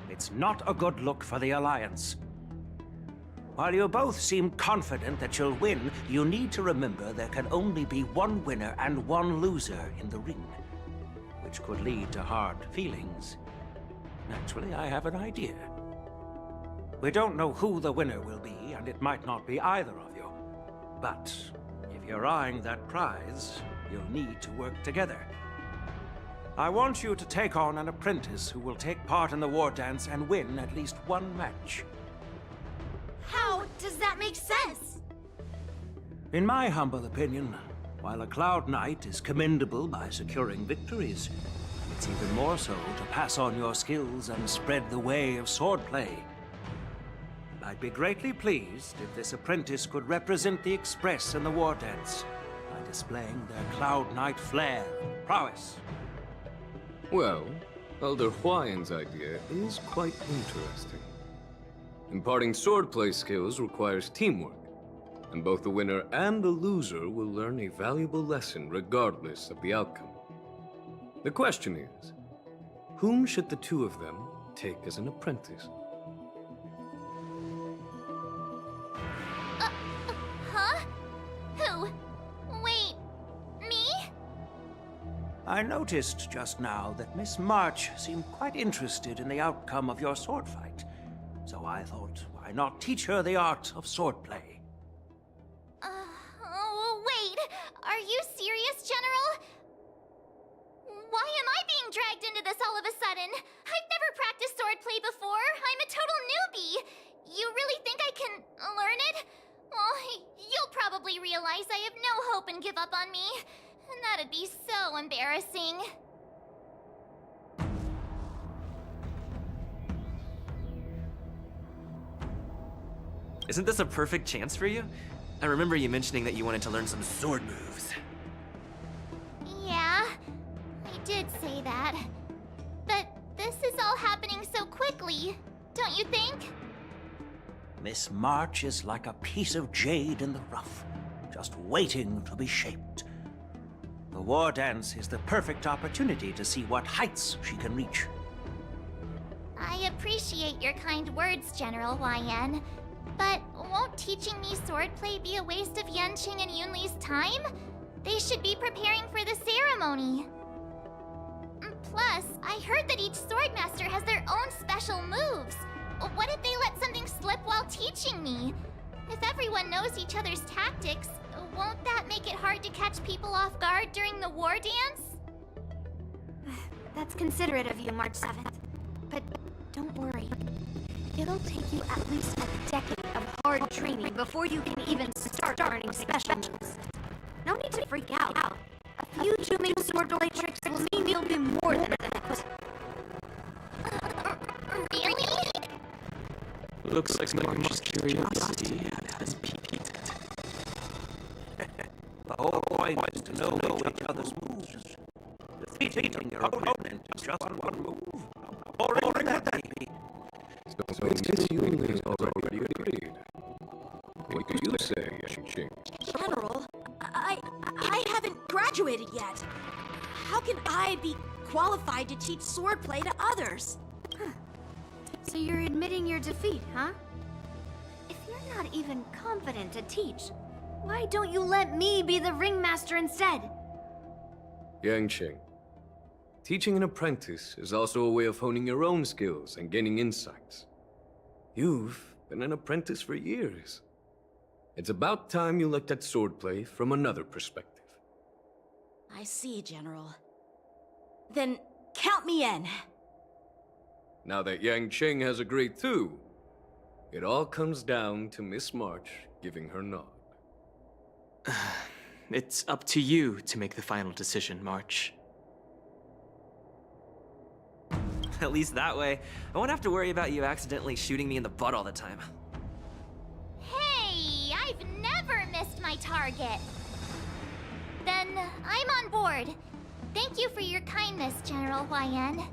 It's not a good look for the Alliance. While you both seem confident that you'll win, you need to remember there can only be one winner and one loser in the ring, which could lead to hard feelings. Naturally, I have an idea. We don't know who the winner will be, and it might not be either of you. But if you're eyeing that prize, you'll need to work together. I want you to take on an apprentice who will take part in the war dance and win at least one match. How does that make sense? In my humble opinion, while a Cloud Knight is commendable by securing victories, it's even more so to pass on your skills and spread the way of swordplay. I'd be greatly pleased if this apprentice could represent the Express in the war dance by displaying their Cloud Knight flair and prowess. Well, Elder Huayan's idea is quite interesting. Imparting swordplay skills requires teamwork, and both the winner and the loser will learn a valuable lesson regardless of the outcome. The question is, whom should the two of them take as an apprentice? Huh? Who? Wait, me? I noticed just now that Miss March seemed quite interested in the outcome of your sword fight. So I thought, why not teach her the art of swordplay? Oh, wait. Are you serious, General? Why am I being dragged into this all of a sudden? I've never practiced swordplay before. I'm a total newbie. You really think I can learn it? Well, you'll probably realize I have no hope and give up on me. And that'd be so embarrassing. Isn't this a perfect chance for you? I remember you mentioning that you wanted to learn some sword moves. Yeah, I did say that. But this is all happening so quickly, don't you think? Miss March is like a piece of jade in the rough, just waiting to be shaped. The war dance is the perfect opportunity to see what heights she can reach. I appreciate your kind words, General Huayan. But won't teaching me swordplay be a waste of Yanqing and Yunli's time? They should be preparing for the ceremony. Plus, I heard that each swordmaster has their own special moves. What if they let something slip while teaching me? If everyone knows each other's tactics, won't that make it hard to catch people off guard during the war dance? That's considerate of you, March 7th. But don't worry. It'll take you at least a decade of hard training before you can even start learning special moves. No need to freak out. A few Juming swordplay tricks will mean you'll be more than equipped. Really? Looks like March's curiosity has peaked. The whole point is to know each other's moves. Defeating your opponent is just one move. Boring that be. So Miss Yunli has already agreed. What do you say, Yanqing? General, I haven't graduated yet. How can I be qualified to teach swordplay to others? So you're admitting your defeat, huh? If you're not even confident to teach, why don't you let me be the ringmaster instead? Yanqing, teaching an apprentice is also a way of honing your own skills and gaining insights. You've been an apprentice for years. It's about time you looked at swordplay from another perspective. I see, General. Then count me in. Now that Yanqing has agreed too, it all comes down to Miss March giving her nod. It's up to you to make the final decision, March. At least that way, I won't have to worry about you accidentally shooting me in the butt all the time. target. Then I'm on board. Thank you for your kindness, General Huayan.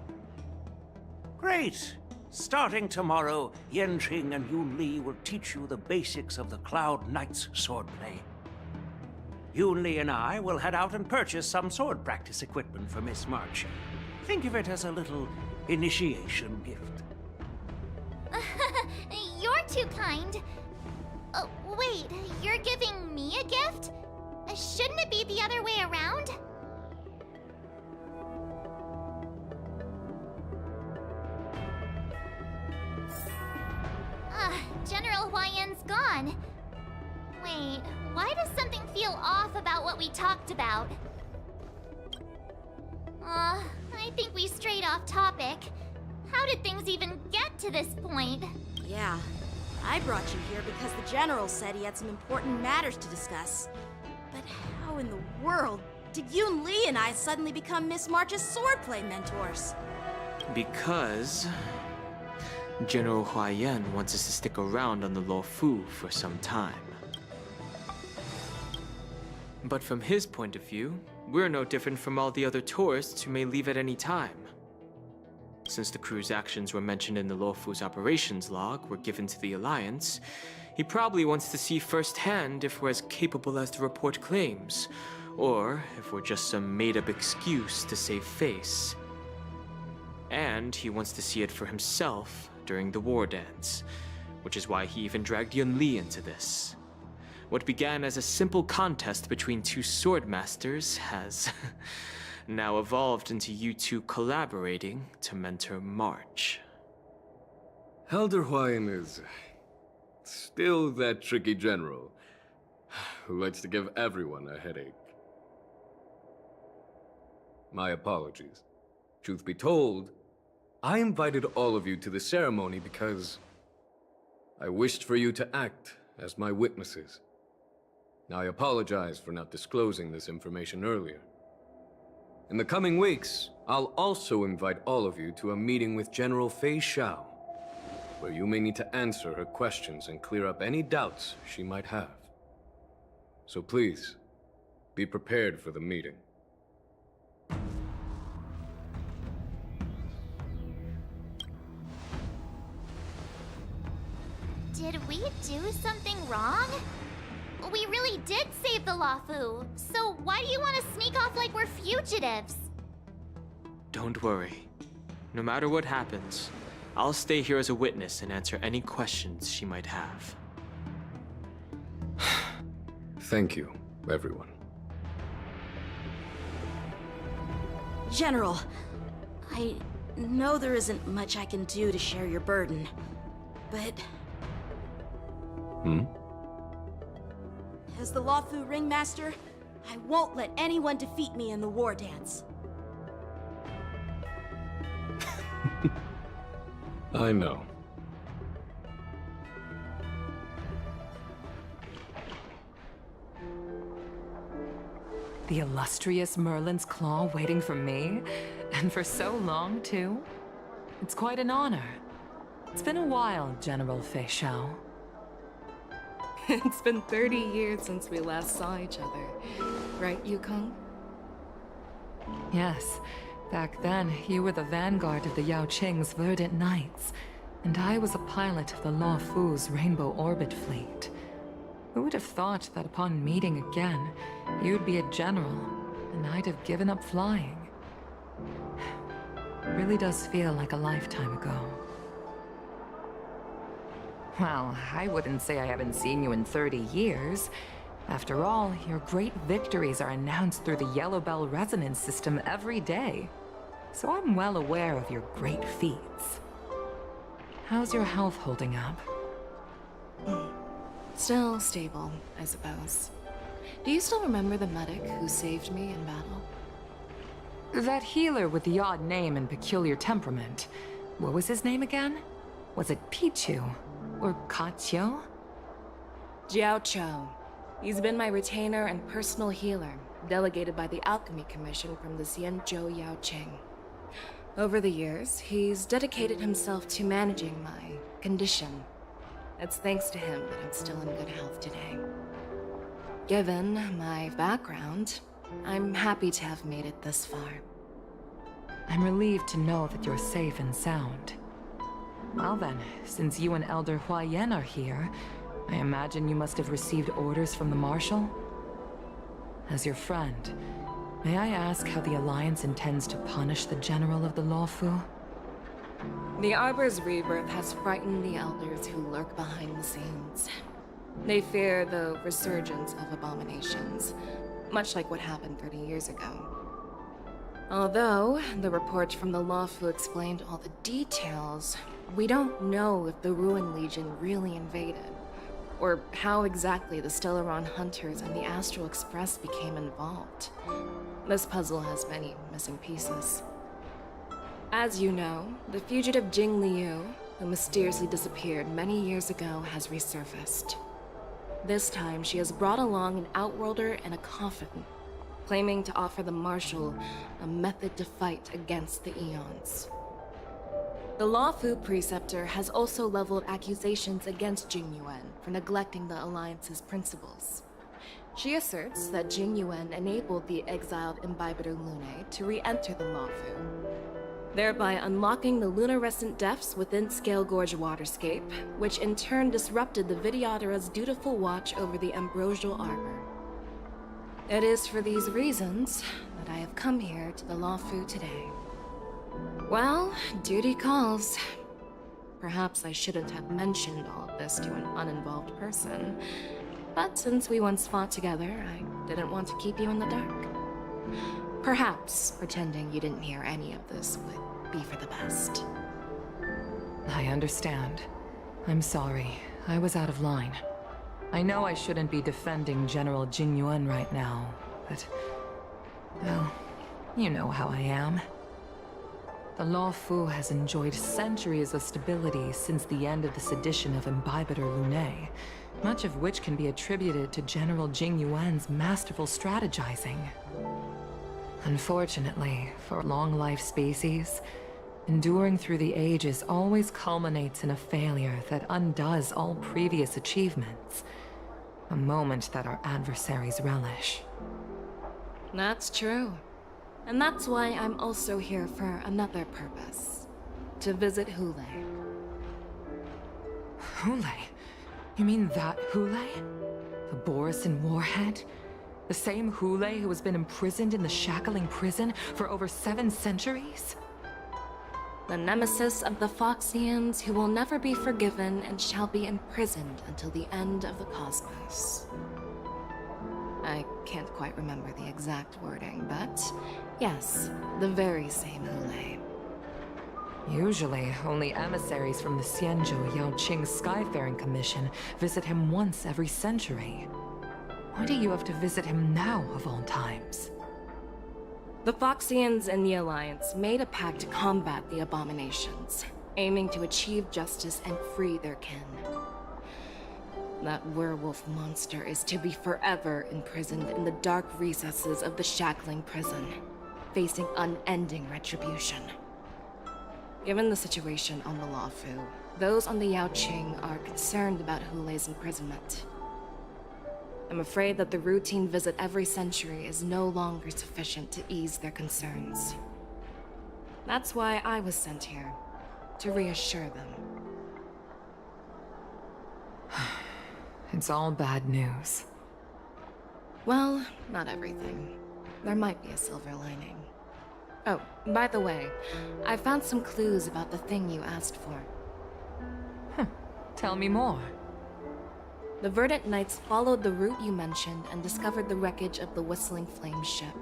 Great! Starting tomorrow, Yanqing and Yun Li will teach you the basics of the Cloud Knights swordplay. Yun Li and I will head out and purchase some sword practice equipment for Miss March. Think of it as a little initiation gift. You're too kind. Wait, you're giving me a gift? Shouldn't it be the other way around? General Huayan's gone. Wait, why does something feel off about what we talked about? I think we strayed off topic. How did things even get to this point? Yeah, I brought you here because the General said he had some important matters to discuss. But how in the world did Yun Li and I suddenly become Miss March's swordplay mentors? Because General Huayan wants us to stick around on the Luofu for some time. But from his point of view, we're no different from all the other tourists who may leave at any time. Since the crew's actions were mentioned in the Luofu's operations log were given to the Alliance, he probably wants to see firsthand if we're as capable as the report claims, or if we're just some made-up excuse to save face. And he wants to see it for himself during the war dance, which is why he even dragged Yun Li into this. What began as a simple contest between two sword masters has now evolved into you two collaborating to mentor March. Elder Huayan is still that tricky general who likes to give everyone a headache. My apologies. Truth be told, I invited all of you to the ceremony because I wished for you to act as my witnesses. I apologize for not disclosing this information earlier. In the coming weeks, I'll also invite all of you to a meeting with General Fei Xiao, where you may need to answer her questions and clear up any doubts she might have. So please, be prepared for the meeting. Did we do something wrong? We really did save the Luofu, so why do you want to sneak off like we're fugitives? Don't worry. No matter what happens, I'll stay here as a witness and answer any questions she might have. Thank you, everyone. General, I know there isn't much I can do to share your burden, but as the Luofu Ringmaster, I won't let anyone defeat me in the war dance. I know. The illustrious Merlin's Claw waiting for me? And for so long, too? It's quite an honor. It's been a while, General Fei Xiao. It's been 30 years since we last saw each other. Right, Yukong? Yes. Back then, you were the vanguard of the Yao Qing's Verdant Knights, and I was a pilot of the Luofu's Rainbow Orbit Fleet. Who would have thought that upon meeting again, you'd be a general, and I'd have given up flying? It really does feel like a lifetime ago. Well, I wouldn't say I haven't seen you in 30 years. After all, your great victories are announced through the Yellow Bell resonance system every day. So I'm well aware of your great feats. How's your health holding up? Still stable, I suppose. Do you still remember the medic who saved me in battle? That healer with the odd name and peculiar temperament. What was his name again? Was it Pichu? Or Kachio? Jiao Cho. He's been my retainer and personal healer, delegated by the Alchemy Commission from the Xianzhou Yao Qing. Over the years, he's dedicated himself to managing my condition. It's thanks to him that I'm still in good health today. Given my background, I'm happy to have made it this far. I'm relieved to know that you're safe and sound. Well then, since you and Elder Huayan are here, I imagine you must have received orders from the Marshal? As your friend, may I ask how the Alliance intends to punish the General of the Lawfu? The Arbor's rebirth has frightened the Elders who lurk behind the scenes. They fear the resurgence of abominations, much like what happened 30 years ago. Although the report from the Lawfu explained all the details, we don't know if the Ruin Legion really invaded, or how exactly the Stellaron Hunters and the Astral Express became involved. This puzzle has many missing pieces. As you know, the fugitive Jing Liu, who mysteriously disappeared many years ago, has resurfaced. This time, she has brought along an Outworlder and a coffin, claiming to offer the Marshal a method to fight against the Eons. The Lawfu Preceptor has also leveled accusations against Jing Yuan for neglecting the Alliance's principles. She asserts that Jing Yuan enabled the exiled Imbibitor Lunae to re-enter the Lawfu, thereby unlocking the lunarescent depths within Scale Gorge Waterscape, which in turn disrupted the Vidyadhara's dutiful watch over the Ambrosial Arbor. It is for these reasons that I have come here to the Lawfu today. Well, duty calls. Perhaps I shouldn't have mentioned all of this to an uninvolved person, but since we once fought together, I didn't want to keep you in the dark. Perhaps pretending you didn't hear any of this would be for the best. I understand. I'm sorry. I was out of line. I know I shouldn't be defending General Jing Yuan right now, but... well, you know how I am. The Lawfu has enjoyed centuries of stability since the end of the sedition of Imbibitor Lunae, much of which can be attributed to General Jing Yuan's masterful strategizing. Unfortunately, for a long-life species, enduring through the ages always culminates in a failure that undoes all previous achievements. A moment that our adversaries relish. That's true. And that's why I'm also here for another purpose. To visit Hule. Hule? You mean that Hule? The Borisin warhead? The same Hule who has been imprisoned in the Shackling prison for over 7 centuries? The nemesis of the Foxians who will never be forgiven and shall be imprisoned until the end of the cosmos. I can't quite remember the exact wording, but yes, the very same Hule. Usually, only emissaries from the Xianzhou Yaoqing Skyfaring Commission visit him once every century. Why do you have to visit him now, of all times? The Foxians and the Alliance made a pact to combat the abominations, aiming to achieve justice and free their kin. That werewolf monster is to be forever imprisoned in the dark recesses of the Shackling prison, facing unending retribution. Given the situation on the Lawfu, those on the Yaoqing are concerned about Hule's imprisonment. I'm afraid that the routine visit every century is no longer sufficient to ease their concerns. That's why I was sent here, to reassure them. It's all bad news. Well, not everything. There might be a silver lining. Oh, by the way, I found some clues about the thing you asked for. Tell me more. The Verdant Knights followed the route you mentioned and discovered the wreckage of the Whistling Flame ship.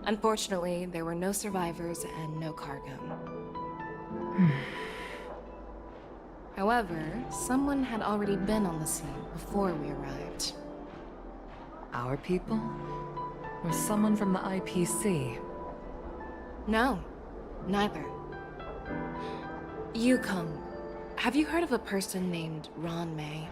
Unfortunately, there were no survivors and no cargo. However, someone had already been on the scene before we arrived. Our people? Or someone from the IPC? No, neither. Yukong, have you heard of a person named Ron May?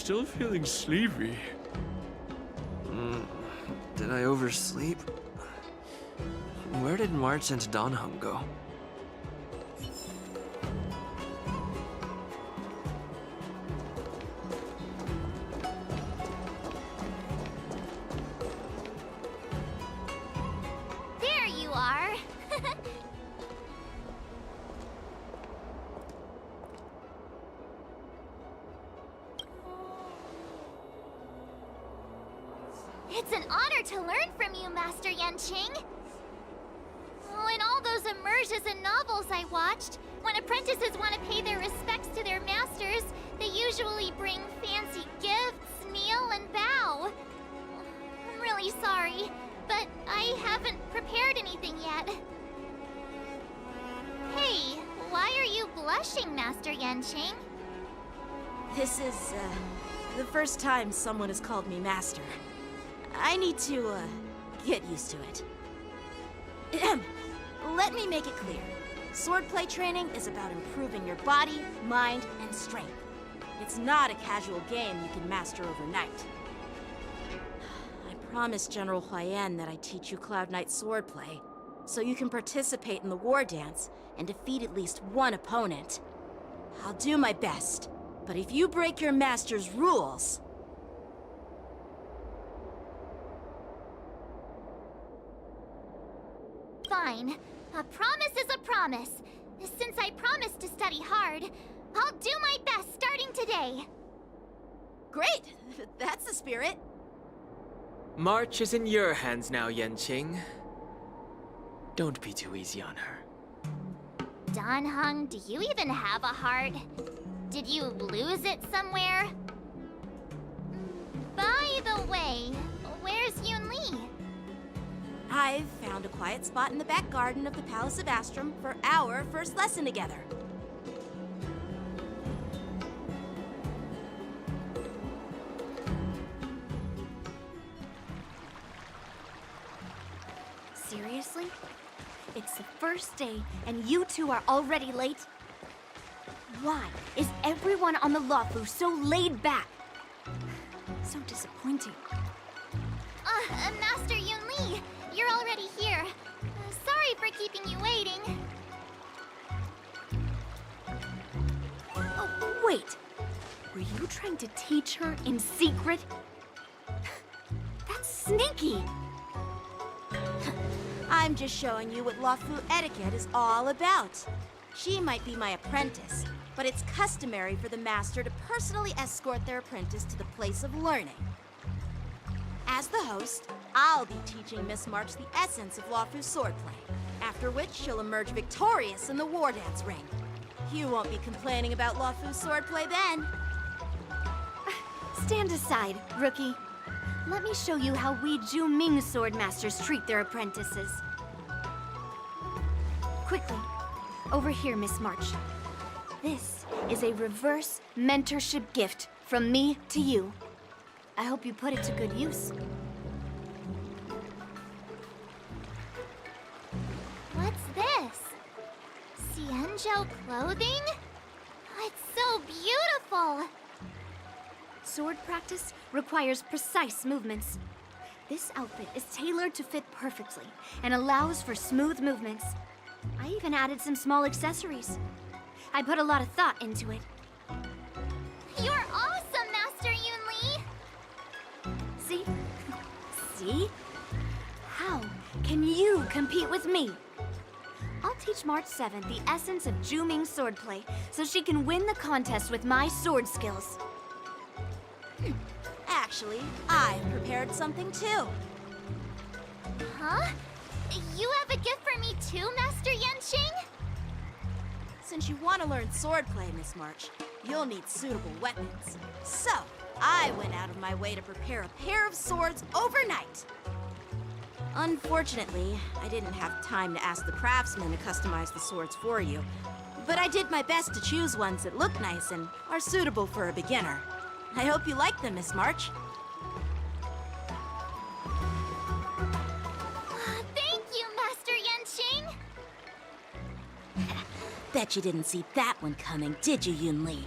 still feeling sleepy. Did I oversleep? Where did March and Donhum go? There you are. It's an honor to learn from you, Master Yanqing. Oh, in all those immersions and novels I watched, when apprentices want to pay their respects to their masters, they usually bring fancy gifts, kneel, and bow. I'm really sorry, but I haven't prepared anything yet. Hey, why are you blushing, Master Yanqing? This is, the first time someone has called me master. I need to, get used to it. Let me make it clear. Swordplay training is about improving your body, mind, and strength. It's not a casual game you can master overnight. I promised General Huayan that I'd teach you Cloud Knight swordplay, so you can participate in the war dance and defeat at least one opponent. I'll do my best, but if you break your master's rules... Fine. A promise is a promise. Since I promised to study hard, I'll do my best starting today. Great! That's the spirit. March is in your hands now, Yanqing. Don't be too easy on her. Danheng, do you even have a heart? Did you lose it somewhere? By the way, where's Yunli? I've found a quiet spot in the back garden of the Palace of Astrum for our first lesson together. Seriously? It's the first day, and you two are already late? Why is everyone on the Luofu so laid back? So disappointing. Master Yunli, you're already here. Sorry for keeping you waiting. Oh, wait. Were you trying to teach her in secret? That's sneaky. I'm just showing you what Luofu etiquette is all about. She might be my apprentice, but it's customary for the master to personally escort their apprentice to the place of learning. As the host, I'll be teaching Miss March the essence of Luofu's swordplay, after which she'll emerge victorious in the war dance ring. You won't be complaining about Luofu's swordplay then. Stand aside, rookie. Let me show you how we Zhuming swordmasters treat their apprentices. Quickly, over here, Miss March. This is a reverse mentorship gift from me to you. I hope you put it to good use. What's this? Xianzhou clothing? It's so beautiful! Sword practice requires precise movements. This outfit is tailored to fit perfectly and allows for smooth movements. I even added some small accessories. I put a lot of thought into it. You're awesome, Master Yunli! See? See? How can you compete with me? I'll teach March 7th the essence of Zhuming swordplay so she can win the contest with my sword skills. Actually, I've prepared something too. Huh? You have a gift for me too, Master Yanqing? Since you want to learn swordplay, Miss March, you'll need suitable weapons. So, I went out of my way to prepare a pair of swords overnight. Unfortunately, I didn't have time to ask the craftsman to customize the swords for you. But I did my best to choose ones that look nice and are suitable for a beginner. I hope you like them, Miss March. Thank you, Master Yanqing! Bet you didn't see that one coming, did you, Yunli?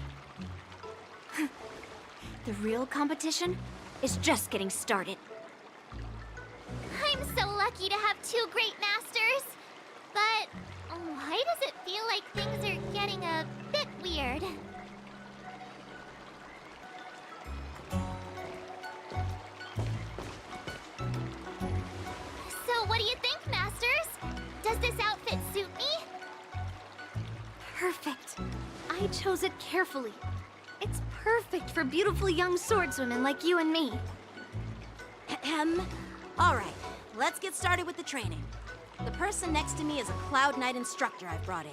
The real competition is just getting started. I'm so lucky to have two great masters. But why does it feel like things are getting a bit weird? So what do you think, masters? Does this outfit suit me? Perfect. I chose it carefully. It's perfect for beautiful young swordswomen like you and me. All right, let's get started with the training. The person next to me is a Cloud Knight instructor I've brought in.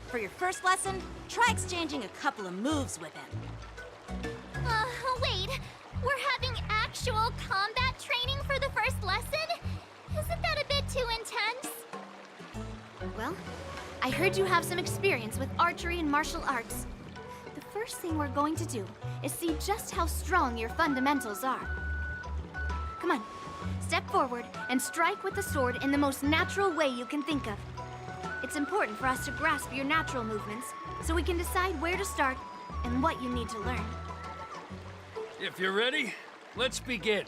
For your first lesson, try exchanging a couple of moves with him. Wait. We're having actual combat training for the first lesson? Isn't that a bit too intense? Well, I heard you have some experience with archery and martial arts. The first thing we're going to do is see just how strong your fundamentals are. Come on, step forward and strike with the sword in the most natural way you can think of. It's important for us to grasp your natural movements so we can decide where to start and what you need to learn. If you're ready, let's begin.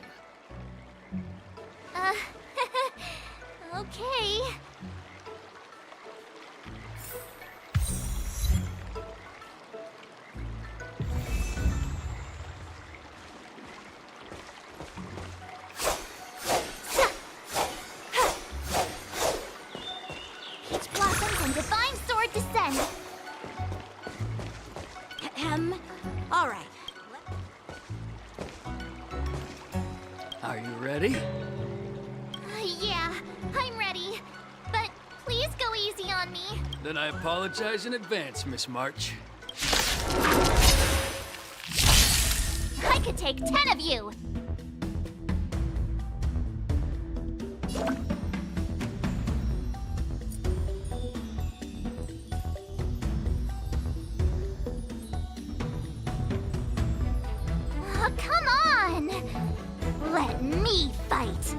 Okay. Peach blossoms and divine sword descend. All right. Are you ready? Yeah, I'm ready. But please go easy on me. Then I apologize in advance, Miss March. I could take 10 of you. Oh, come on! Let me fight!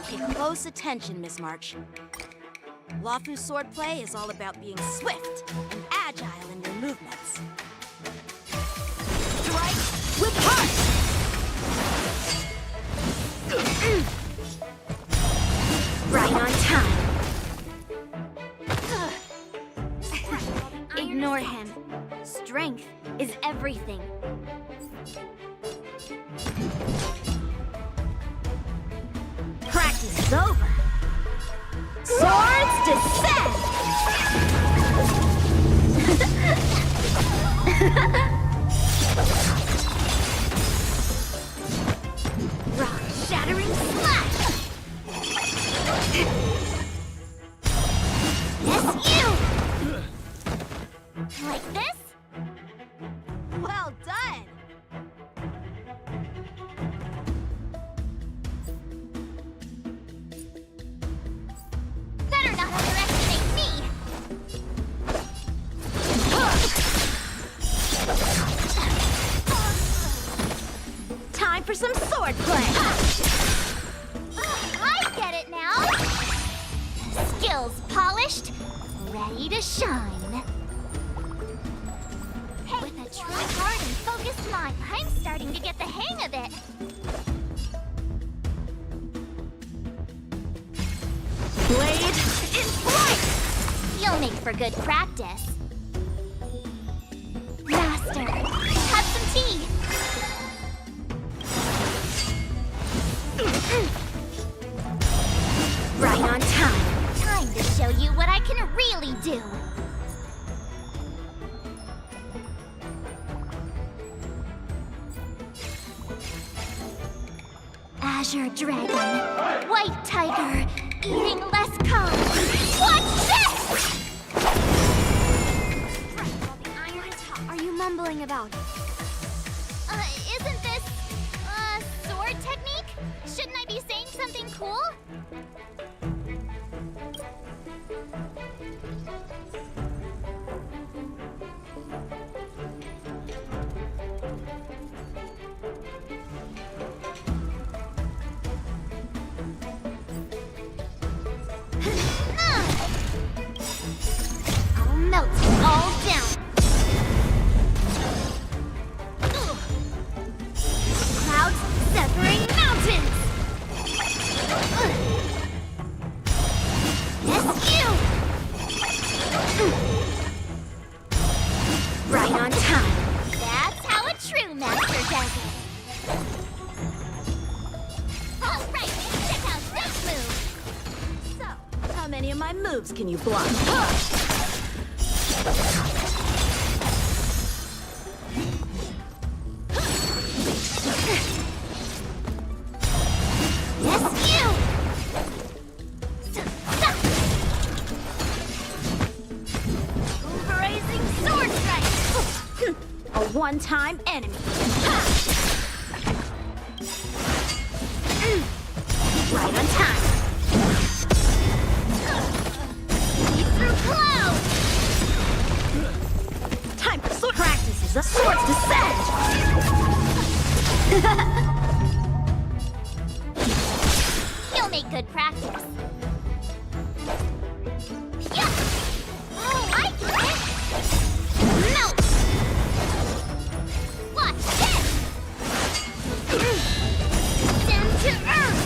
Pay close attention, Miss March. Lawfu swordplay is all about being swift and agile in your movements. Strike with heart! Right on time. Ignore him. Strength is everything. Practice is over. Swords descend! Rock shattering slash! Yes, you! Like this? Well done! Better not underestimate me! Time for some swordplay! I get it now! Skills polished, ready to shine. With a true heart and focused mind, I'm starting to get the hang of it. Blade in flight! You'll make for good practice. Master, have some tea. Right on time. Time to show you what I can really do. Azure Dragon, White Tiger, eating less carbs. Watch this! Are you mumbling about? Isn't this, sword technique? Shouldn't I be saying something cool? melt it all down. Clouds severing mountains. Yes, you. Right on time. That's how a true master does it. All right, check out this move. So, how many of my moves can you block? Yes, you! Pulverizing sword strike! A one-time enemy. Right on time. See through clouds! Time for sword practice as the swords descend! You'll make good practice. Yeah! Oh, I get it! Melt! Watch this! Down to earth!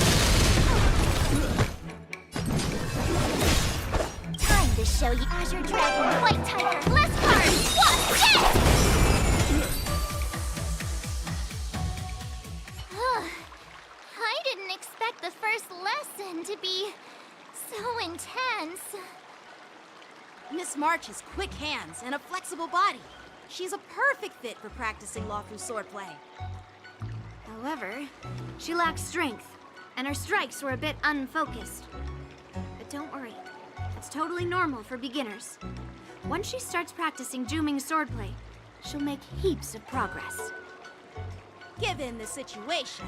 Time to show you Azure Dragon, White Tiger, less cards! Watch this! I didn't expect the first lesson to be so intense. Miss March has quick hands and a flexible body. She's a perfect fit for practicing Lawfu swordplay. However, she lacks strength, and her strikes were a bit unfocused. But don't worry, it's totally normal for beginners. Once she starts practicing Juming swordplay, she'll make heaps of progress. Given the situation,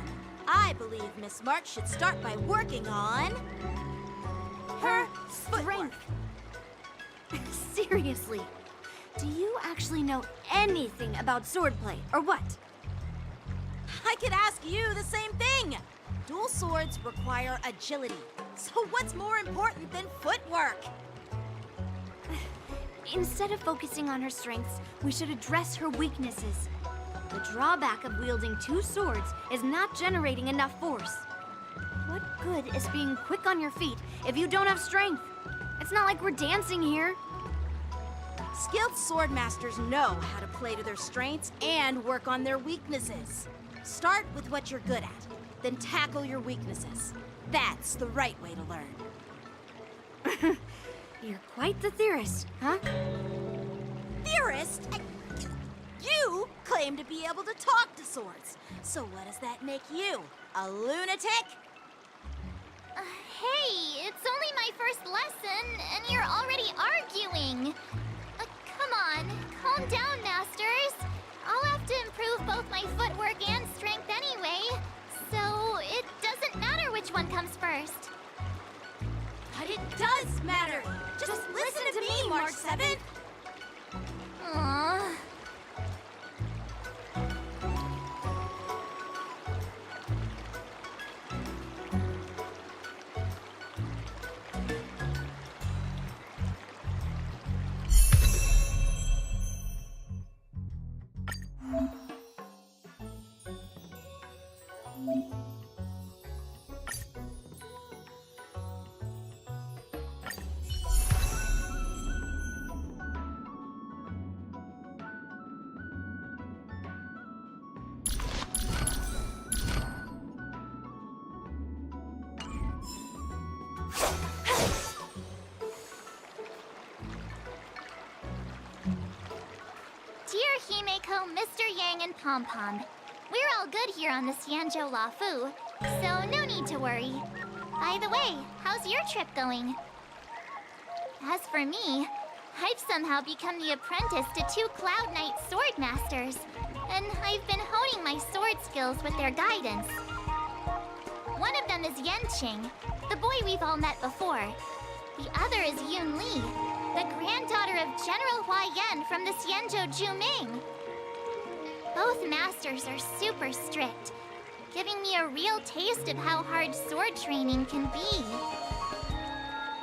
I believe Miss March should start by working on her strength. Seriously, do you actually know anything about swordplay, or what? I could ask you the same thing. Dual swords require agility. So what's more important than footwork? Instead of focusing on her strengths, we should address her weaknesses. The drawback of wielding two swords is not generating enough force. What good is being quick on your feet if you don't have strength? It's not like we're dancing here. Skilled sword masters know how to play to their strengths and work on their weaknesses. Start with what you're good at, then tackle your weaknesses. That's the right way to learn. You're quite the theorist, huh? Theorist? You claim to be able to talk to swords. So what does that make you? A lunatic? Hey, it's only my first lesson, and you're already arguing. Come on, calm down, masters. I'll have to improve both my footwork and strength anyway, so it doesn't matter which one comes first. But it does matter. Just listen to me, March 7th. Aww. Mr. Yang and Pom Pom. We're all good here on the Xianzhou Lawfu, so no need to worry. By the way, how's your trip going? As for me, I've somehow become the apprentice to 2 Cloud Knight sword masters, and I've been honing my sword skills with their guidance. One of them is Yanqing, the boy we've all met before. The other is Yun Li, the granddaughter of General Hua Yan from the Xianzhou Juming. Both masters are super strict, giving me a real taste of how hard sword training can be.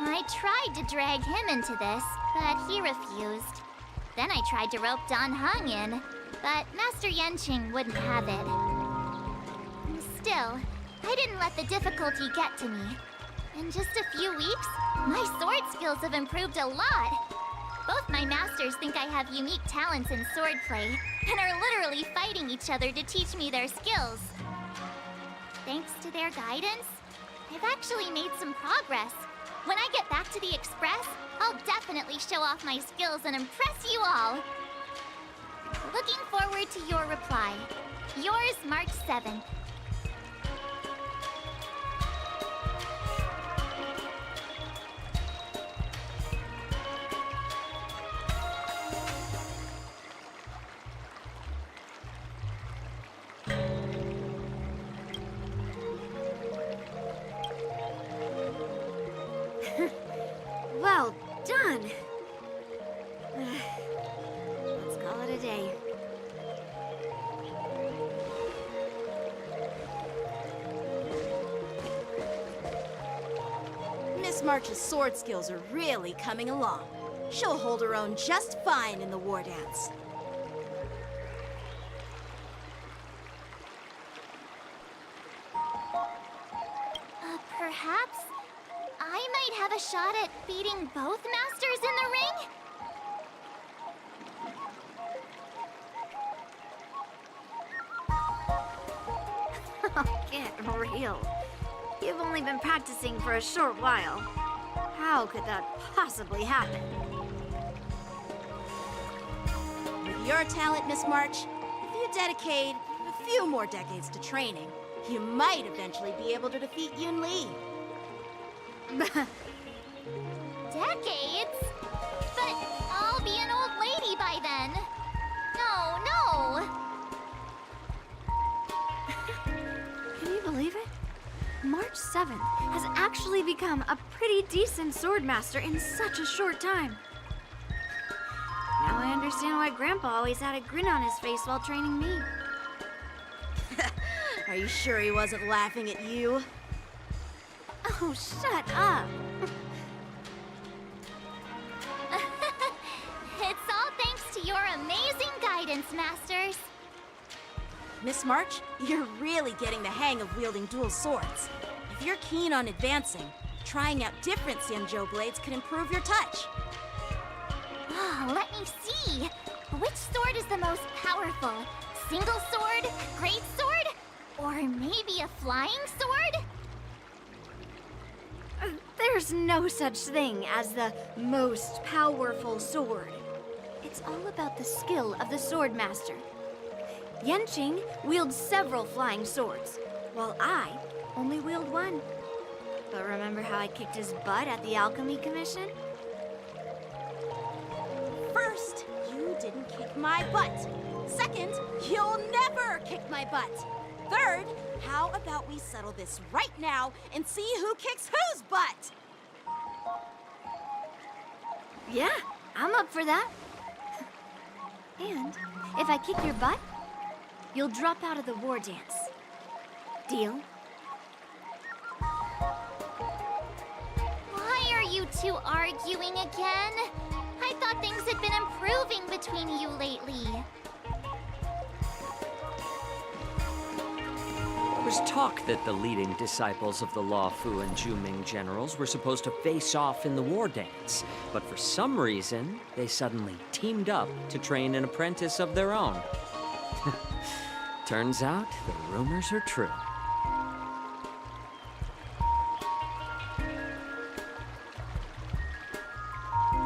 I tried to drag him into this, but he refused. Then I tried to rope Dan Heng in, but Master Yanqing wouldn't have it. Still, I didn't let the difficulty get to me. In just a few weeks, my sword skills have improved a lot. Both my masters think I have unique talents in swordplay, and are literally fighting each other to teach me their skills. Thanks to their guidance, I've actually made some progress. When I get back to the Express, I'll definitely show off my skills and impress you all. Looking forward to your reply. Yours, March 7th. Well done. Let's call it a day. Miss March's sword skills are really coming along. She'll hold her own just fine in the war dance. Perhaps I might have a shot at beating both masters in the ring? Oh, get real. You've only been practicing for a short while. How could that possibly happen? With your talent, Miss March, if you dedicate a few more decades to training, you might eventually be able to defeat Yun Li. Decades? But I'll be an old lady by then. No. Can you believe it? March 7th has actually become a pretty decent swordmaster in such a short time. Now I understand why Grandpa always had a grin on his face while training me. Are you sure he wasn't laughing at you? Oh, shut up! It's all thanks to your amazing guidance, Masters. Miss March, you're really getting the hang of wielding dual swords. If you're keen on advancing, trying out different Xianzhou blades could improve your touch. Oh, let me see. Which sword is the most powerful? Single sword? Great sword? Or maybe a flying sword? There's no such thing as the most powerful sword. It's all about the skill of the swordmaster. Yanqing wields several flying swords, while I only wield one. But remember how I kicked his butt at the Alchemy Commission? First, you didn't kick my butt. Second, you'll never kick my butt. Third, how about we settle this right now and see who kicks whose butt? Yeah, I'm up for that. And if I kick your butt, you'll drop out of the war dance. Deal? Why are you two arguing again? I thought things had been improving between you lately. There was talk that the leading disciples of the Law Fu and Juming generals were supposed to face off in the war dance, but for some reason, they suddenly teamed up to train an apprentice of their own. Turns out, the rumors are true.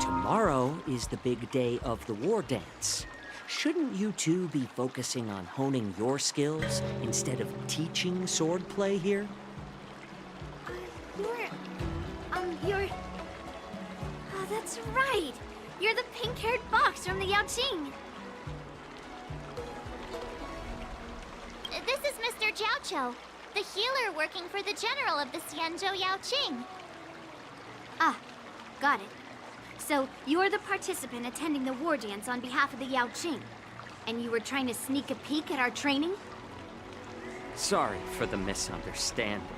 Tomorrow is the big day of the war dance. Shouldn't you two be focusing on honing your skills instead of teaching swordplay here? You're... Oh, that's right. You're the pink-haired fox from the Yaoqing. This is Mr. Jiaoqiu, the healer working for the general of the Xianzhou Yaoqing. Ah, got it. So, you're the participant attending the war dance on behalf of the Yaoqing, and you were trying to sneak a peek at our training? Sorry for the misunderstanding.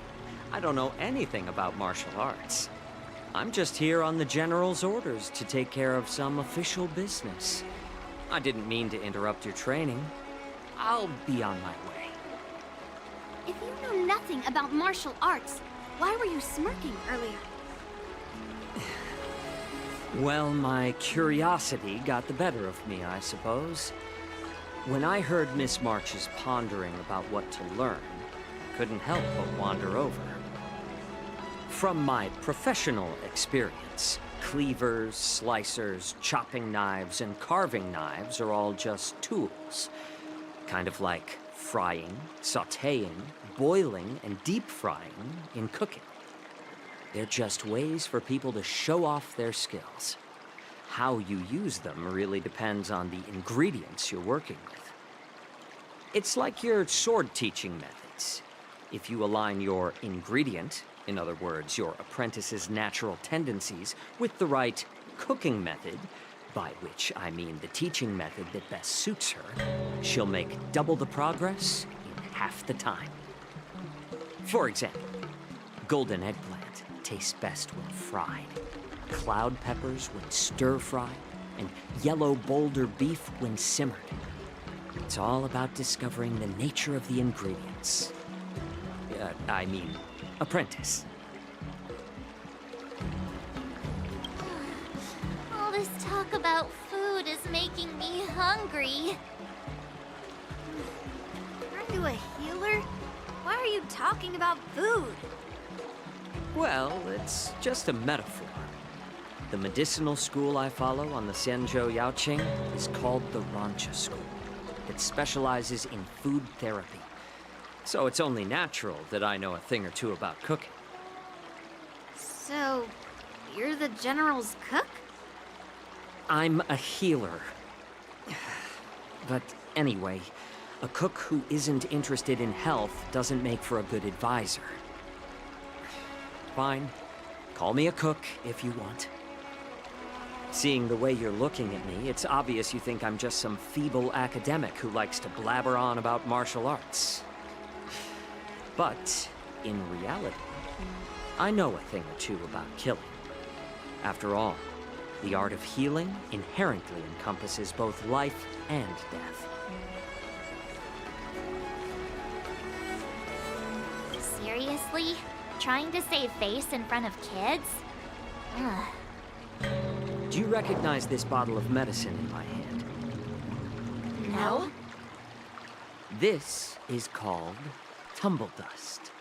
I don't know anything about martial arts. I'm just here on the General's orders to take care of some official business. I didn't mean to interrupt your training. I'll be on my way. If you know nothing about martial arts, why were you smirking earlier? Well, my curiosity got the better of me, I suppose. When I heard Miss March's pondering about what to learn, I couldn't help but wander over. From my professional experience, cleavers, slicers, chopping knives, and carving knives are all just tools. Kind of like frying, sautéing, boiling, and deep frying in cooking. They're just ways for people to show off their skills. How you use them really depends on the ingredients you're working with. It's like your sword teaching methods. If you align your ingredient, in other words, your apprentice's natural tendencies, with the right cooking method, by which I mean the teaching method that best suits her, she'll make double the progress in half the time. For example, golden eggplant tastes best when fried, cloud peppers when stir-fried, and yellow boulder beef when simmered. It's all about discovering the nature of the ingredients. Apprentice. All this talk about food is making me hungry. Aren't you a healer? Why are you talking about food? Well, it's just a metaphor. The medicinal school I follow on the Xianzhou Yaoqing is called the Rancha School. It specializes in food therapy. So it's only natural that I know a thing or two about cooking. So, you're the General's cook? I'm a healer. But anyway, a cook who isn't interested in health doesn't make for a good advisor. Fine. Call me a cook if you want. Seeing the way you're looking at me, it's obvious you think I'm just some feeble academic who likes to blabber on about martial arts. But, in reality, I know a thing or two about killing. After all, the art of healing inherently encompasses both life and death. Seriously? Trying to save face in front of kids? Ugh. Do you recognize this bottle of medicine in my hand? No? This is called tumble dust,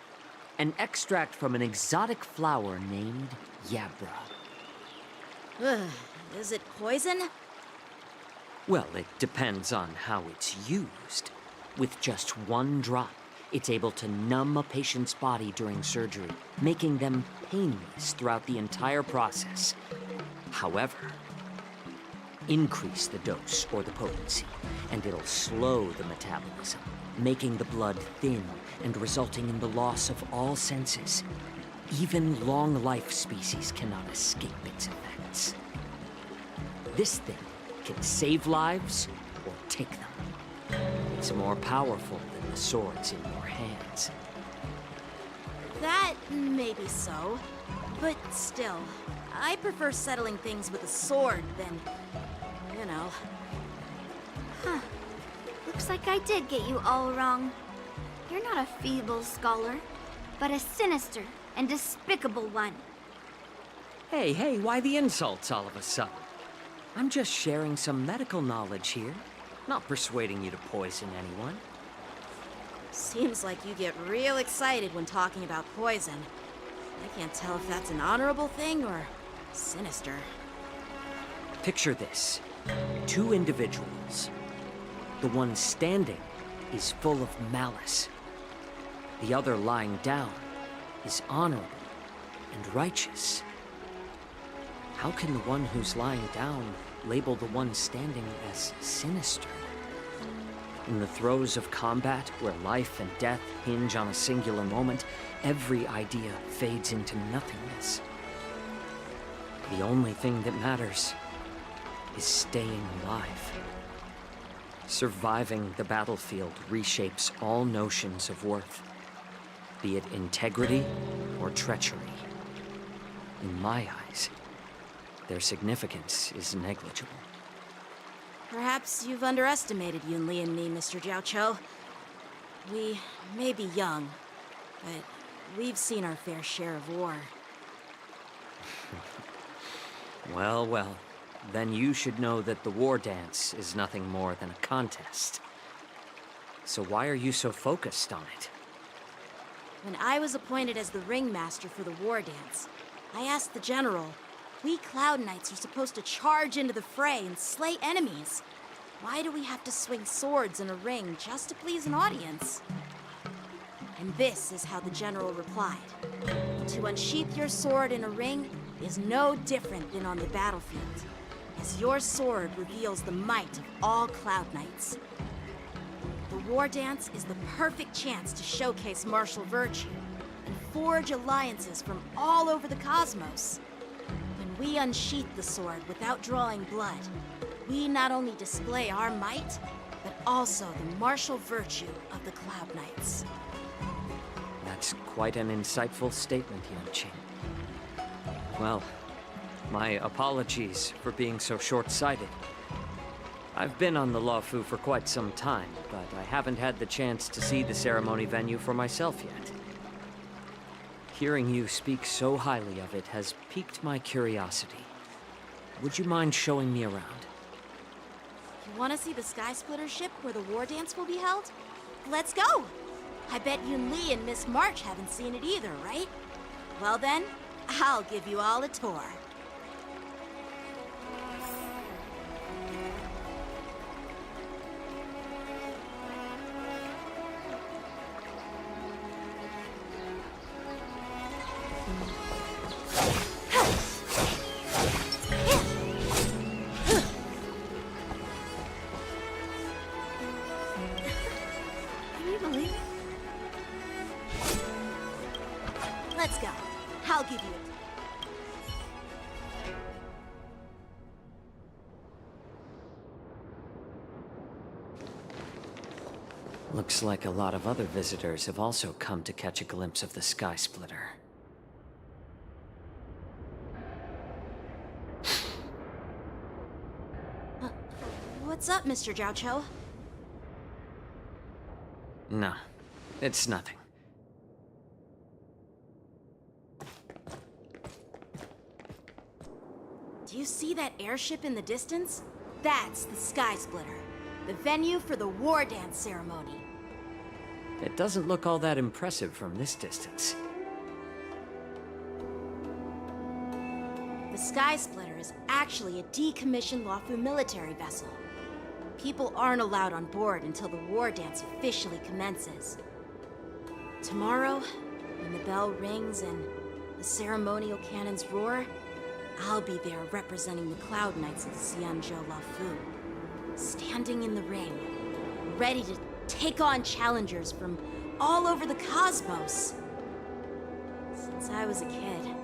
an extract from an exotic flower named Yabra. Is it poison? Well, it depends on how it's used. With just one drop, it's able to numb a patient's body during surgery, making them painless throughout the entire process. However, increase the dose or the potency, and it'll slow the metabolism, making the blood thin and resulting in the loss of all senses. Even long-life species cannot escape its effects. This thing can save lives or take them. It's more powerful than the swords in your hands. That may be so, but still, I prefer settling things with a sword than, you know. Huh. Looks like I did get you all wrong. You're not a feeble scholar, but a sinister and despicable one. Hey, why the insults all of a sudden? I'm just sharing some medical knowledge here, not persuading you to poison anyone. Seems like you get real excited when talking about poison. I can't tell if that's an honorable thing or sinister. Picture this. Two individuals. The one standing is full of malice. The other lying down is honorable and righteous. How can the one who's lying down label the one standing as sinister? In the throes of combat, where life and death hinge on a singular moment, every idea fades into nothingness. The only thing that matters is staying alive. Surviving the battlefield reshapes all notions of worth, be it integrity or treachery. In my eyes, their significance is negligible. Perhaps you've underestimated Yunli and me, Mr. Jiaoqiu. We may be young, but we've seen our fair share of war. Well, well. Then you should know that the war dance is nothing more than a contest. So why are you so focused on it? When I was appointed as the ringmaster for the war dance, I asked the general, we Cloud Knights are supposed to charge into the fray and slay enemies. Why do we have to swing swords in a ring just to please an audience? And this is how the general replied. To unsheath your sword in a ring is no different than on the battlefield, as your sword reveals the might of all Cloud Knights. The war dance is the perfect chance to showcase martial virtue and forge alliances from all over the cosmos. When we unsheath the sword without drawing blood, we not only display our might, but also the martial virtue of the Cloud Knights. That's quite an insightful statement, Yanqing. Well, my apologies for being so short-sighted. I've been on the Luofu for quite some time, but I haven't had the chance to see the ceremony venue for myself yet. Hearing you speak so highly of it has piqued my curiosity. Would you mind showing me around? You want to see the Sky Splitter ship where the war dance will be held? Let's go! I bet Yunli and Miss March haven't seen it either, right? Well then, I'll give you all a tour. Let's go. I'll give you it. Looks like a lot of other visitors have also come to catch a glimpse of the Sky Splitter. What's up, Mr. Jiaoqiu? No, it's nothing. Do you see that airship in the distance? That's the Sky Splitter, the venue for the war dance ceremony. It doesn't look all that impressive from this distance. The Sky Splitter is actually a decommissioned Luofu military vessel. People aren't allowed on board until the war dance officially commences. Tomorrow, when the bell rings and the ceremonial cannons roar, I'll be there representing the Cloud Knights of Xianzhou Luofu, standing in the ring, ready to take on challengers from all over the cosmos. Since I was a kid,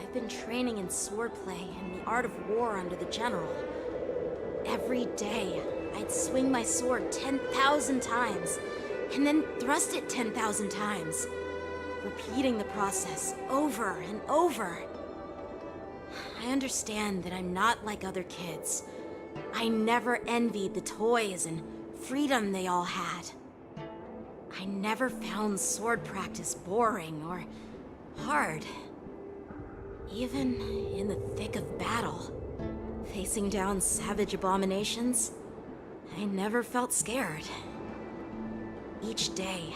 I've been training in swordplay and the art of war under the general. Every day, I'd swing my sword 10,000 times, and then thrust it 10,000 times, repeating the process over and over. I understand that I'm not like other kids. I never envied the toys and freedom they all had. I never found sword practice boring or hard. Even in the thick of battle, facing down savage abominations, I never felt scared. Each day,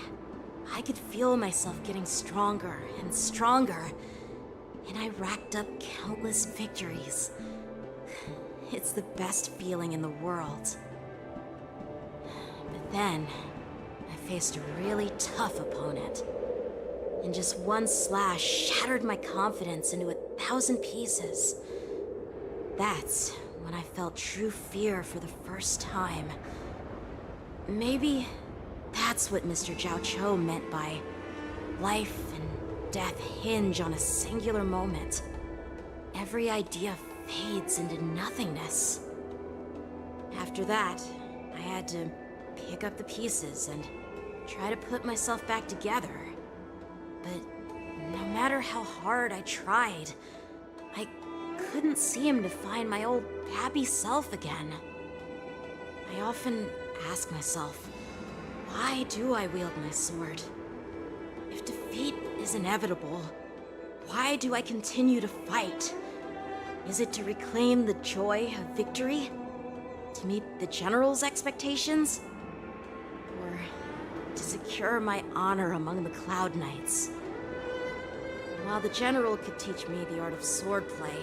I could feel myself getting stronger and stronger, and I racked up countless victories. It's the best feeling in the world. But then, I faced a really tough opponent, and just one slash shattered my confidence into 1,000 pieces. That's when I felt true fear for the first time. Maybe that's what Mr. Jiaoqiu meant by life and death hinge on a singular moment. Every idea fades into nothingness. After that, I had to pick up the pieces and try to put myself back together. But no matter how hard I tried, couldn't seem to find my old happy self again. I often ask myself, why do I wield my sword? If defeat is inevitable, why do I continue to fight? Is it to reclaim the joy of victory? To meet the General's expectations? Or to secure my honor among the Cloud Knights? While the General could teach me the art of swordplay,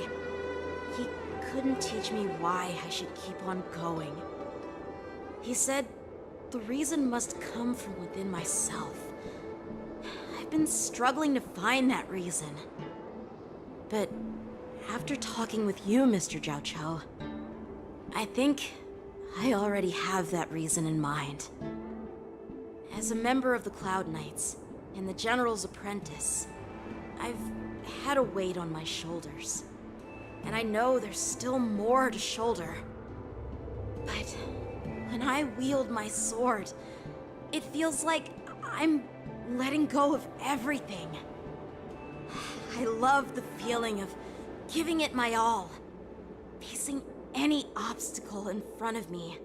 he couldn't teach me why I should keep on going. He said the reason must come from within myself. I've been struggling to find that reason. But after talking with you, Mr. Zhao Cho, I think I already have that reason in mind. As a member of the Cloud Knights and the General's apprentice, I've had a weight on my shoulders. And I know there's still more to shoulder. But when I wield my sword, it feels like I'm letting go of everything. I love the feeling of giving it my all, facing any obstacle in front of me,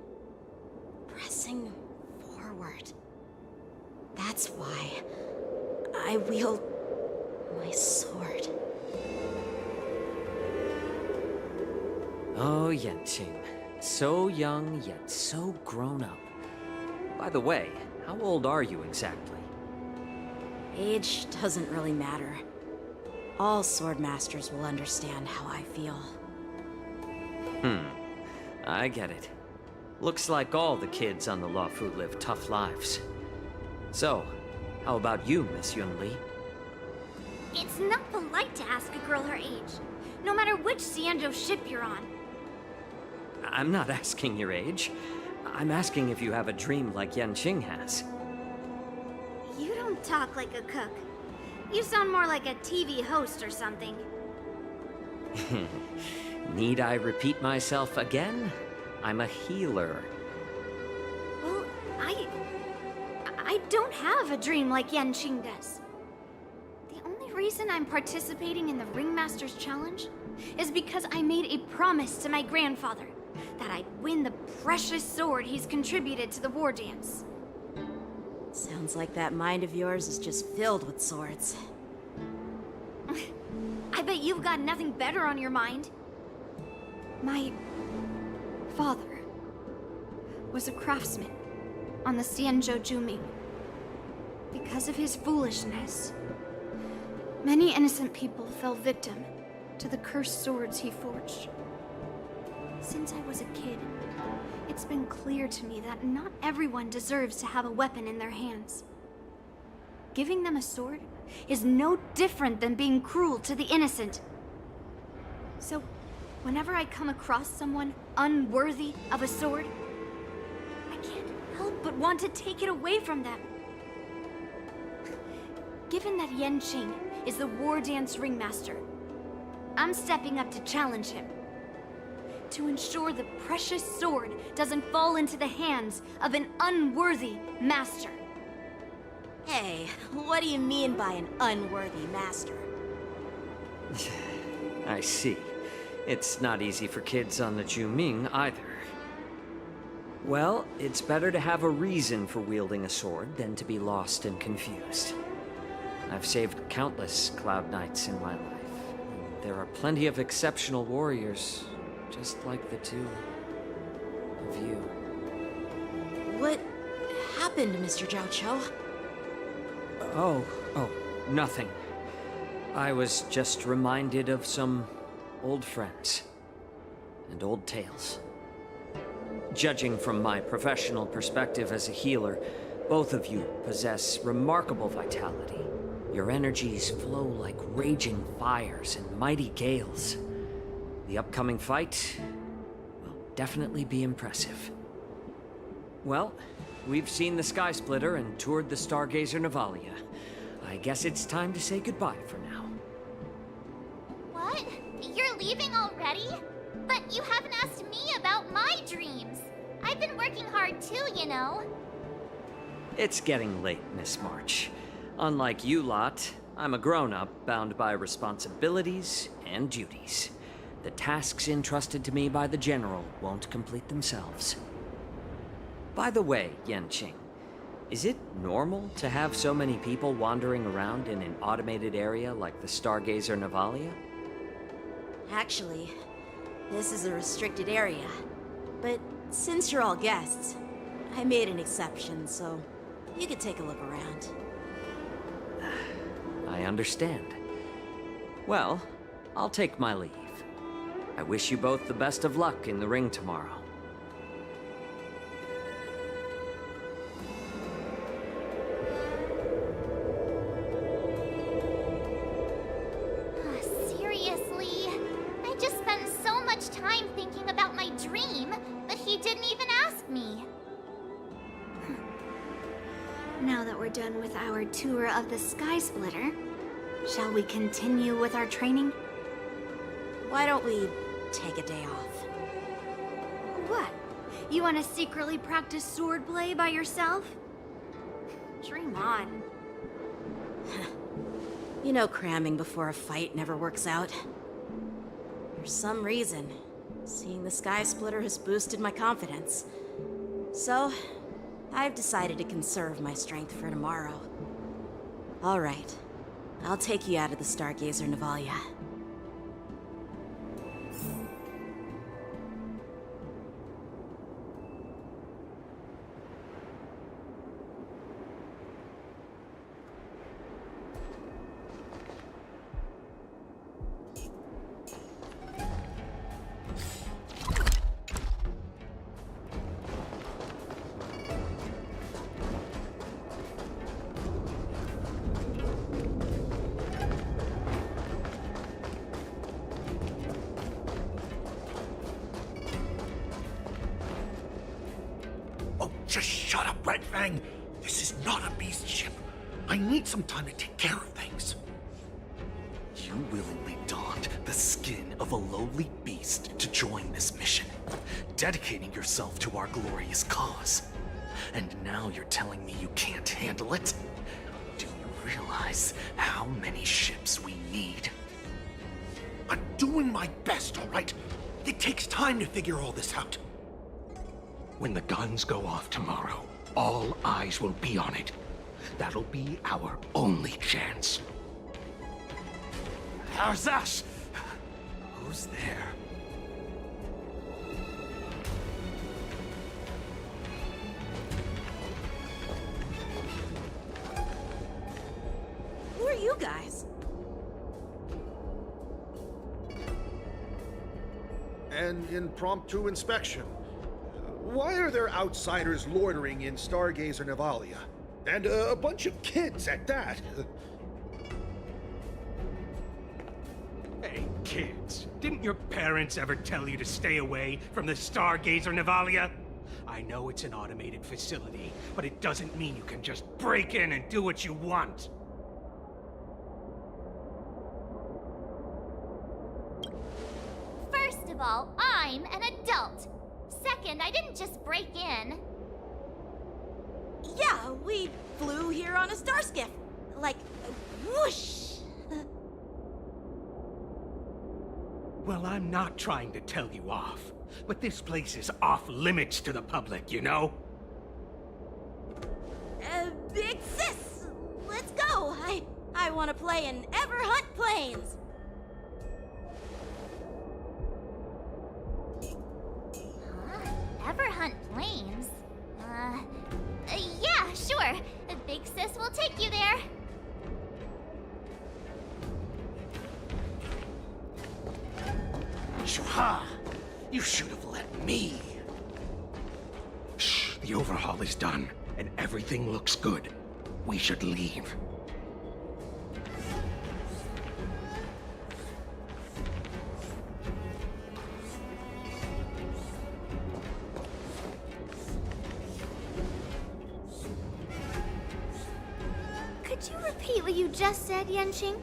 pressing forward. That's why I wield my sword. Oh, Yanqing. So young, yet so grown up. By the way, how old are you exactly? Age doesn't really matter. All sword masters will understand how I feel. I get it. Looks like all the kids on the Luofu live tough lives. So, how about you, Miss Yunli? It's not polite to ask a girl her age, no matter which Xianzhou ship you're on. I'm not asking your age. I'm asking if you have a dream like Yanqing has. You don't talk like a cook. You sound more like a TV host or something. Need I repeat myself again? I'm a healer. Well, I don't have a dream like Yanqing does. The only reason I'm participating in the Ringmaster's Challenge is because I made a promise to my grandfather that I'd win the precious sword he's contributed to the war dance. Sounds like that mind of yours is just filled with swords. I bet you've got nothing better on your mind. My father was a craftsman on the Xianzhou Juming. Because of his foolishness, many innocent people fell victim to the cursed swords he forged. Since I was a kid, it's been clear to me that not everyone deserves to have a weapon in their hands. Giving them a sword is no different than being cruel to the innocent. So, whenever I come across someone unworthy of a sword, I can't help but want to take it away from them. Given that Yanqing is the war dance ringmaster, I'm stepping up to challenge him. To ensure the precious sword doesn't fall into the hands of an unworthy master. Hey, what do you mean by an unworthy master? I see. It's not easy for kids on the Juming either. Well, it's better to have a reason for wielding a sword than to be lost and confused. I've saved countless Cloud Knights in my life. And there are plenty of exceptional warriors, just like the two of you. What happened, Mr. Zhao Cho? Oh, nothing. I was just reminded of some old friends and old tales. Judging from my professional perspective as a healer, both of you possess remarkable vitality. Your energies flow like raging fires and mighty gales. The upcoming fight will definitely be impressive. Well, we've seen the Sky Splitter and toured the Stargazer Navalia. I guess it's time to say goodbye for now. What? You're leaving already? But you haven't asked me about my dreams. I've been working hard too, you know. It's getting late, Miss March. Unlike you lot, I'm a grown-up bound by responsibilities and duties. the tasks entrusted to me by the General won't complete themselves. By the way, Yanqing, is it normal to have so many people wandering around in an automated area like the Stargazer Navalia? Actually, this is a restricted area. But since you're all guests, I made an exception, so you could take a look around. I understand. Well, I'll take my leave. I wish you both the best of luck in the ring tomorrow. Seriously? I just spent so much time thinking about my dream, but he didn't even ask me. Now that we're done with our tour of the Sky Splitter, shall we continue with our training? Why don't we take a day off? What? You want to secretly practice swordplay by yourself? Dream on. You know cramming before a fight never works out. For some reason, seeing the Sky Splitter has boosted my confidence. So, I've decided to conserve my strength for tomorrow. Alright, I'll take you out of the Stargazer Navalia. Just shut up, Red Fang! This is not a beast ship. I need some time to take care of things. You willingly donned the skin of a lowly beast to join this mission, dedicating yourself to our glorious cause. And now you're telling me you can't handle it? Do you realize how many ships we need? I'm doing my best, all right? It takes time to figure all this out. When the guns go off tomorrow, all eyes will be on it. That'll be our only chance. How's that? Who's there? Who are you guys? An impromptu inspection. Why are there outsiders loitering in Stargazer Navalia? And a bunch of kids at that. Hey, kids, didn't your parents ever tell you to stay away from the Stargazer Navalia? I know it's an automated facility, but it doesn't mean you can just break in and do what you want. First of all, I'm an adult. Second, I didn't just break in. Yeah, we flew here on a starskiff. Like, whoosh! Well, I'm not trying to tell you off, but this place is off limits to the public, you know? Big sis! Let's go! I want to play in Ever Hunt Planes! Ever hunt planes? Yeah, sure. The big sis will take you there. Shua! You should have let me. Shh, the overhaul is done, and everything looks good. We should leave. Could you repeat what you just said, Yanqing?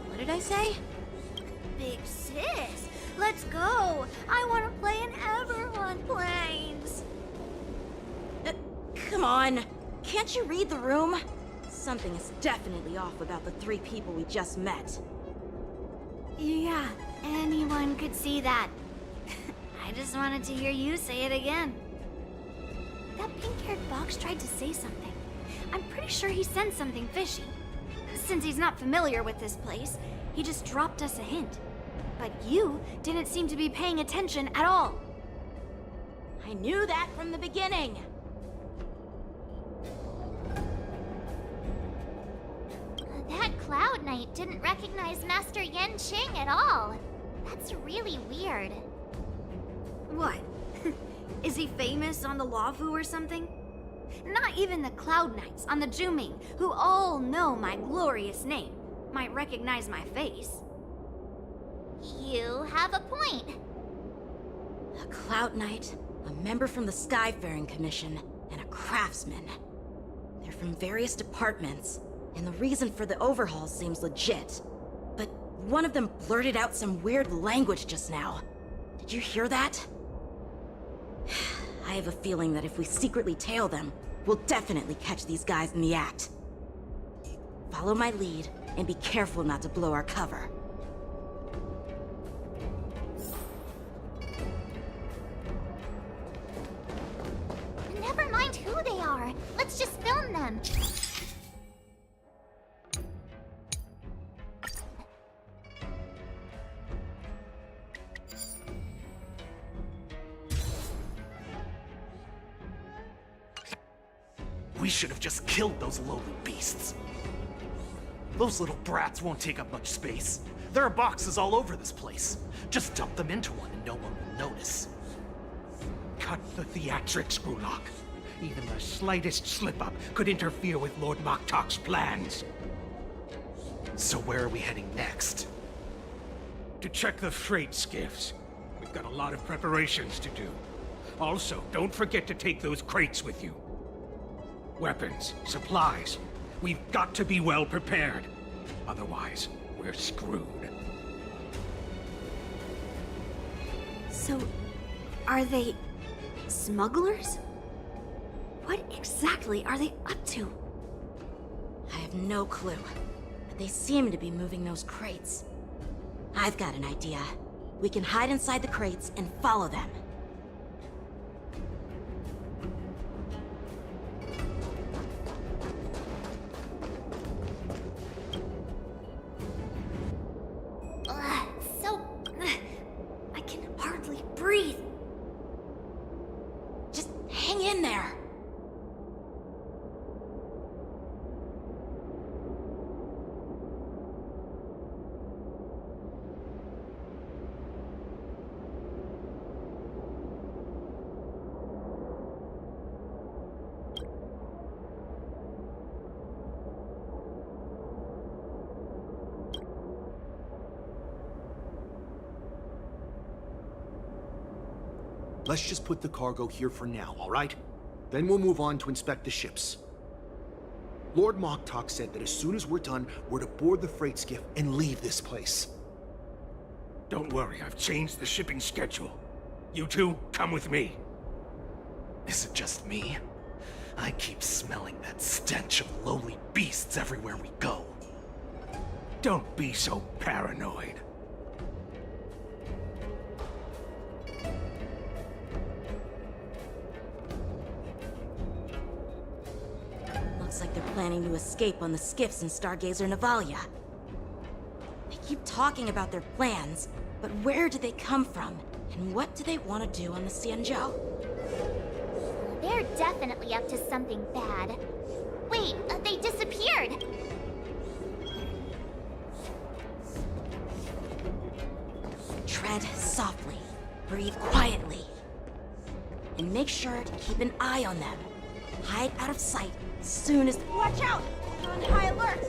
What did I say? Big sis, let's go. I want to play in Everhunt Planes. Come on. Can't you read the room? Something is definitely off about the three people we just met. Yeah, Anyone could see that. I just wanted to hear you say it again. That pink-haired box tried to say something. I'm pretty sure he sensed something fishy. Since he's not familiar with this place, he just dropped us a hint. But you didn't seem to be paying attention at all. I knew that from the beginning. That Cloud Knight didn't recognize Master Yen Qing at all. That's really weird. What? Is he famous on the Luofu or something? Not even the Cloud Knights on the Juming, who all know my glorious name, might recognize my face. You have a point. A Cloud Knight, a member from the Skyfaring Commission, and a craftsman. They're from various departments, and the reason for the overhaul seems legit. But one of them blurted out some weird language just now. Did you hear that? I have a feeling that if we secretly tail them, we'll definitely catch these guys in the act. Follow my lead, and be careful not to blow our cover. Never mind who they are. Let's just film them. We should have just killed those lowly beasts. Those little brats won't take up much space. There are boxes all over this place. Just dump them into one and no one will notice. Cut the theatrics, Gulak. Even the slightest slip-up could interfere with Lord Moktok's plans. So where are we heading next? To check the freight skiffs. We've got a lot of preparations to do. Also, don't forget to take those crates with you. Weapons, supplies. We've got to be well prepared. Otherwise, we're screwed. So, are they smugglers? What exactly are they up to? I have no clue, but they seem to be moving those crates. I've got an idea. We can hide inside the crates and follow them. I can hardly breathe. Just hang in there. Let's just put the cargo here for now, all right? Then we'll move on to inspect the ships. Lord Moktok said that as soon as we're done, we're to board the freight skiff and leave this place. Don't worry, I've changed the shipping schedule. You two, come with me. Is it just me? I keep smelling that stench of lowly beasts everywhere we go. Don't be so paranoid. Looks like they're planning to escape on the skiffs in Stargazer Navalia. They keep talking about their plans, but where do they come from? And what do they want to do on the Xianzhou? They're definitely up to something bad. Wait, they disappeared! Tread softly, breathe quietly, and make sure to keep an eye on them. Hide out of sight as soon as... Watch out! They're on high alert!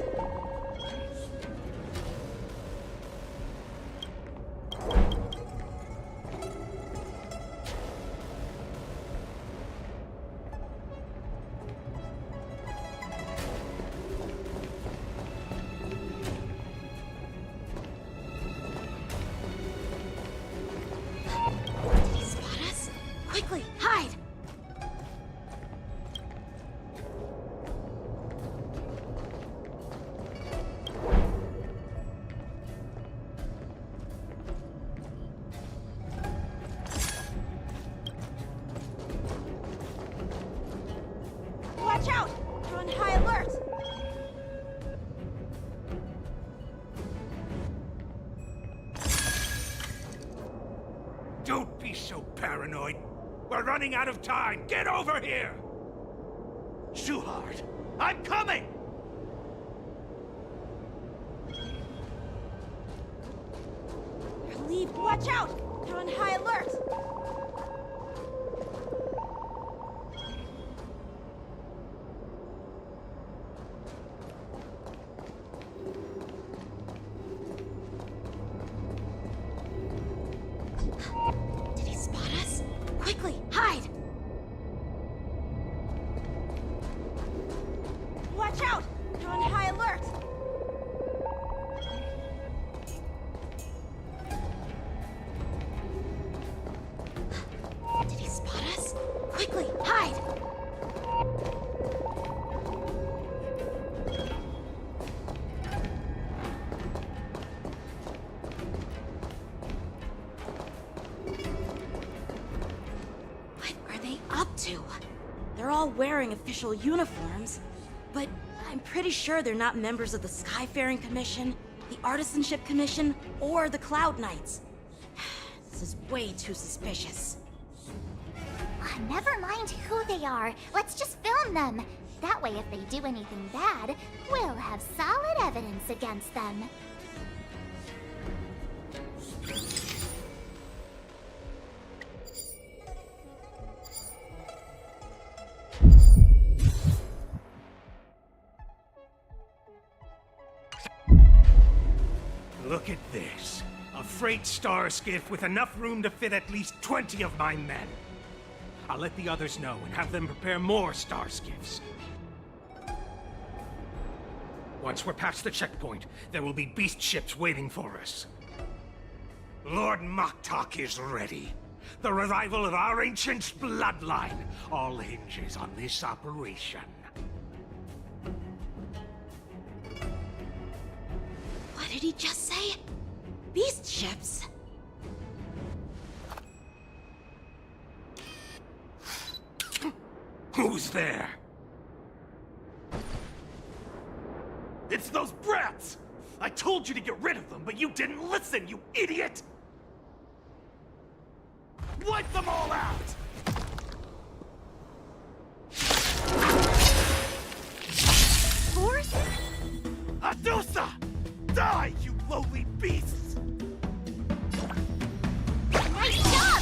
Did he spot us? Quickly, hide! Watch out! You're on high alert! Don't be so paranoid. We're running out of time. Get over here! Shuhard, I'm coming! Leave. Watch out! You're on high alert! Did he spot us? Quickly, hide! Watch out! You're on high alert! Did he spot us? Quickly, hide! What are they up to? They're all wearing official uniforms, but I'm pretty sure they're not members of the Skyfaring Commission, the Artisanship Commission, or the Cloud Knights. This is way too suspicious. Never mind who they are. Let's just film them. That way, if they do anything bad, we'll have solid evidence against them. Look at this. A freight star skiff with enough room to fit at least 20 of my men. I'll let the others know and have them prepare more star skiffs. Once we're past the checkpoint, there will be beast ships waiting for us. Lord Moktok is ready. The revival of our ancient bloodline all hinges on this operation. What did he just say? Beast ships? Who's there? It's those brats! I told you to get rid of them, but you didn't listen, you idiot! Wipe them all out! Force? Adusa! Die, you lowly beasts! Nice job!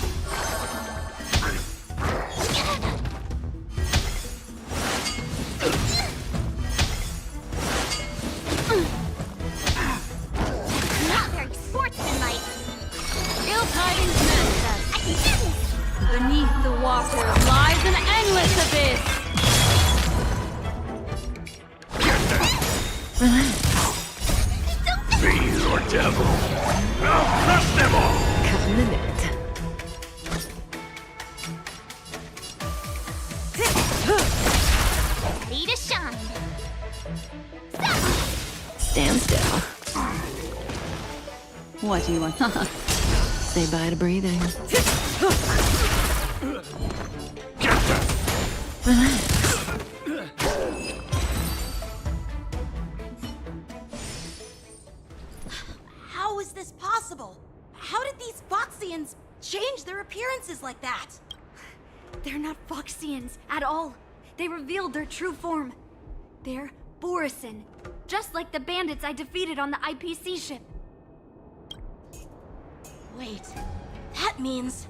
Not very sportsmanlike. Ill tidings manifest. Beneath the water lies an endless abyss. Fiend or devil, I'll crush them all! Cut in the net. Ready to shine. Stand still. What do you want? Say bye to breathing. How is this possible? How did these Foxians change their appearances like that? They're not Foxians at all. They revealed their true form. They're Borisin, just like the bandits I defeated on the IPC ship. Wait, that means...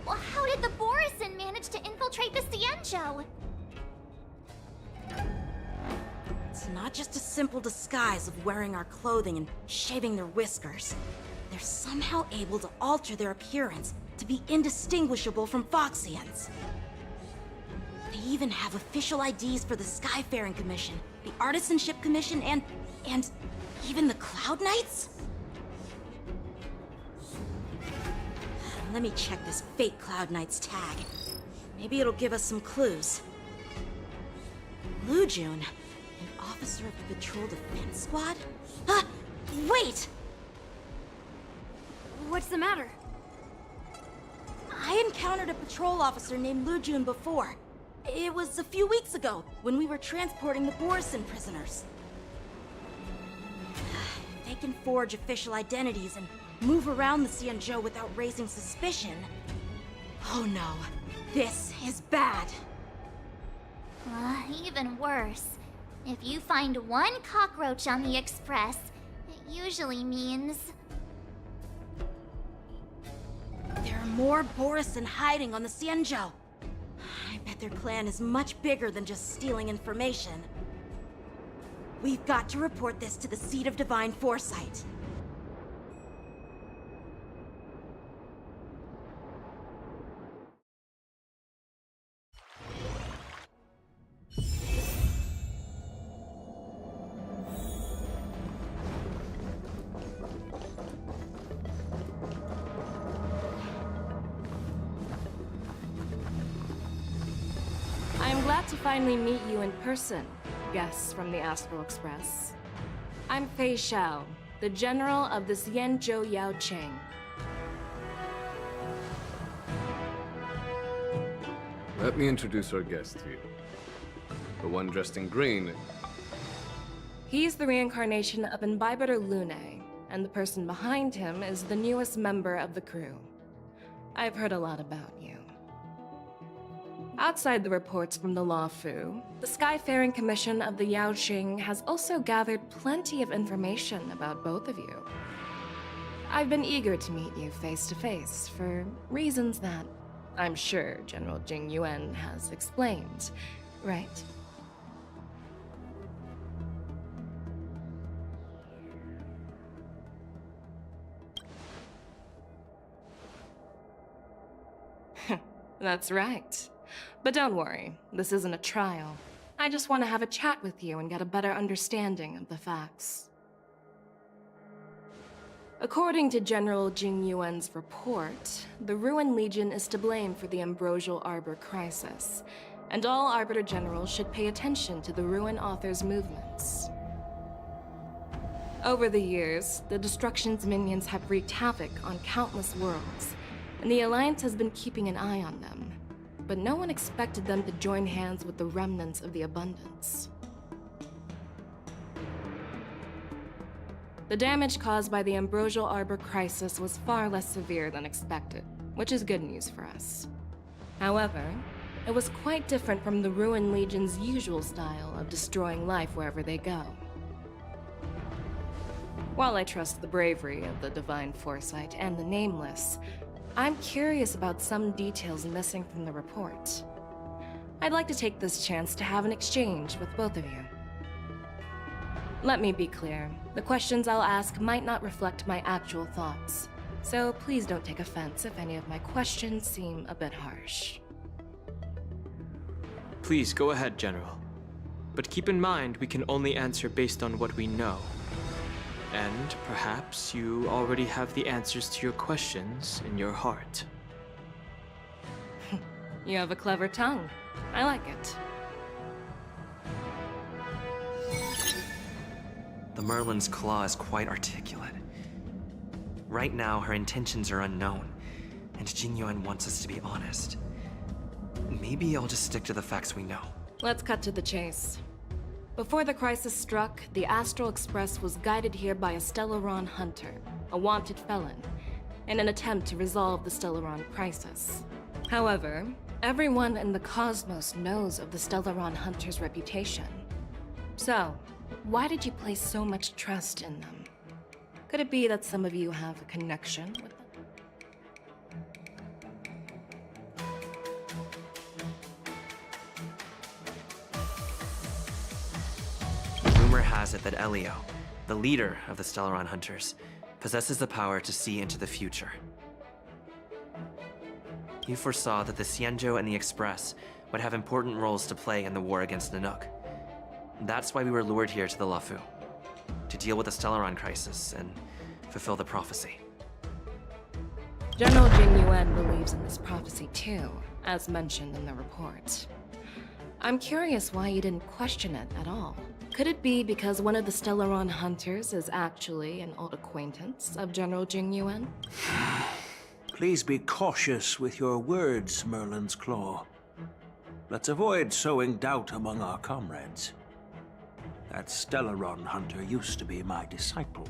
Well, how did the Borisin manage to infiltrate the Cienjo? It's not just a simple disguise of wearing our clothing and shaving their whiskers. They're somehow able to alter their appearance to be indistinguishable from Foxians. They even have official IDs for the Skyfaring Commission, the Artisanship Commission, and even the Cloud Knights? Let me check this fake Cloud Knight's tag. Maybe it'll give us some clues. Lujun, an officer of the Patrol Defense Squad? Wait! What's the matter? I encountered a patrol officer named Lujun before. It was a few weeks ago, when we were transporting the Borison prisoners. They can forge official identities and move around the Xianzhou without raising suspicion. Oh no, this is bad. Even worse. If you find one cockroach on the Express, it usually means... There are more Borison hiding on the Xianzhou. I bet their plan is much bigger than just stealing information. We've got to report this to the Seat of Divine Foresight. I'm glad to finally meet you in person, guests from the Astral Express. I'm Fei Xiao, the General of the Xianzhou Yaoqing. Let me introduce our guest to you. The one dressed in green. He's the reincarnation of Imbibiter Lune, and the person behind him is the newest member of the crew. I've heard a lot about you. Outside the reports from the Law Fu, the Skyfaring Commission of the Yaoqing has also gathered plenty of information about both of you. I've been eager to meet you face to face for reasons that I'm sure General Jing Yuan has explained, right? That's right. But don't worry, this isn't a trial. I just want to have a chat with you and get a better understanding of the facts. According to General Jing Yuan's report, the Ruin Legion is to blame for the Ambrosial Arbor crisis, and all Arbiter Generals should pay attention to the Ruin Author's movements. Over the years, the Destruction's minions have wreaked havoc on countless worlds, and the Alliance has been keeping an eye on them. But no one expected them to join hands with the remnants of the Abundance. The damage caused by the Ambrosial Arbor crisis was far less severe than expected, which is good news for us. However, it was quite different from the Ruin Legion's usual style of destroying life wherever they go. While I trust the bravery of the Divine Foresight and the Nameless, I'm curious about some details missing from the report. I'd like to take this chance to have an exchange with both of you. Let me be clear, the questions I'll ask might not reflect my actual thoughts, so please don't take offense if any of my questions seem a bit harsh. Please go ahead, General. But keep in mind, we can only answer based on what we know. And perhaps you already have the answers to your questions in your heart. You have a clever tongue. I like it. The Merlin's claw is quite articulate. Right now, her intentions are unknown, and Jing Yuan wants us to be honest. Maybe I'll just stick to the facts we know. Let's cut to the chase. Before the crisis struck, the Astral Express was guided here by a Stellaron hunter, a wanted felon, in an attempt to resolve the Stellaron crisis. However, everyone in the cosmos knows of the Stellaron hunter's reputation. So, why did you place so much trust in them? Could it be that some of you have a connection with them? Rumor has it that Elio, the leader of the Stellaron Hunters, possesses the power to see into the future. He foresaw that the Xianzhou and the Express would have important roles to play in the war against Nanook. That's why we were lured here to the Lafu, to deal with the Stellaron crisis and fulfill the prophecy. General Jing Yuan believes in this prophecy too, as mentioned in the report. I'm curious why you didn't question it at all. Could it be because one of the Stellaron hunters is actually an old acquaintance of General Jing Yuan? Please be cautious with your words, Merlin's Claw. Let's avoid sowing doubt among our comrades. That Stellaron hunter used to be my disciple.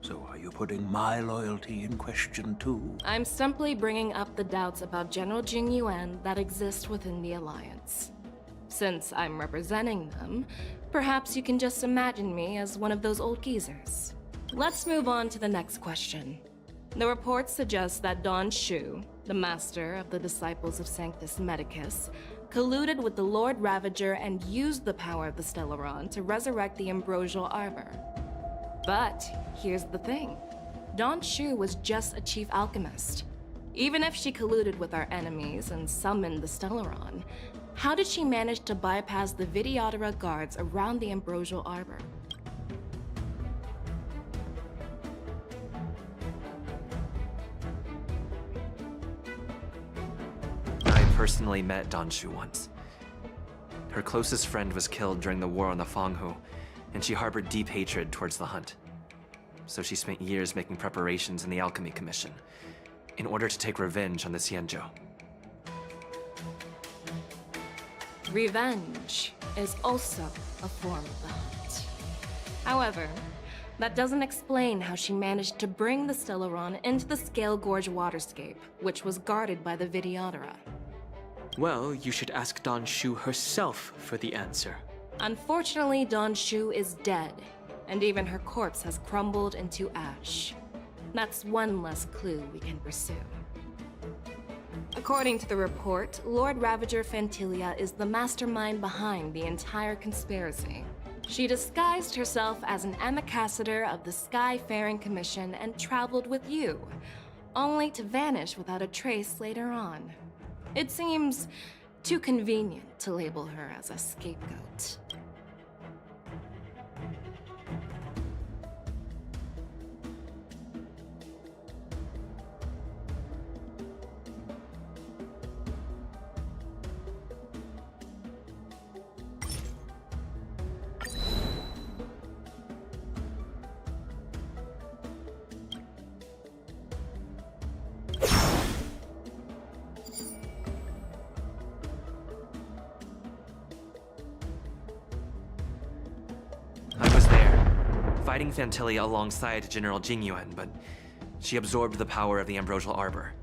So are you putting my loyalty in question too? I'm simply bringing up the doubts about General Jing Yuan that exist within the Alliance. Since I'm representing them, perhaps you can just imagine me as one of those old geezers. Let's move on to the next question. The report suggests that Don Shu, the master of the Disciples of Sanctus Medicus, colluded with the Lord Ravager and used the power of the Stellaron to resurrect the Ambrosial Arbor. But here's the thing. Don Shu was just a chief alchemist. Even if she colluded with our enemies and summoned the Stellaron, how did she manage to bypass the Videodora guards around the Ambrosial Arbor? I personally met Don Shu once. Her closest friend was killed during the war on the Fanghu, and she harbored deep hatred towards the hunt. So she spent years making preparations in the Alchemy Commission, in order to take revenge on the Xianzhou. Revenge is also a form of the hunt. However, that doesn't explain how she managed to bring the Stellaron into the Scale Gorge waterscape, which was guarded by the Videodora. Well, you should ask Don Shu herself for the answer. Unfortunately, Don Shu is dead, and even her corpse has crumbled into ash. That's one less clue we can pursue. According to the report, Lord Ravager Fantilia is the mastermind behind the entire conspiracy. She disguised herself as an ambassador of the Skyfaring Commission and traveled with you, only to vanish without a trace later on. It seems too convenient to label her as a scapegoat. Fighting Fantilia alongside General Jing Yuan, but she absorbed the power of the Ambrosial Arbor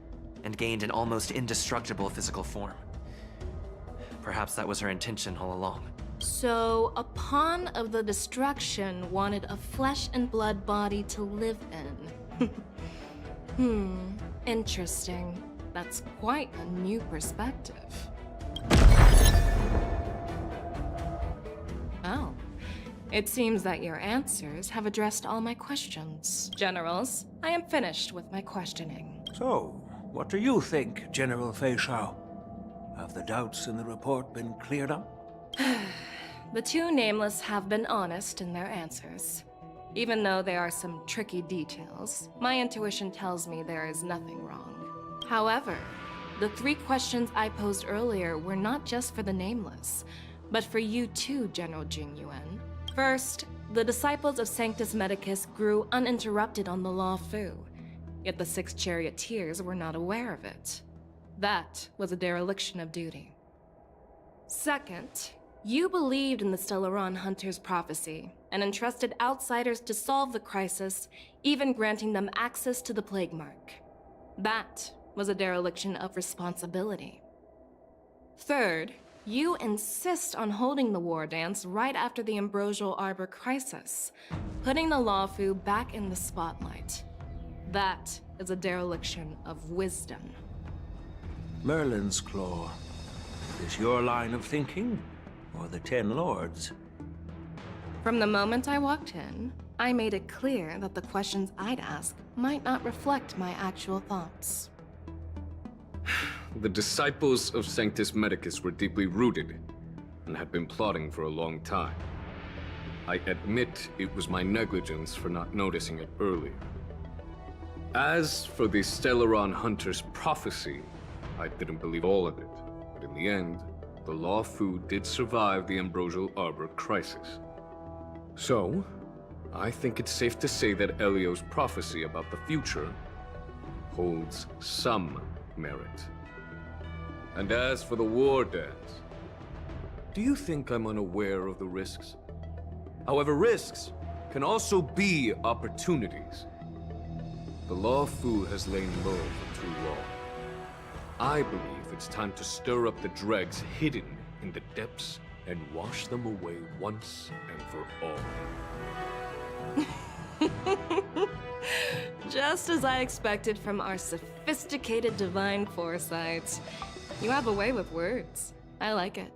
and gained an almost indestructible physical form. Perhaps that was her intention all along. So, a pawn of the destruction wanted a flesh and blood body to live in. Interesting. That's quite a new perspective. Oh. It seems that your answers have addressed all my questions. Generals, I am finished with my questioning. So, what do you think, General Feixiao? Have the doubts in the report been cleared up? The two Nameless have been honest in their answers. Even though there are some tricky details, my intuition tells me there is nothing wrong. However, the 3 questions I posed earlier were not just for the Nameless, but for you too, General Jing Yuan. First, the Disciples of Sanctus Medicus grew uninterrupted on the Law Fu, yet the 6 charioteers were not aware of it. That was a dereliction of duty. Second, you believed in the Stellaron Hunter's prophecy and entrusted outsiders to solve the crisis, even granting them access to the Plague Mark. That was a dereliction of responsibility. Third, you insist on holding the war dance right after the Ambrosial Arbor crisis, putting the Lawfu back in the spotlight. That is a dereliction of wisdom. Merlin's Claw. Is this your line of thinking, or the 10 Lords? From the moment I walked in, I made it clear that the questions I'd ask might not reflect my actual thoughts. The Disciples of Sanctus Medicus were deeply rooted and had been plotting for a long time. I admit it was my negligence for not noticing it earlier. As for the Stellaron Hunter's prophecy, I didn't believe all of it, but in the end, the Law Fu did survive the Ambrosial Arbor crisis. So, I think it's safe to say that Elio's prophecy about the future holds some merit. And as for the war dance, do you think I'm unaware of the risks? However, risks can also be opportunities. The Law Fu has lain low for too long. I believe it's time to stir up the dregs hidden in the depths and wash them away once and for all. Just as I expected from our sophisticated divine foresight. You have a way with words. I like it.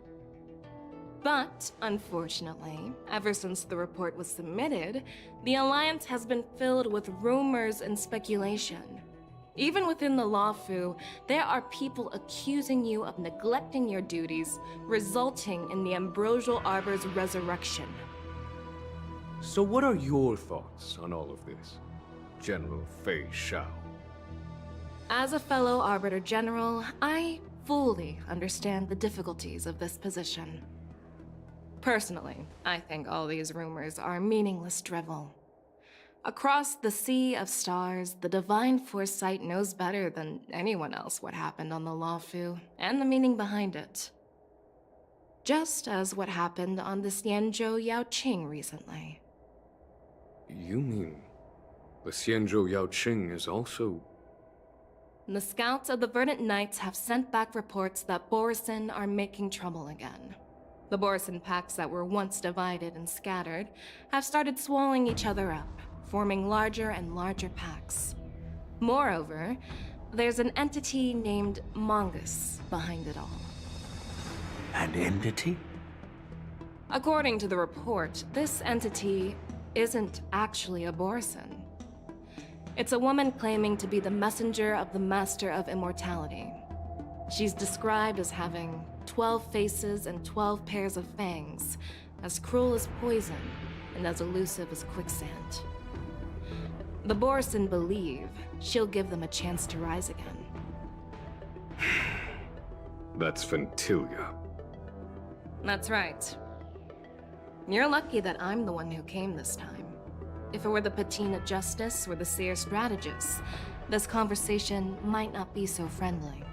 But, unfortunately, ever since the report was submitted, the Alliance has been filled with rumors and speculation. Even within the Law Fu, there are people accusing you of neglecting your duties, resulting in the Ambrosial Arbor's resurrection. So what are your thoughts on all of this, General Fei Shao? As a fellow Arbiter General, I fully understand the difficulties of this position. Personally, I think all these rumors are meaningless drivel. Across the sea of stars, the Divine Foresight knows better than anyone else what happened on the Law Fu and the meaning behind it. Just as what happened on the Xianzhou Yaoqing recently. You mean the Xianzhou Yaoqing is also... The scouts of the Verdant Knights have sent back reports that Borisin are making trouble again. The Borisin packs that were once divided and scattered have started swallowing each other up, forming larger and larger packs. Moreover, there's an entity named Mongoose behind it all. An entity? According to the report, this entity isn't actually a Borisin. It's a woman claiming to be the messenger of the Master of Immortality. She's described as having 12 faces and 12 pairs of fangs, as cruel as poison and as elusive as quicksand. The Borisin believe she'll give them a chance to rise again. That's Ventilia. That's right. You're lucky that I'm the one who came this time. If it were the Patina Justice or the Seer Strategist, this conversation might not be so friendly.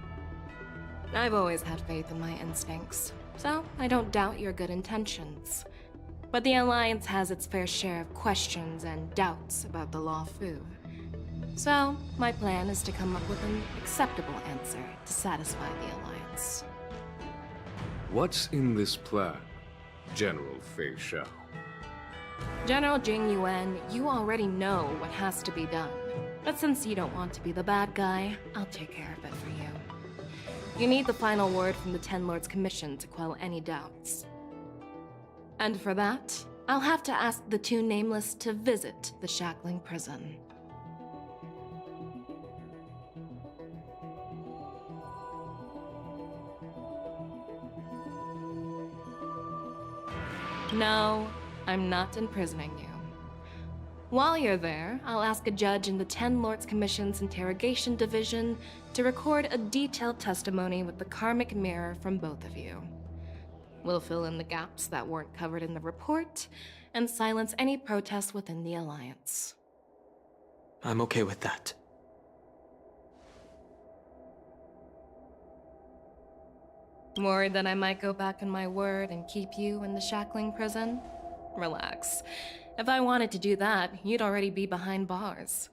I've always had faith in my instincts, so I don't doubt your good intentions. But the Alliance has its fair share of questions and doubts about the Law Fu. So, my plan is to come up with an acceptable answer to satisfy the Alliance. What's in this plan, General Fei Shao? General Jing Yuan, you already know what has to be done. But since you don't want to be the bad guy, I'll take care of it for you. You need the final word from the Ten Lords Commission to quell any doubts. And for that, I'll have to ask the two Nameless to visit the Shackling Prison. No, I'm not imprisoning you. While you're there, I'll ask a judge in the Ten Lords Commission's Interrogation Division to record a detailed testimony with the karmic mirror from both of you. We'll fill in the gaps that weren't covered in the report, and silence any protests within the Alliance. I'm okay with that. Worried that I might go back on my word and keep you in the Shackling Prison? Relax. If I wanted to do that, you'd already be behind bars.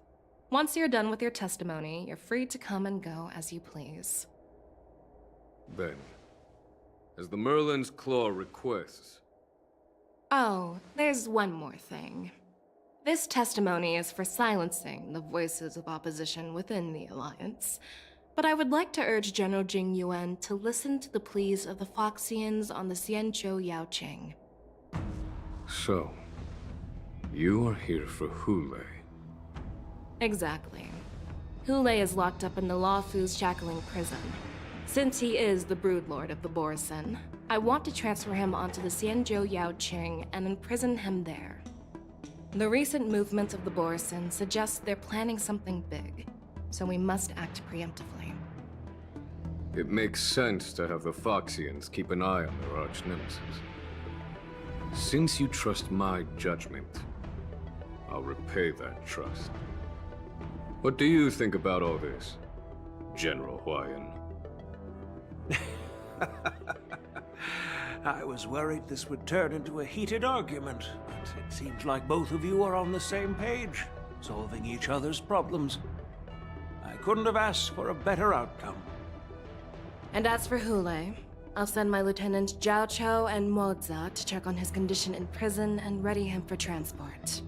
Once you're done with your testimony, you're free to come and go as you please. Then, as the Merlin's Claw requests... Oh, there's one more thing. This testimony is for silencing the voices of opposition within the Alliance, but I would like to urge General Jing Yuan to listen to the pleas of the Foxians on the Xianzhou Yaoqing. So, you are here for Hule. Exactly. Hule is locked up in the Law Fu's Shackling Prison. Since he is the Broodlord of the Borisin, I want to transfer him onto the Xianzhou Yaoqing and imprison him there. The recent movements of the Borisin suggest they're planning something big, so we must act preemptively. It makes sense to have the Foxians keep an eye on their arch-nemesis. Since you trust my judgment, I'll repay that trust. What do you think about all this, General Huayan? I was worried this would turn into a heated argument, but it seems like both of you are on the same page, solving each other's problems. I couldn't have asked for a better outcome. And as for Hule, I'll send my Lieutenant Jiao Cho and Moza to check on his condition in prison and ready him for transport.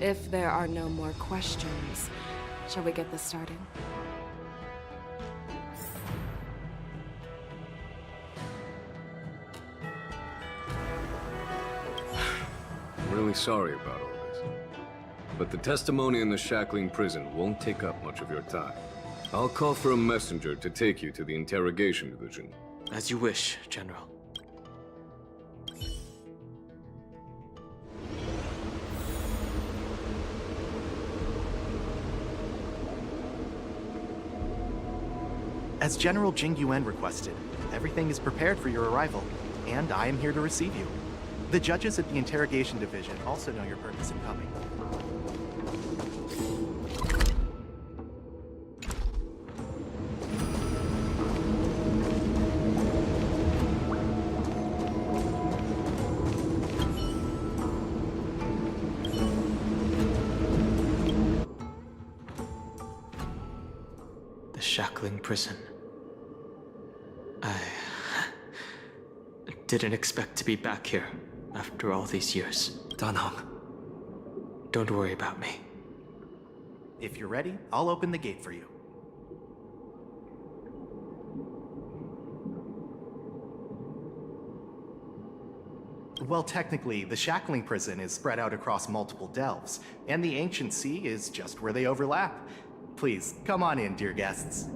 If there are no more questions, shall we get this started? I'm really sorry about all this. But the testimony in the Shackling prison won't take up much of your time. I'll call for a messenger to take you to the interrogation division. As you wish, General. As General Jing Yuan requested, everything is prepared for your arrival, and I am here to receive you. The judges at the interrogation division also know your purpose in coming. The Shackling prison. I didn't expect to be back here after all these years. Danhong. Don't worry about me. If you're ready, I'll open the gate for you. Well, technically, the Shackling prison is spread out across multiple delves, and the Ancient Sea is just where they overlap. Please, come on in, dear guests.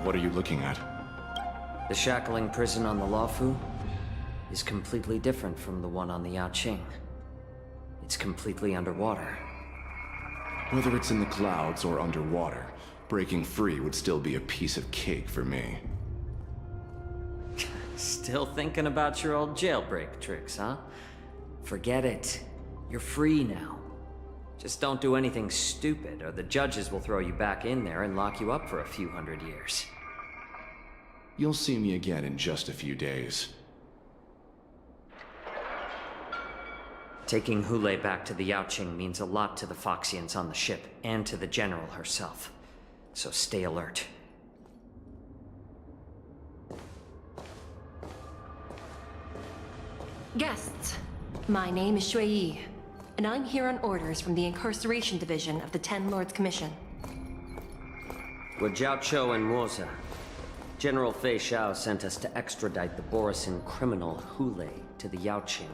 What are you looking at? The Shackling prison on the Luofu is completely different from the one on the Yaoqing. It's completely underwater. Whether it's in the clouds or underwater, breaking free would still be a piece of cake for me. Still thinking about your old jailbreak tricks, huh? Forget it. You're free now. Just don't do anything stupid, or the judges will throw you back in there and lock you up for a few hundred years. You'll see me again in just a few days. Taking Hule back to the Yaoqing means a lot to the Foxians on the ship, and to the General herself. So stay alert. Guests, my name is Shui Yi, and I'm here on orders from the Incarceration Division of the Ten Lords Commission. We're Jiao Cho and Moza. General Fei Xiao sent us to extradite the Borisin criminal Hule to the Yaoqing.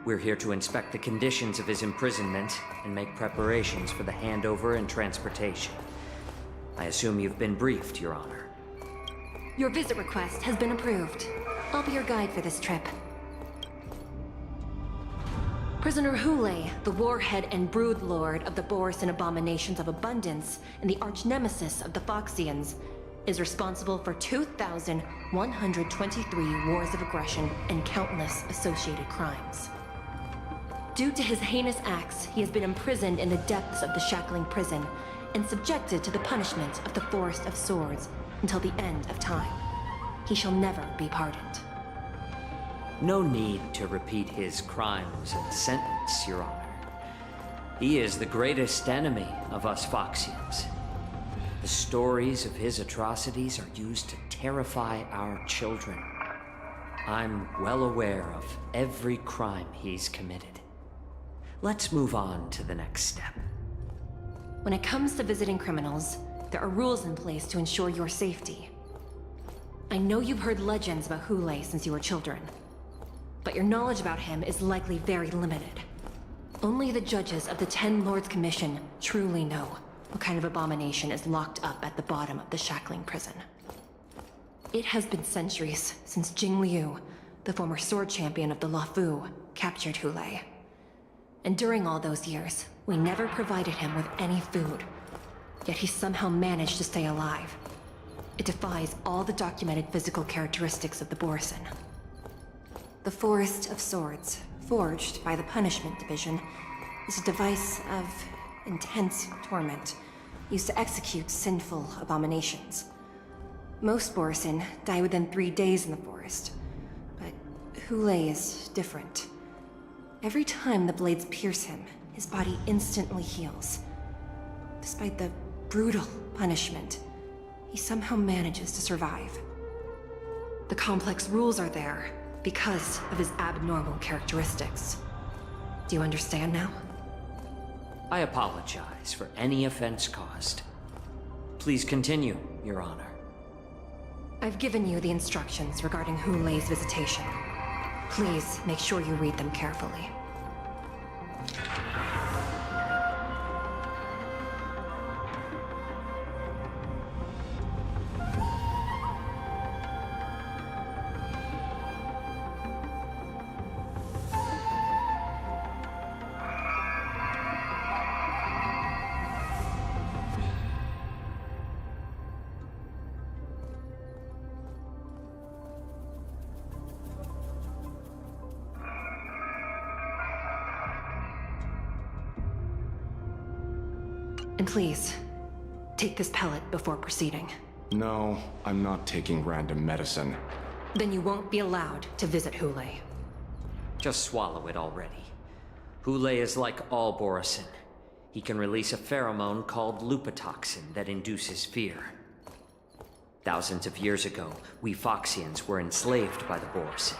We're here to inspect the conditions of his imprisonment and make preparations for the handover and transportation. I assume you've been briefed, Your Honor. Your visit request has been approved. I'll be your guide for this trip. Prisoner Hule, the warhead and brood lord of the Borisin Abominations of Abundance and the arch-nemesis of the Foxians, is responsible for 2,123 wars of aggression and countless associated crimes. Due to his heinous acts, he has been imprisoned in the depths of the Shackling Prison and subjected to the punishment of the Forest of Swords until the end of time. He shall never be pardoned. No need to repeat his crimes and sentence, Your Honor. He is the greatest enemy of us Foxians. The stories of his atrocities are used to terrify our children. I'm well aware of every crime he's committed. Let's move on to the next step. When it comes to visiting criminals, there are rules in place to ensure your safety. I know you've heard legends about Hule since you were children, but your knowledge about him is likely very limited. Only the judges of the Ten Lords Commission truly know what kind of abomination is locked up at the bottom of the Shackling Prison. It has been centuries since Jing Liu, the former sword champion of the Luofu, captured Hule. And during all those years, we never provided him with any food. Yet he somehow managed to stay alive. It defies all the documented physical characteristics of the Borison. The Forest of Swords, forged by the Punishment Division, is a device of intense torment, used to execute sinful abominations. Most Borison die within 3 days in the forest, but Hule is different. Every time the blades pierce him, his body instantly heals. Despite the brutal punishment, he somehow manages to survive. The complex rules are there because of his abnormal characteristics. Do you understand now? I apologize for any offense caused. Please continue, Your Honor. I've given you the instructions regarding Hule's visitation. Please make sure you read them carefully. And please, take this pellet before proceeding. No, I'm not taking random medicine. Then you won't be allowed to visit Hule. Just swallow it already. Hule is like all Borison. He can release a pheromone called lupatoxin that induces fear. Thousands of years ago, we Foxians were enslaved by the Borison.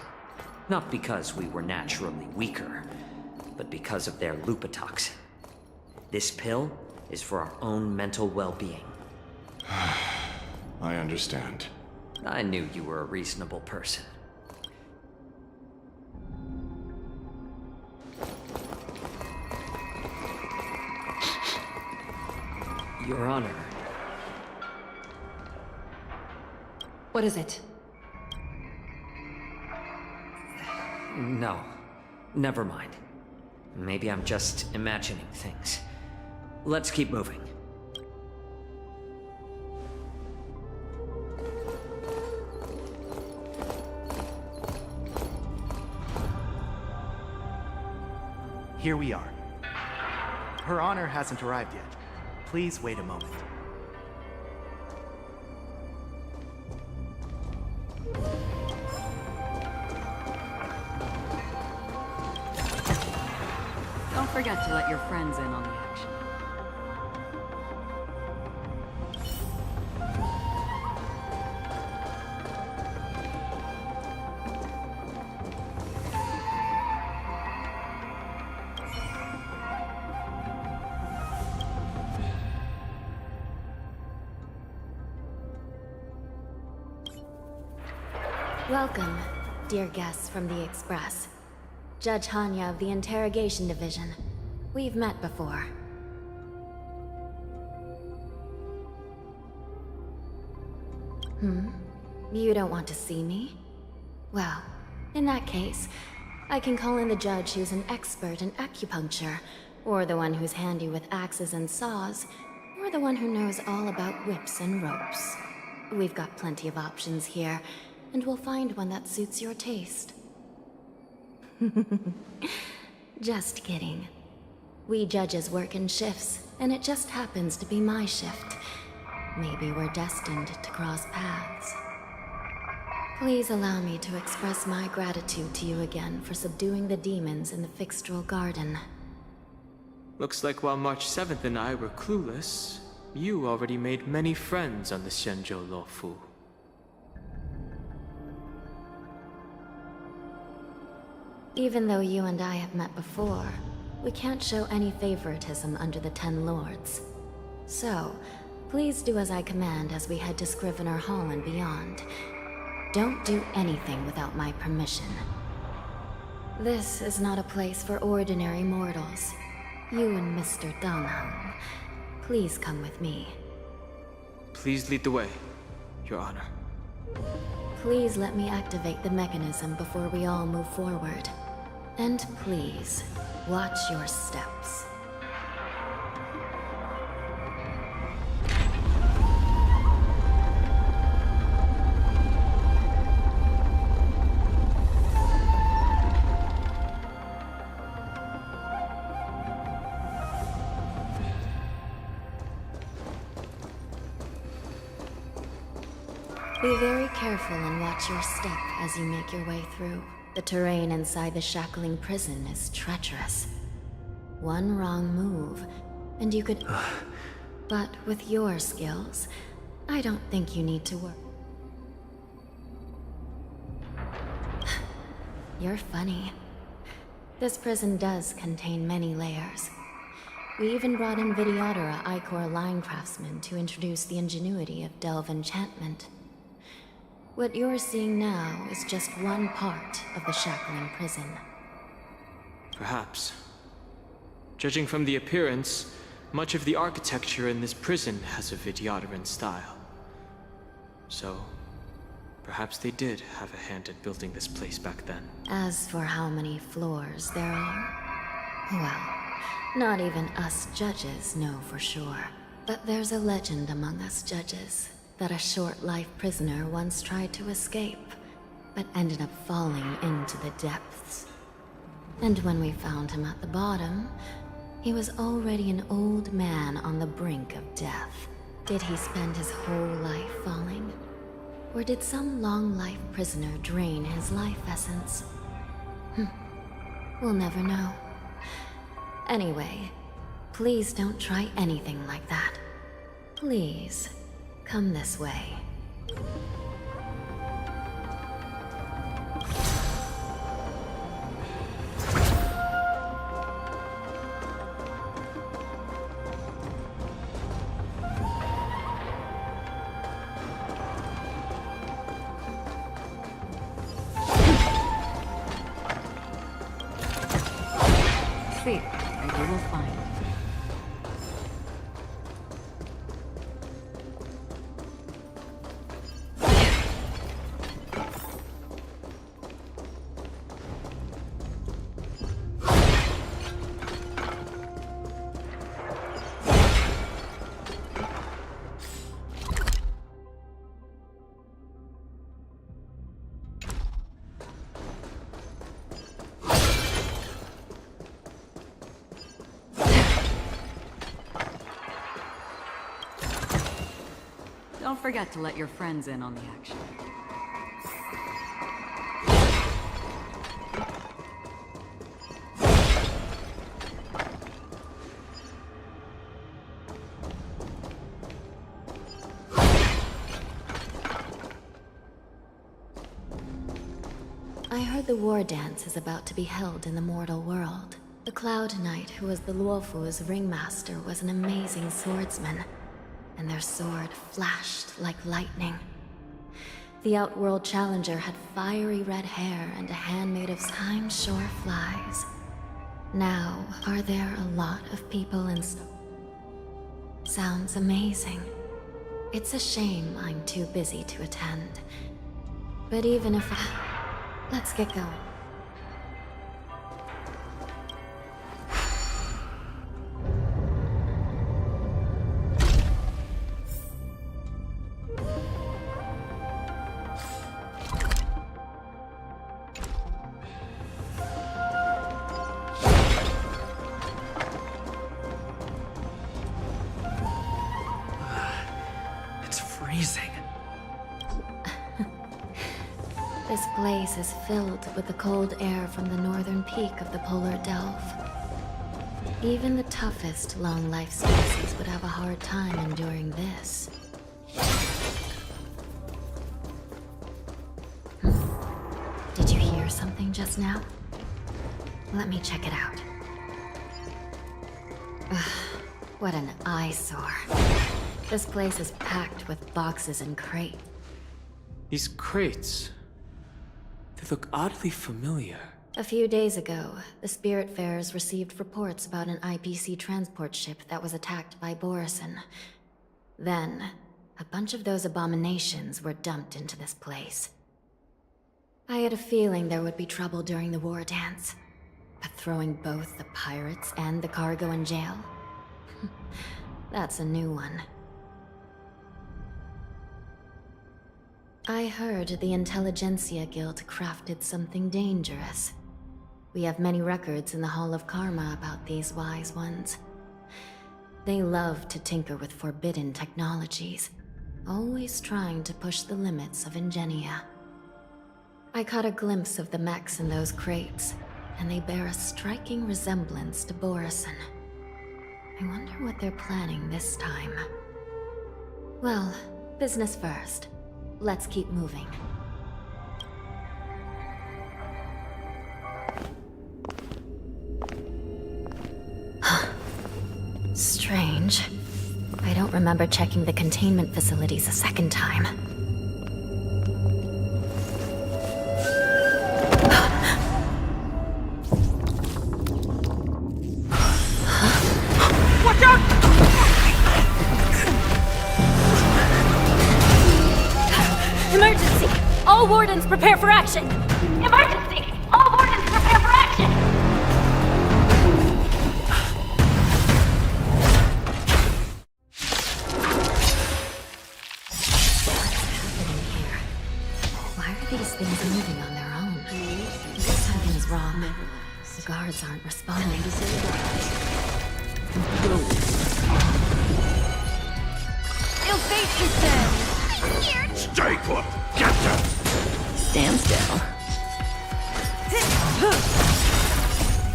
Not because we were naturally weaker, but because of their lupatoxin. This pill is for our own mental well-being. I understand. I knew you were a reasonable person. Your Honor. What is it? No. Never mind. Maybe I'm just imagining things. Let's keep moving. Here we are. Her Honor hasn't arrived yet. Please wait a moment. Don't forget to let your friends in on the action. Welcome, dear guests from the Express. Judge Hanya of the Interrogation Division. We've met before. You don't want to see me? Well, in that case, I can call in the judge who's an expert in acupuncture, or the one who's handy with axes and saws, or the one who knows all about whips and ropes. We've got plenty of options here, and we'll find one that suits your taste. Just kidding. We judges work in shifts, and it just happens to be my shift. Maybe we're destined to cross paths. Please allow me to express my gratitude to you again for subduing the demons in the Fixtral Garden. Looks like while March 7th and I were clueless, you already made many friends on the Xianzhou Luofu. Even though you and I have met before, we can't show any favoritism under the Ten Lords. So, please do as I command as we head to Scrivener Hall and beyond. Don't do anything without my permission. This is not a place for ordinary mortals. You and Mr. Donghun, please come with me. Please lead the way, Your Honor. Please let me activate the mechanism before we all move forward. And please, watch your steps. Be very careful and watch your step as you make your way through. The terrain inside the shackling prison is treacherous. One wrong move, and you could... But with your skills, I don't think you need to worry. You're funny. This prison does contain many layers. We even brought in Vidyadhara Ichor line craftsmen to introduce the ingenuity of delve enchantment. What you're seeing now is just one part of the shackling prison. Perhaps. Judging from the appearance, much of the architecture in this prison has a Vidyadharan style. So, perhaps they did have a hand in building this place back then. As for how many floors there are, well, not even us judges know for sure. But there's a legend among us judges that a short-life prisoner once tried to escape, but ended up falling into the depths. And when we found him at the bottom, he was already an old man on the brink of death. Did he spend his whole life falling? Or did some long-life prisoner drain his life essence? We'll never know. Anyway, please don't try anything like that. Please. Come this way. See, and you will find. Don't forget to let your friends in on the action. I heard the war dance is about to be held in the mortal world. The Cloud Knight, who was the Luofu's ringmaster, was an amazing swordsman, and their sword flashed like lightning. The Outworld Challenger had fiery red hair and a hand made of time-shore flies. Now, are there a lot of people in... Sounds amazing. It's a shame I'm too busy to attend. But even if I... Let's get going. This place is filled with the cold air from the northern peak of the polar delve. Even the toughest long-life species would have a hard time enduring this. Did you hear something just now? Let me check it out. Ugh, what an eyesore. This place is packed with boxes and crates. These crates... they look oddly familiar. A few days ago, the Spiritfarers received reports about an IPC transport ship that was attacked by Borison. Then, a bunch of those abominations were dumped into this place. I had a feeling there would be trouble during the war dance, but throwing both the pirates and the cargo in jail? That's a new one. I heard the Intelligentsia Guild crafted something dangerous. We have many records in the Hall of Karma about these wise ones. They love to tinker with forbidden technologies, always trying to push the limits of Ingenia. I caught a glimpse of the mechs in those crates, and they bear a striking resemblance to Borison. I wonder what they're planning this time. Well, business first. Let's keep moving. Strange. I don't remember checking the containment facilities a second time. Watch out! Emergency! All wardens prepare for action! Emergency! All wardens prepare for action! Why are these things moving on their own? Something's wrong. The guards aren't responding. Ill fate is dead! Stay put! Get them! Stand still.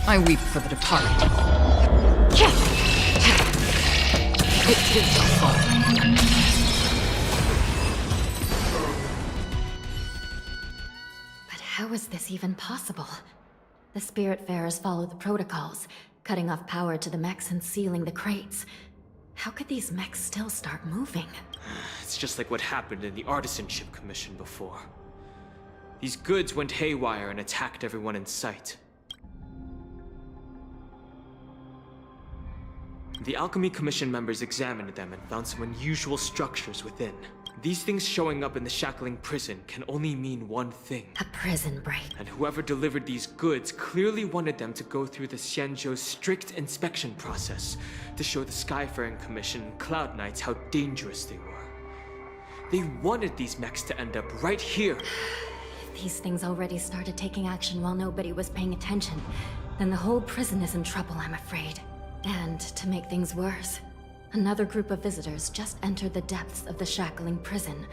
I weep for the departed. It too shall fall. But how is this even possible? The Spiritfarers follow the protocols, cutting off power to the mechs and sealing the crates. How could these mechs still start moving? It's just like what happened in the Artisanship Commission before. These goods went haywire and attacked everyone in sight. The Alchemy Commission members examined them and found some unusual structures within. These things showing up in the Shackling prison can only mean one thing. A prison break. And whoever delivered these goods clearly wanted them to go through the Xianzhou's strict inspection process to show the Skyfaring Commission and Cloud Knights how dangerous they were. They wanted these mechs to end up right here. If these things already started taking action while nobody was paying attention, then the whole prison is in trouble, I'm afraid. And to make things worse, another group of visitors just entered the depths of the Shackling prison.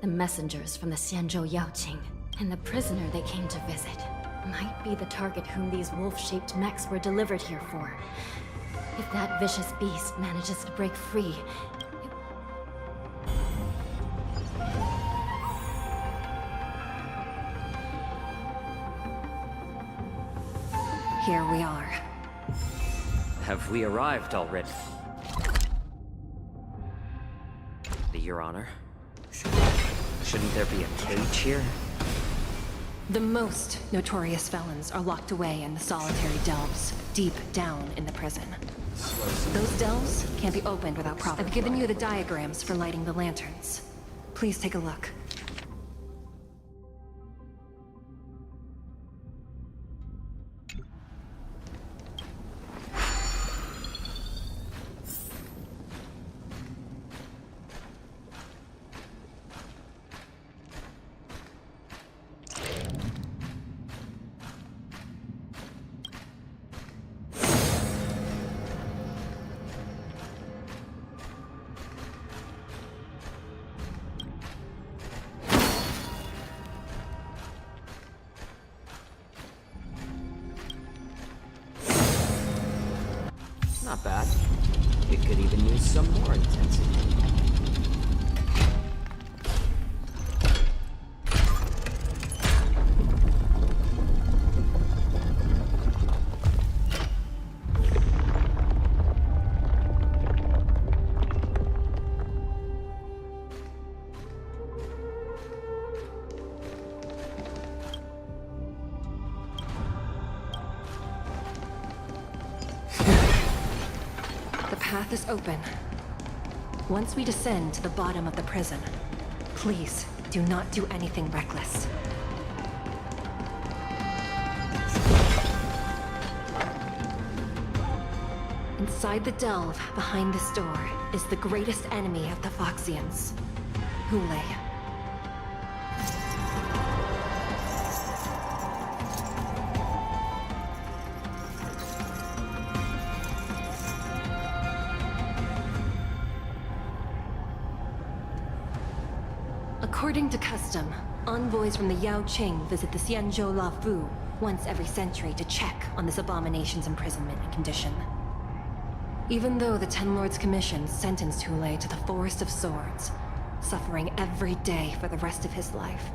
The messengers from the Xianzhou Yaoqing. And the prisoner they came to visit might be the target whom these wolf-shaped mechs were delivered here for. If that vicious beast manages to break free, Here we are. Have we arrived already? Your Honor. Shouldn't there be a cage here? The most notorious felons are locked away in the solitary delves, deep down in the prison. Those delves can't be opened without proper... I've given you the diagrams for lighting the lanterns. Please take a look. Not bad. It could even use some more intensity. The path is open. Once we descend to the bottom of the prison, please do not do anything reckless. Inside the delve, behind this door, is the greatest enemy of the Foxians, Hule. According to custom, envoys from the Yao Qing visit the Xianzhou Luofu once every century to check on this abomination's imprisonment and condition. Even though the Ten Lords Commission sentenced Hule to the Forest of Swords, suffering every day for the rest of his life,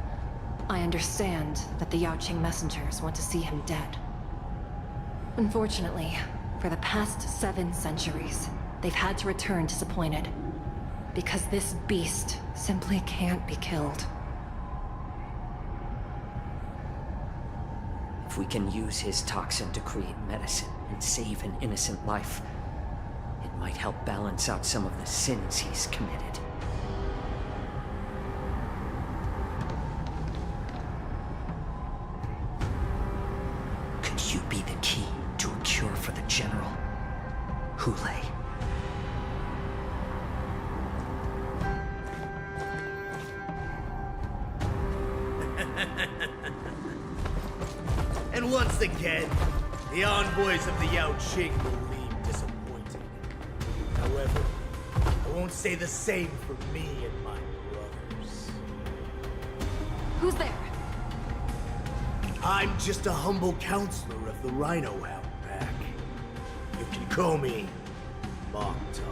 I understand that the Yao Qing messengers want to see him dead. Unfortunately, for the past 7 centuries, they've had to return disappointed. Because this beast simply can't be killed. If we can use his toxin to create medicine and save an innocent life, it might help balance out some of the sins he's committed. Could you be the key to a cure for the General? Hule. And once again, the envoys of the Yao Qing will leave disappointed. However, I won't say the same for me and my brothers. Who's there? I'm just a humble counselor of the Rhino Outback. You can call me Mock Talk.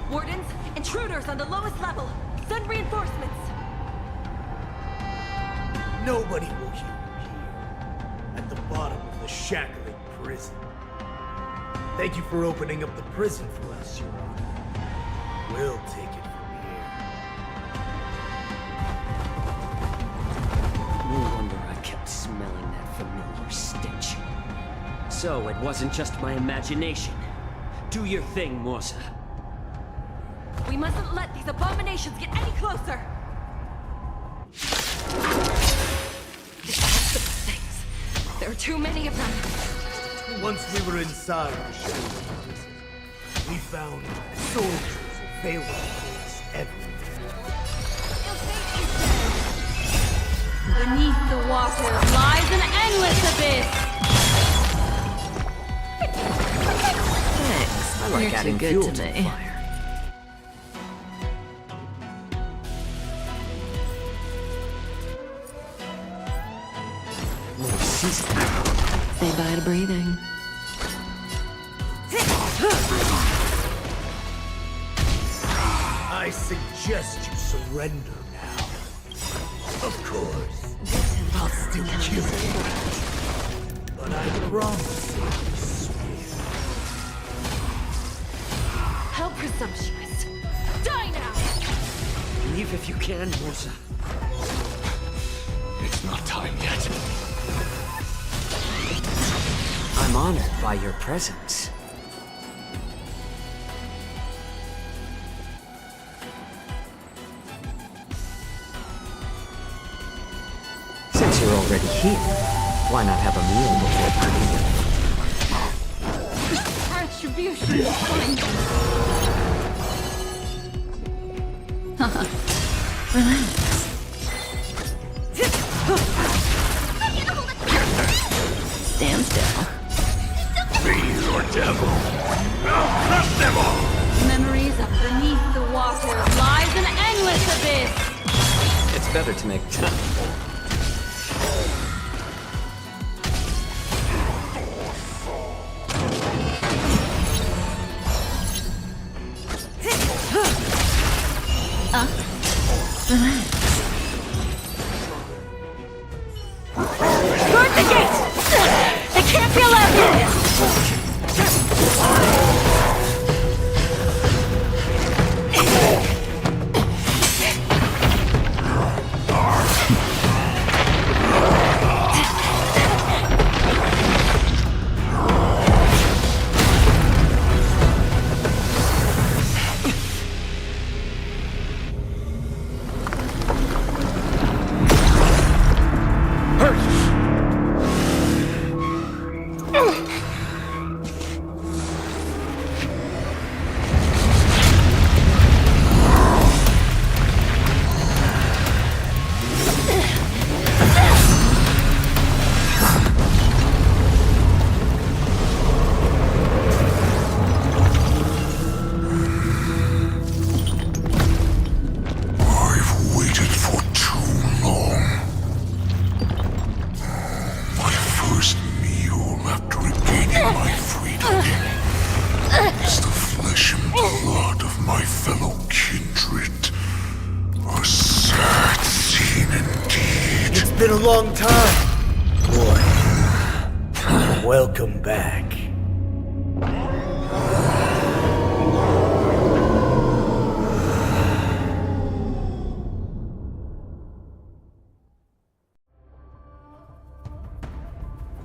Wardens, intruders on the lowest level. Send reinforcements. Nobody will hear you here, at the bottom of the shackling prison. Thank you for opening up the prison for us, Your Honor. We'll take it from here. No wonder I kept smelling that familiar stench. So it wasn't just my imagination. Do your thing, Morsa. We mustn't let these abominations get any closer. There are too many of them. Once we were inside the shackling prison, we found soldiers available to us everywhere. Beneath the water lies an endless abyss. Thanks. I like You're adding too fuel good to to the me. fire. Say bye to breathing. I suggest you surrender now. Of course, I'll still kill you. But I promise you, I swear. How presumptuous. Die now! Leave if you can, Morsa. It's not time yet. I'm honored by your presence. Since you're already here, why not have a meal before parting? Retribution is coming. Haha. Relax. Stand still. Fiend or devil? I'll crush them all! Memories of beneath the water lies an endless abyss. It's better to make time. Guard the gate! They can't be allowed in! Been a long time. Boy, welcome back.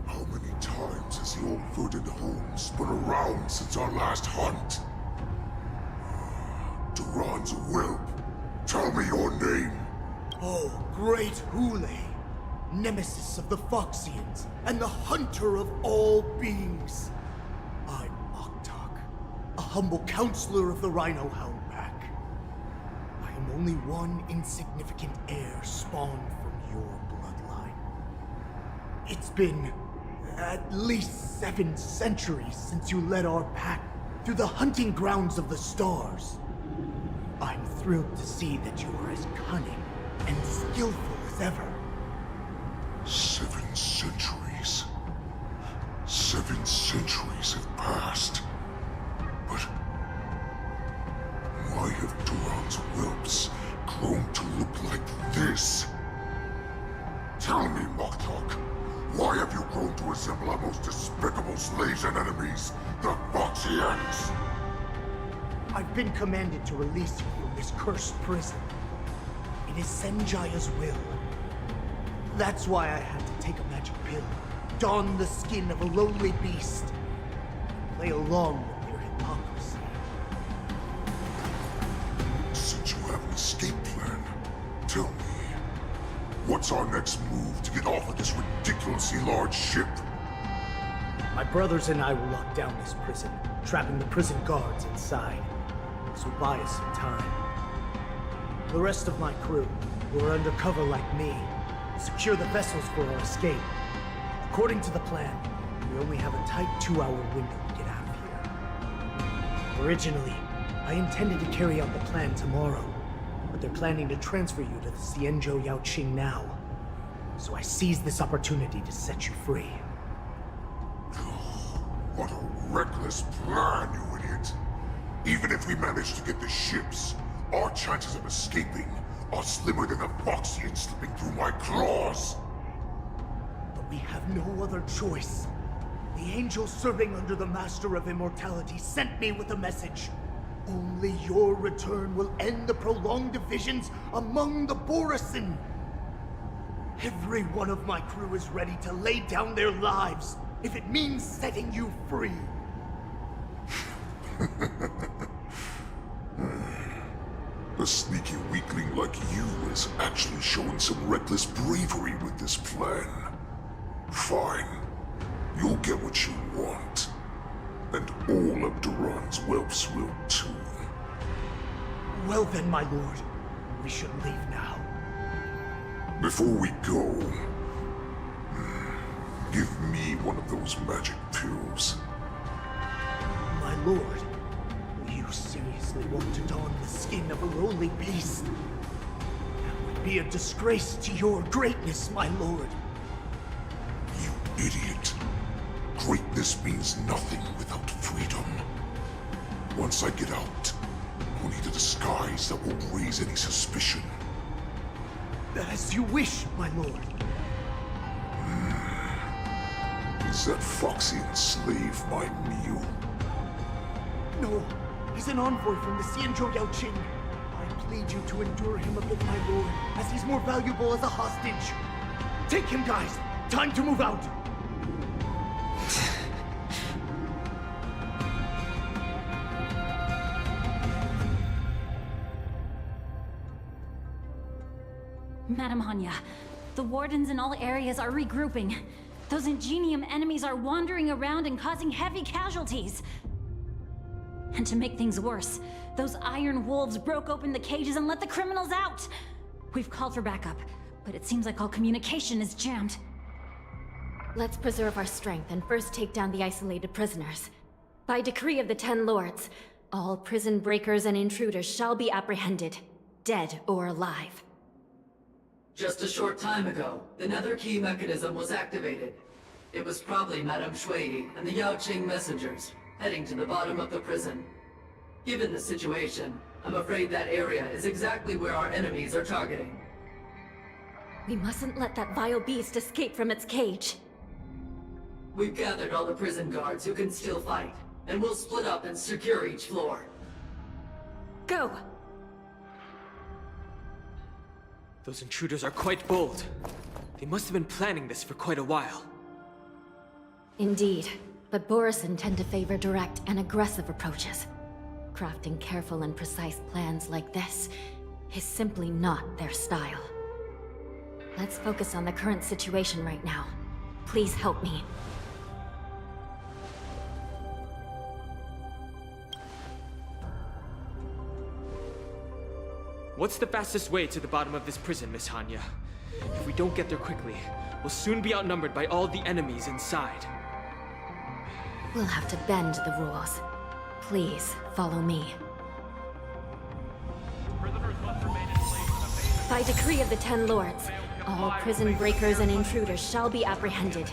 How many times has the old verdant home spun around since our last hunt? Duran's whelp, tell me your name. Oh, great Hule, nemesis of the Foxians, and the hunter of all beings. I'm Moktok, a humble counselor of the Rhino Hound Pack. I am only one insignificant heir spawned from your bloodline. It's been at least 7 centuries since you led our pack through the hunting grounds of the stars. I'm thrilled to see that you are as cunning and skillful as ever. 7 centuries. 7 centuries have passed. But why have Duran's whelps grown to look like this? Tell me, Moktok, why have you grown to resemble our most despicable slaves and enemies, the Foxians? I've been commanded to release you from this cursed prison. It is Senjaya's will. That's why I had to take a magic pill, don the skin of a lowly beast, and play along with your hypocrisy. Since you have an escape plan, tell me, what's our next move to get off of this ridiculously large ship? My brothers and I will lock down this prison, trapping the prison guards inside. This will buy us some time. The rest of my crew, who are undercover like me, secure the vessels for our escape. According to the plan, we only have a tight 2-hour window to get out of here. Originally, I intended to carry out the plan tomorrow, but they're planning to transfer you to the Xianzhou Yaoqing now. So I seized this opportunity to set you free. What a reckless plan, you idiot! Even if we manage to get the ships, our chances of escaping are slimmer than a Foxian slipping through my claws! But we have no other choice. The angel serving under the Master of Immortality sent me with a message. Only your return will end the prolonged divisions among the Borisin. Every one of my crew is ready to lay down their lives if it means setting you free. A sneaky weakling like you is actually showing some reckless bravery with this plan. Fine. You'll get what you want. And all of Duran's whelps will too. Well then, my lord. We should leave now. Before we go, give me one of those magic pills. My lord, you seriously want to don the skin of a lowly beast? That would be a disgrace to your greatness, my lord. You idiot. Greatness means nothing without freedom. Once I get out, only need a disguise that won't raise any suspicion. As you wish, my lord. Is that Foxian slave my mule? No, he's an envoy from the Xianzhou Yaoqing. I plead you to endure him a bit, my lord, as he's more valuable as a hostage. Take him, guys! Time to move out! Madam Hanya, the wardens in all areas are regrouping. Those Ingenium enemies are wandering around and causing heavy casualties. And to make things worse, those iron wolves broke open the cages and let the criminals out! We've called for backup, but it seems like all communication is jammed. Let's preserve our strength and first take down the isolated prisoners. By decree of the 10 Lords, all prison breakers and intruders shall be apprehended, dead or alive. Just a short time ago, the Nether Key mechanism was activated. It was probably Madame Shuidi and the Yaoqing messengers, heading to the bottom of the prison. Given the situation, I'm afraid that area is exactly where our enemies are targeting. We mustn't let that vile beast escape from its cage. We've gathered all the prison guards who can still fight, and we'll split up and secure each floor. Go! Those intruders are quite bold. They must have been planning this for quite a while. Indeed, but Borisin tend to favor direct and aggressive approaches. Crafting careful and precise plans like this is simply not their style. Let's focus on the current situation right now. Please help me. What's the fastest way to the bottom of this prison, Miss Hanya? If we don't get there quickly, we'll soon be outnumbered by all the enemies inside. We'll have to bend the rules. Please, follow me. By decree of the 10 Lords, all prison breakers and intruders shall be apprehended,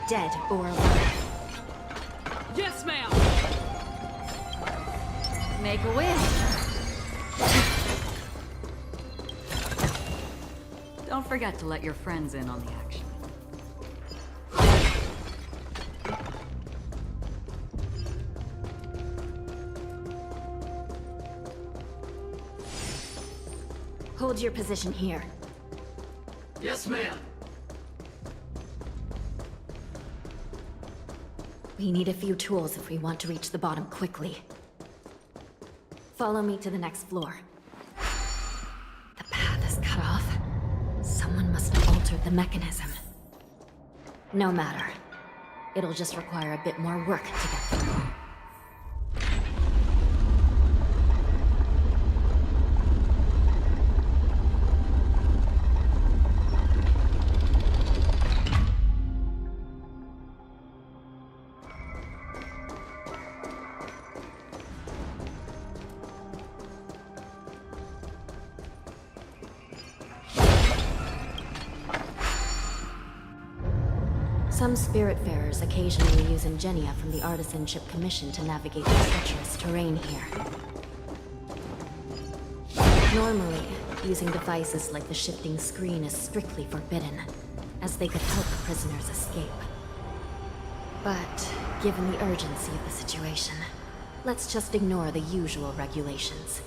dead or alive. Yes, ma'am! Make a wish. Don't forget to let your friends in on the action. Hold your position here. Yes, ma'am. We need a few tools if we want to reach the bottom quickly. Follow me to the next floor. The path is cut off. Someone must have altered the mechanism. No matter. It'll just require a bit more work to get through. Some Spiritfarers occasionally use Ingenia from the Artisanship Commission to navigate the treacherous terrain here. Normally, using devices like the shifting screen is strictly forbidden, as they could help the prisoners escape. But, given the urgency of the situation, let's just ignore the usual regulations.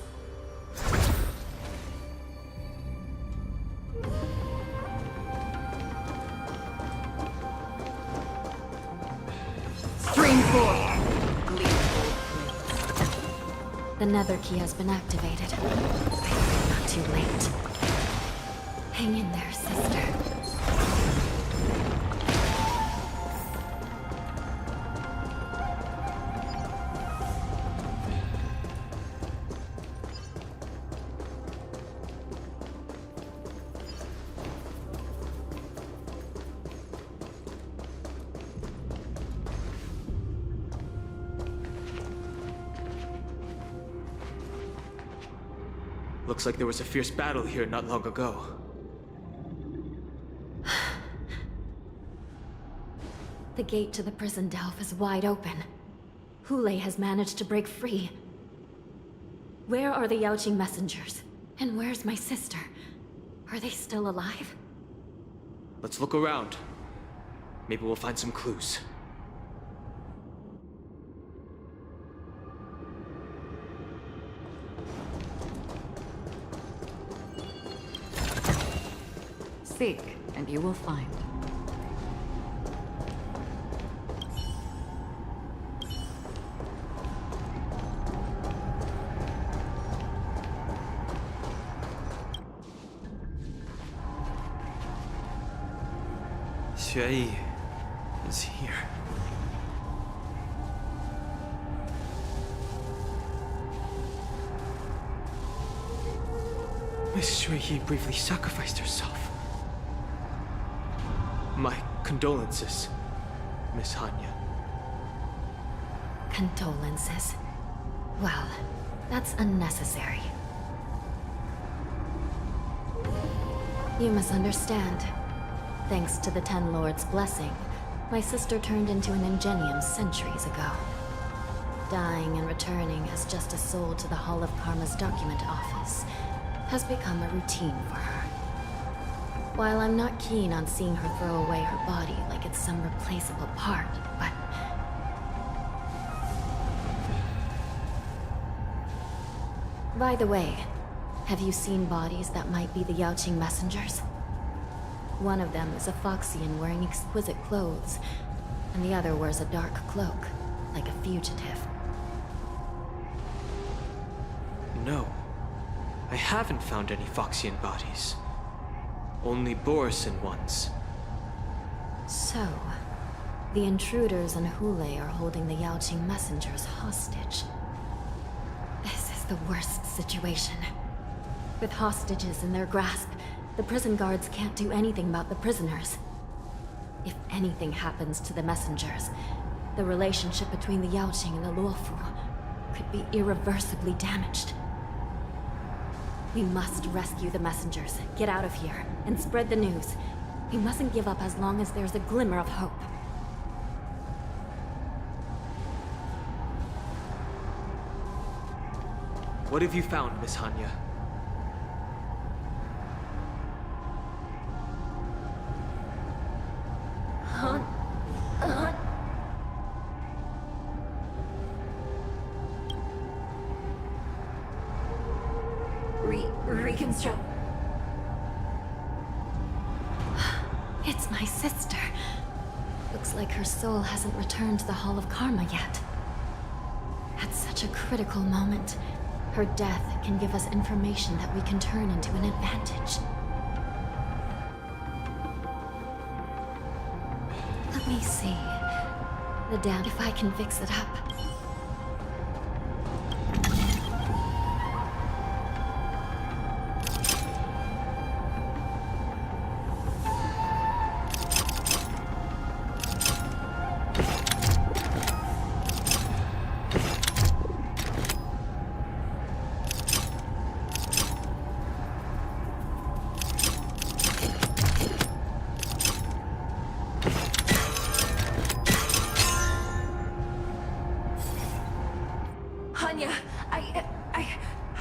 The Nether Key has been activated. Not too late. Hang in there, sister. Looks like there was a fierce battle here not long ago. The gate to the prison delve is wide open. Hule has managed to break free. Where are the Yaoqing messengers? And where's my sister? Are they still alive? Let's look around. Maybe we'll find some clues. Seek, and you will find. Xue is here. Miss Xue bravely sacrificed herself. My condolences, Miss Hanya. Condolences. Well, that's unnecessary. You misunderstand. Thanks to the Ten Lords' blessing, my sister turned into an Ingenium centuries ago. Dying and returning as just a soul to the Hall of Karma's document office has become a routine for her. While I'm not keen on seeing her throw away her body like it's some replaceable part, but... By the way, have you seen bodies that might be the Yaoqing messengers? One of them is a Foxian wearing exquisite clothes, and the other wears a dark cloak, like a fugitive. No. I haven't found any Foxian bodies. Only Borisin ones. So, the intruders and Hule are holding the Yaoqing messengers hostage. This is the worst situation. With hostages in their grasp, the prison guards can't do anything about the prisoners. If anything happens to the messengers, the relationship between the Yaoqing and the Luofu could be irreversibly damaged. We must rescue the messengers, get out of here, and spread the news. We mustn't give up as long as there's a glimmer of hope. What have you found, Miss Hanya? Reconstruct. It's my sister. Looks like her soul hasn't returned to the Hall of Karma yet. At such a critical moment, her death can give us information that we can turn into an advantage. Let me see. The dam, if I can fix it up.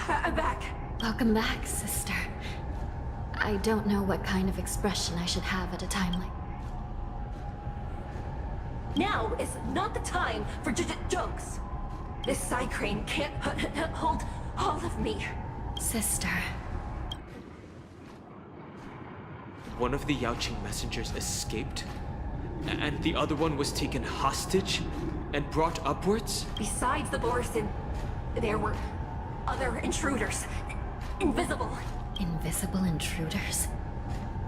I'm back. Welcome back, sister. I don't know what kind of expression I should have at a time like... Now is not the time for jokes. This side crane can't hold all of me. Sister. One of the Yaoqing messengers escaped, and the other one was taken hostage and brought upwards? Besides the Borisin, there were other intruders. Invisible. Invisible intruders?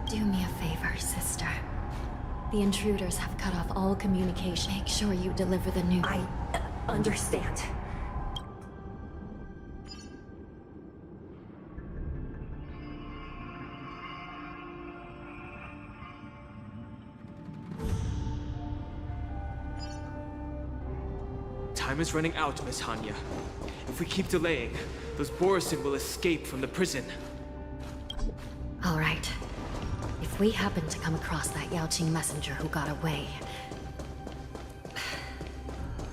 Do me a favor, sister. The intruders have cut off all communication. Make sure you deliver the news. I understand. Time is running out, Miss Hanya. If we keep delaying, those Borisin will escape from the prison. All right. If we happen to come across that Yaoqing messenger who got away...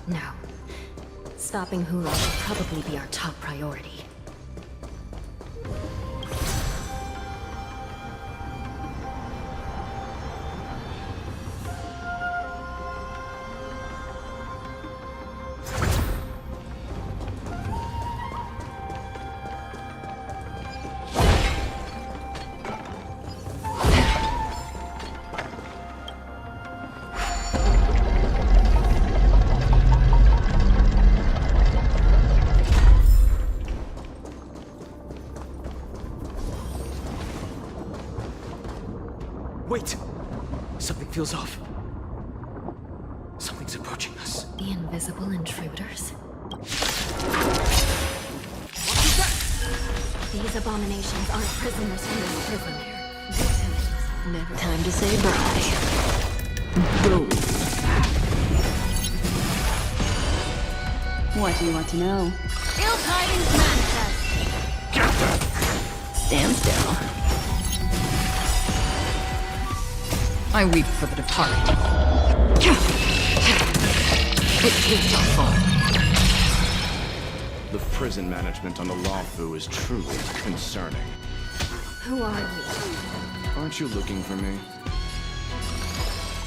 No. Stopping Hula will probably be our top priority. Wait! Something feels off. Something's approaching us. The invisible intruders. These abominations aren't prisoners from this prison. Good times. Never time to say bye. Boom. What do you want to know? Ill tidings manifest. Stand still. I weep for the departed. It too shall fall. The prison management on the Lawfu is truly concerning. Who are you? Aren't you looking for me?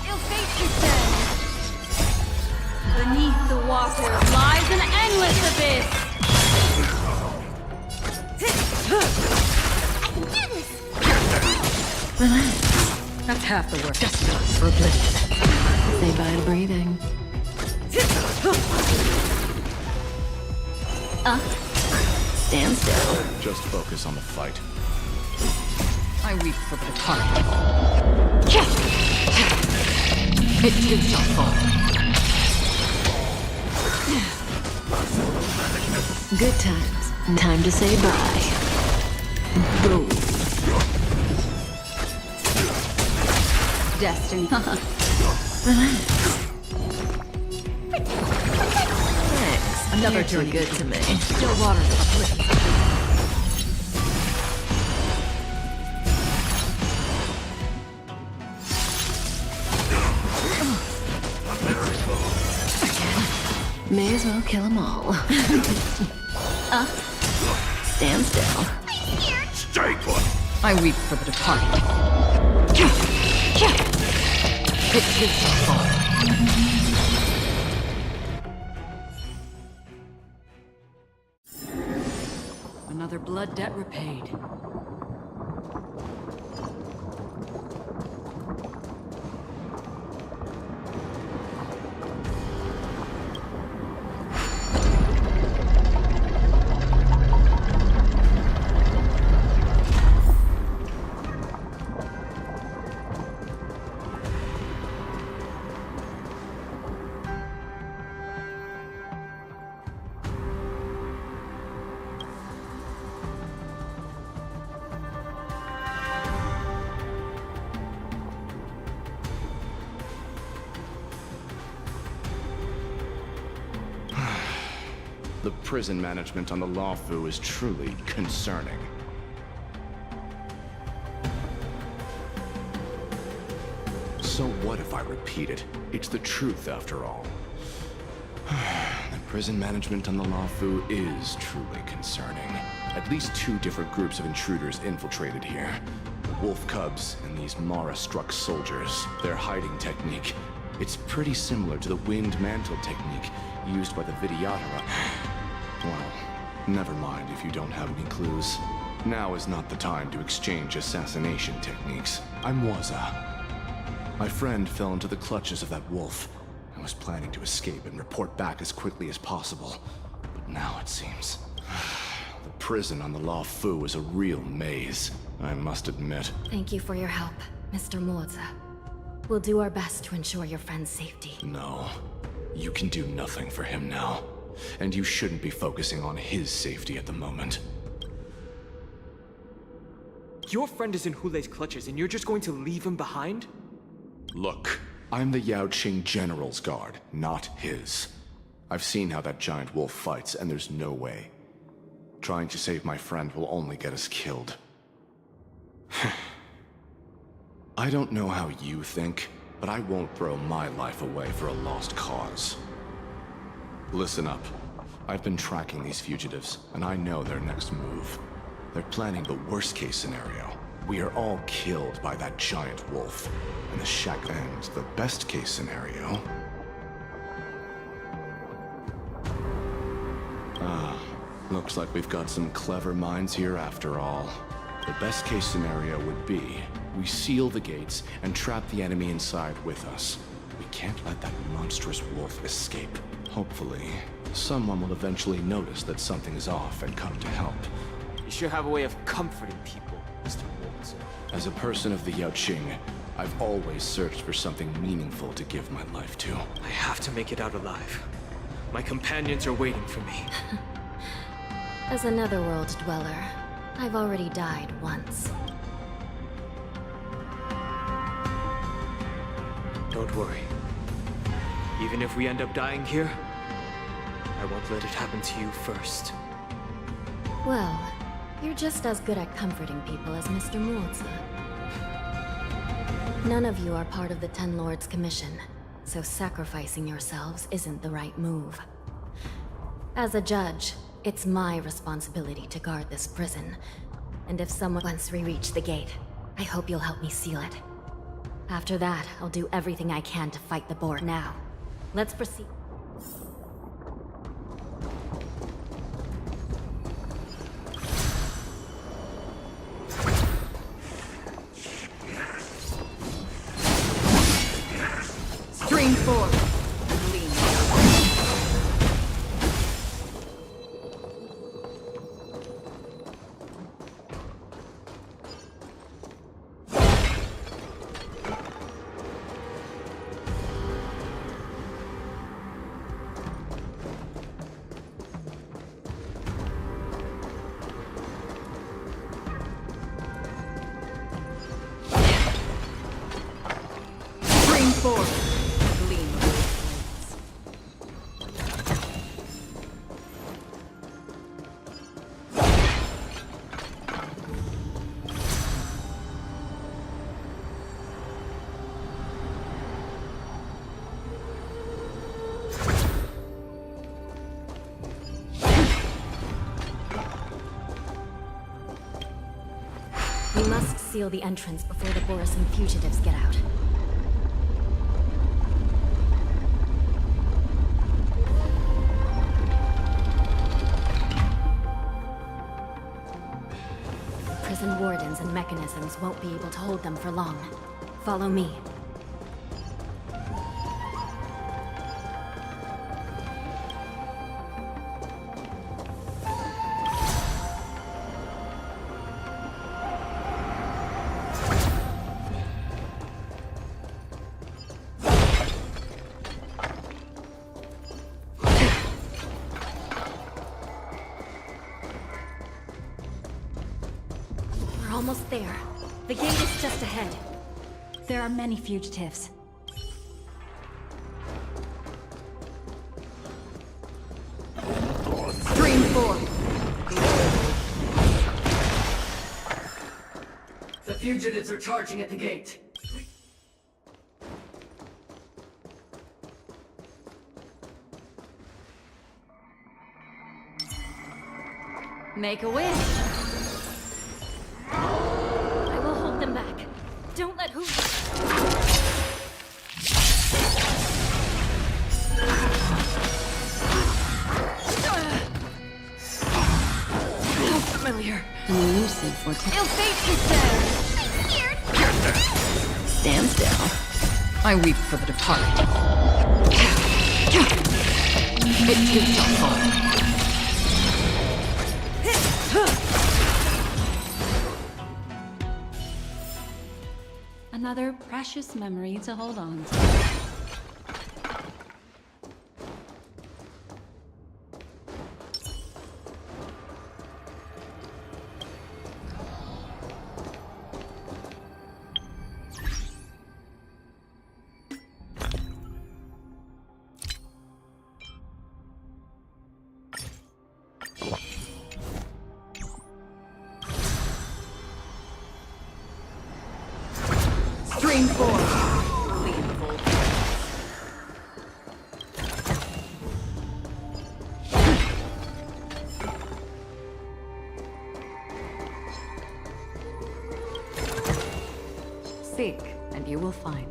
Ill fate is dead. Beneath the water lies an endless abyss. I can do this. Relax. That's half the work. Just not for oblivion. Say bye to breathing. Stand still. Just focus on the fight. I weep for the departed. It too shall fall. Good times. Time to say bye. Boom. Destiny. Relax. Thanks. Another too good to me. Still water uplifts. May as well kill them all. Stand still. Stay put! I weep for the departed. It too shall fall. Another blood debt repaid. The prison management on the Lawfu is truly concerning. So what if I repeat it? It's the truth after all. The prison management on the Lawfu is truly concerning. At least 2 different groups of intruders infiltrated here. The wolf cubs and these Mara-struck soldiers. Their hiding technique. It's pretty similar to the wind mantle technique used by the Vidyadhara. Well, never mind if you don't have any clues. Now is not the time to exchange assassination techniques. I'm Waza. My friend fell into the clutches of that wolf. I was planning to escape and report back as quickly as possible. But now it seems... the prison on the Lawfu is a real maze, I must admit. Thank you for your help, Mr. Moza. We'll do our best to ensure your friend's safety. No. You can do nothing for him now. And you shouldn't be focusing on his safety at the moment. Your friend is in Hulei's clutches and you're just going to leave him behind? Look, I'm the Yaoqing General's guard, not his. I've seen how that giant wolf fights, and there's no way. Trying to save my friend will only get us killed. I don't know how you think, but I won't throw my life away for a lost cause. Listen up. I've been tracking these fugitives, and I know their next move. They're planning the worst-case scenario. We are all killed by that giant wolf. And the shack ends the best-case scenario. Looks like we've got some clever minds here after all. The best-case scenario would be we seal the gates and trap the enemy inside with us. We can't let that monstrous wolf escape. Hopefully, someone will eventually notice that something is off and come to help. You sure have a way of comforting people, Mr. Waltz. As a person of the Yaoqing, I've always searched for something meaningful to give my life to. I have to make it out alive. My companions are waiting for me. As a netherworld dweller, I've already died once. Don't worry. Even if we end up dying here, I won't let it happen to you first. Well, you're just as good at comforting people as Mr. Muoza. None of you are part of the Ten Lords' commission, so sacrificing yourselves isn't the right move. As a judge, it's my responsibility to guard this prison. And if someone once we reach the gate, I hope you'll help me seal it. After that, I'll do everything I can to fight the board. Now, let's proceed. Stream 4. Stream 4. Gleam of blades. We must seal the entrance before the Borisin fugitives get out. Prison wardens and mechanisms won't be able to hold them for long. Follow me. We're almost there. The gate is just ahead. There are many fugitives. Stream 4. The fugitives are charging at the gate. Make a wish. I will hold them back. Don't let who... How familiar. Elusive for Ill fate is there! I'm scared! Stand still. I weep for the departed. It did not fall. Another precious memory to hold on to. Stream 4. Gleam of old. Seek, and you will find.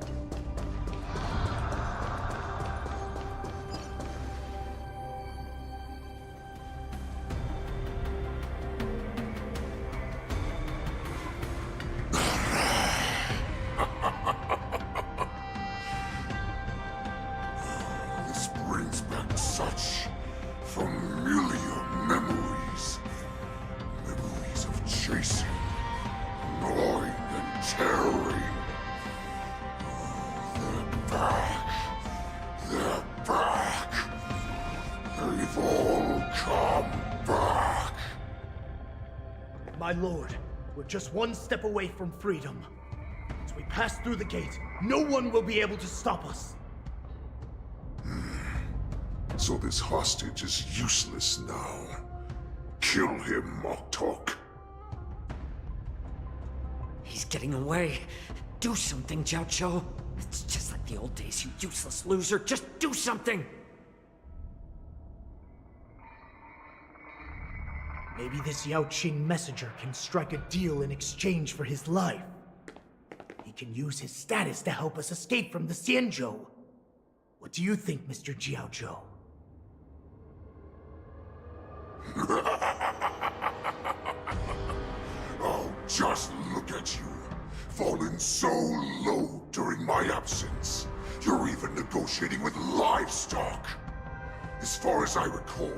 This brings back such familiar memories. Memories of chasing, gnawing, and tearing. My lord, we're just one step away from freedom. As we pass through the gate, no one will be able to stop us. So this hostage is useless now. Kill him, Moktok. He's getting away. Do something, Jiao. It's just like the old days, you useless loser. Just do something! Maybe this Yaoqing messenger can strike a deal in exchange for his life. He can use his status to help us escape from the Xianzhou. What do you think, Mr. Jiao? Oh, just look at you. Fallen so low during my absence. You're even negotiating with livestock. As far as I recall,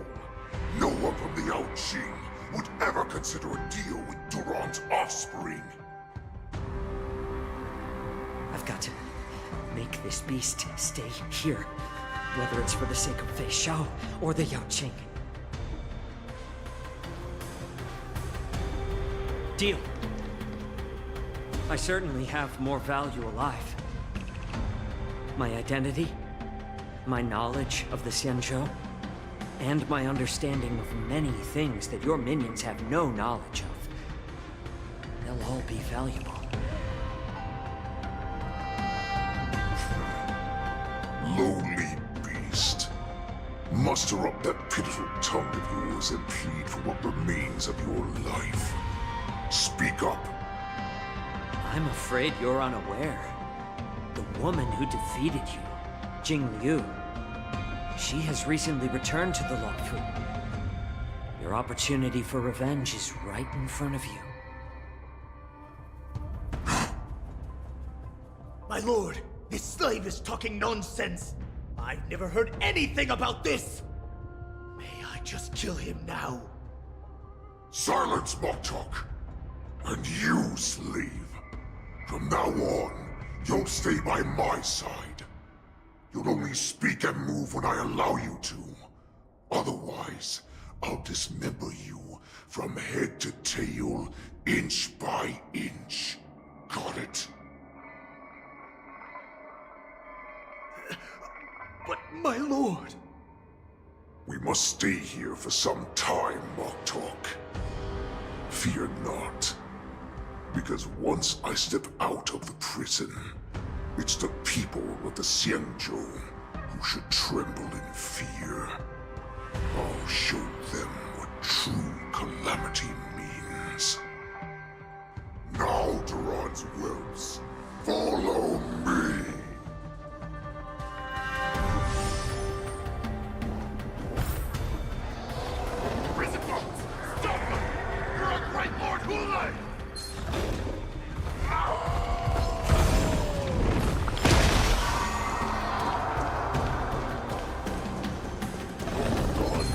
no one from the Yaoqing would ever consider a deal with Duran's offspring. I've got to make this beast stay here. Whether it's for the sake of Fei Xiao or the Yaoqing. Deal. I certainly have more value alive. My identity, my knowledge of the Xianzhou, and my understanding of many things that your minions have no knowledge of. They'll all be valuable. Lowly beast. Muster up that pitiful tongue of yours and plead for what remains of your life. Speak up. I'm afraid you're unaware. The woman who defeated you, Jing Liu, she has recently returned to the Luofu. Your opportunity for revenge is right in front of you. My lord, this slave is talking nonsense. I've never heard anything about this. May I just kill him now? Silence, Moktok. And you, slave. From now on, you'll stay by my side. You'll only speak and move when I allow you to. Otherwise, I'll dismember you from head to tail, inch by inch. Got it? But my lord... We must stay here for some time, Moktok. Fear not. Because once I step out of the prison, it's the people of the Xianzhou who should tremble in fear. I'll show them what true calamity means. Now, Duran's whelps, follow me! Prison folks! Stop them! You're a great Lord Hulei!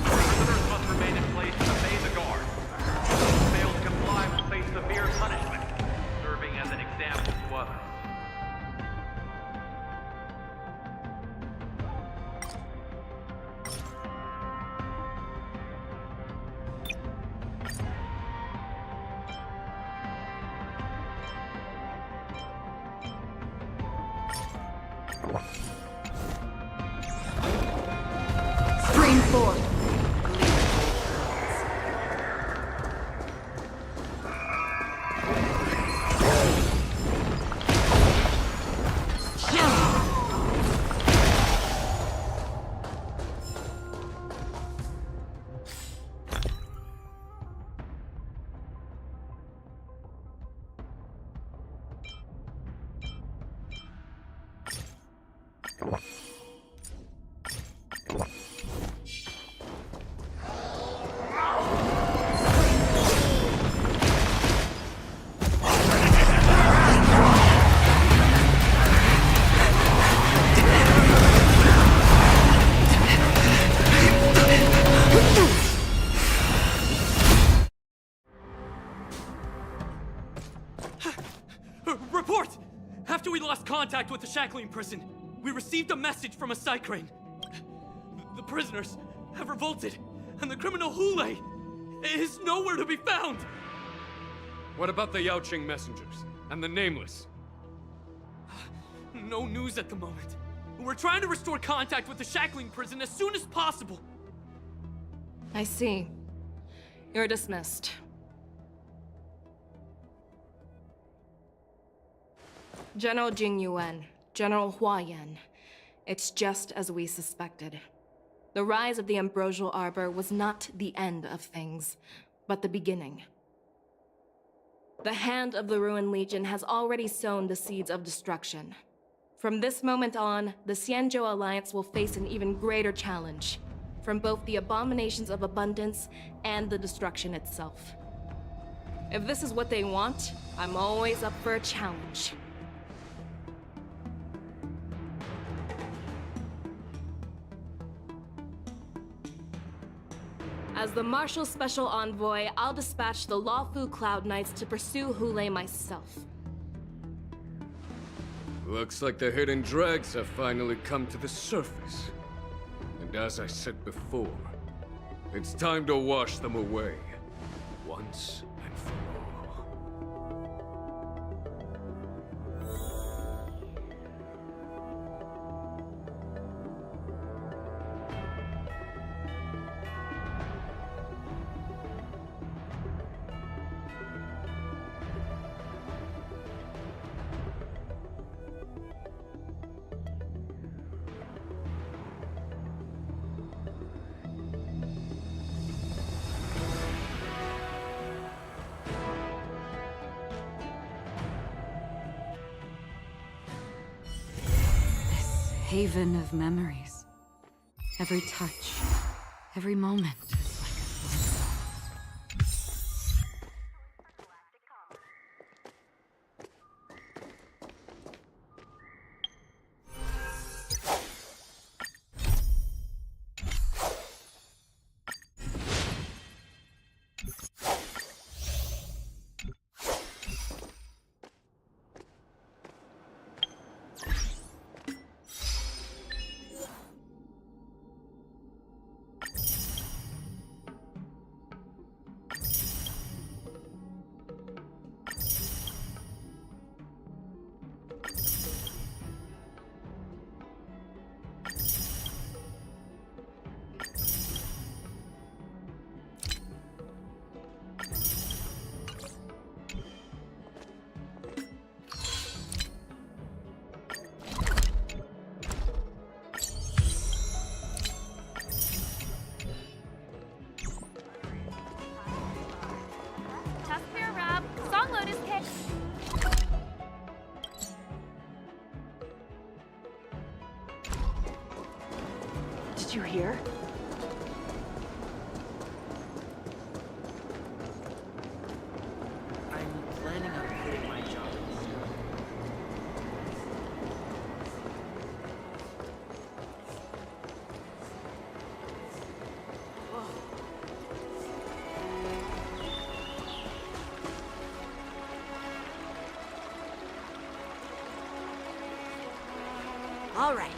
Prisoners must remain in place and obey the guard. Those who fail to comply will face severe punishment, serving as an example to others. Screen 4. Report! After we lost contact with the Shackling prison, we received a message from a Psycrane. The prisoners have revolted, and the criminal Hulei is nowhere to be found! What about the Yaoqing messengers? And the Nameless? No news at the moment. We're trying to restore contact with the shackling prison as soon as possible. I see. You're dismissed. General Jing Yuan, General Hua Yan. It's just as we suspected. The rise of the Ambrosial Arbor was not the end of things, but the beginning. The hand of the Ruined Legion has already sown the seeds of destruction. From this moment on, the Xianzhou Alliance will face an even greater challenge, from both the abominations of abundance and the destruction itself. If this is what they want, I'm always up for a challenge. As the Marshal Special Envoy, I'll dispatch the Lawfu Cloud Knights to pursue Hule myself. Looks like the hidden dregs have finally come to the surface. And as I said before, it's time to wash them away. Once and for all. Haven of memories. Every touch, every moment is like a Did you hear? I'm planning on quitting my job. All right.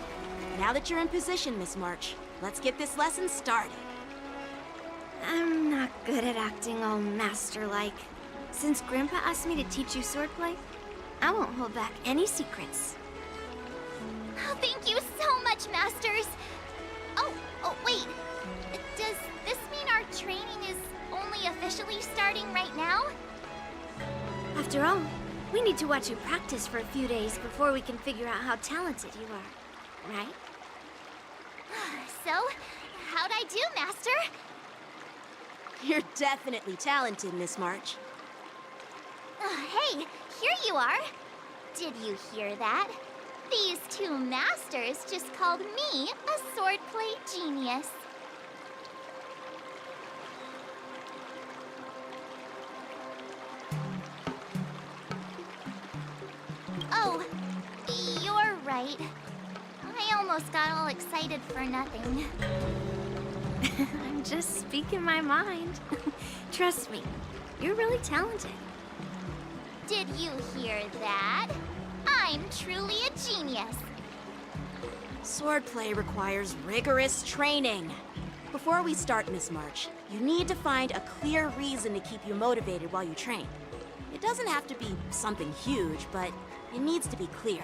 Now that you're in position, Miss March, let's get this lesson started. I'm not good at acting all master-like. Since Grandpa asked me to teach you swordplay, I won't hold back any secrets. Oh, thank you so much, Masters! Oh, wait. Does this mean our training is only officially starting right now? After all, we need to watch you practice for a few days before we can figure out how talented you are, right? So, how'd I do, Master? You're definitely talented, Miss March. Hey, here you are. Did you hear that? These two masters just called me a swordplay genius. Oh, you're right. I almost got all excited for nothing. I'm just speaking my mind. Trust me, you're really talented. Did you hear that? I'm truly a genius. Swordplay requires rigorous training. Before we start, Miss March, you need to find a clear reason to keep you motivated while you train. It doesn't have to be something huge, but it needs to be clear.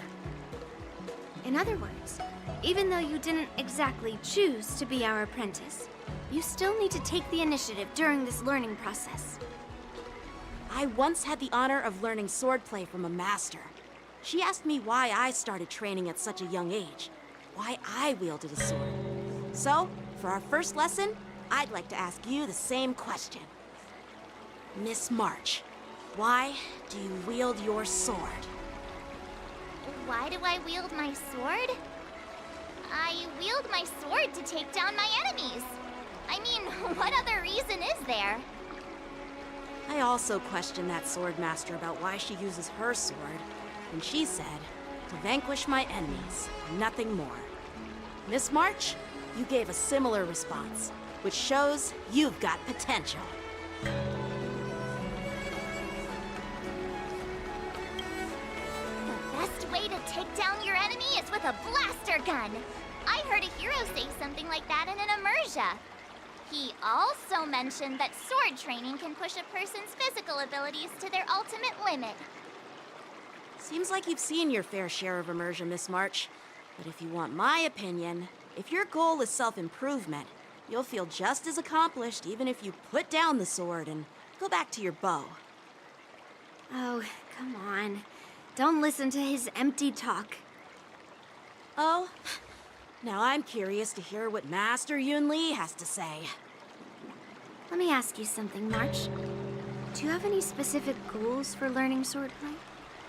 In other words, even though you didn't exactly choose to be our apprentice, you still need to take the initiative during this learning process. I once had the honor of learning swordplay from a master. She asked me why I started training at such a young age, why I wielded a sword. So, for our first lesson, I'd like to ask you the same question. Miss March, why do you wield your sword? Why do I wield my sword? I wield my sword to take down my enemies. I mean, what other reason is there? I also questioned that sword master about why she uses her sword, and she said, to vanquish my enemies, nothing more. Miss March, you gave a similar response, which shows you've got potential. The best way to take down your enemy is with a blaster gun. I heard a hero say something like that in an immersia. He also mentioned that sword training can push a person's physical abilities to their ultimate limit. Seems like you've seen your fair share of immersion, Miss March. But if you want my opinion, if your goal is self-improvement, you'll feel just as accomplished even if you put down the sword and go back to your bow. Oh, come on. Don't listen to his empty talk. Oh, now I'm curious to hear what Master Yun Li has to say. Let me ask you something, March. Do you have any specific goals for learning swordplay?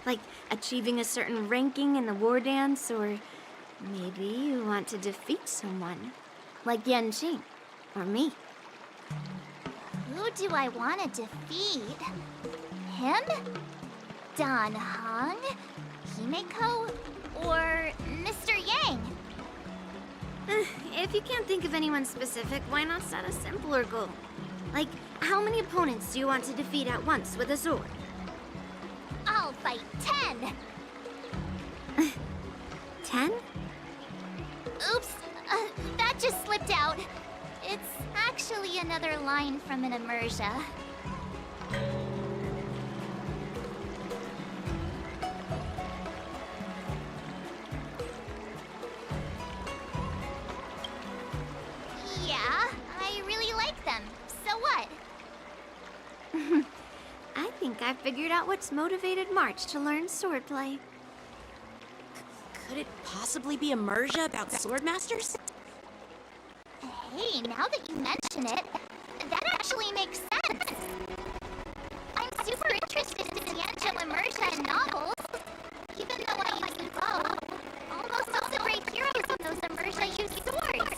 Like achieving a certain ranking in the war dance, or maybe you want to defeat someone, like Yan Qing, or me. Who do I want to defeat? Him? Dan Heng? Himeko? Or Mr. Yang? If you can't think of anyone specific, why not set a simpler goal? Like, how many opponents do you want to defeat at once with a sword? I'll fight 10! 10? Oops, that just slipped out. It's actually another line from an immersia. Yeah, I really like them. So what? I think I figured out what's motivated March to learn swordplay. Could it possibly be immersia about sword masters? Hey, now that you mention it, that actually makes sense. I'm super interested in Ciencio immersia and novels. Even though I use a bow, almost all the great heroes in those immersia use swords.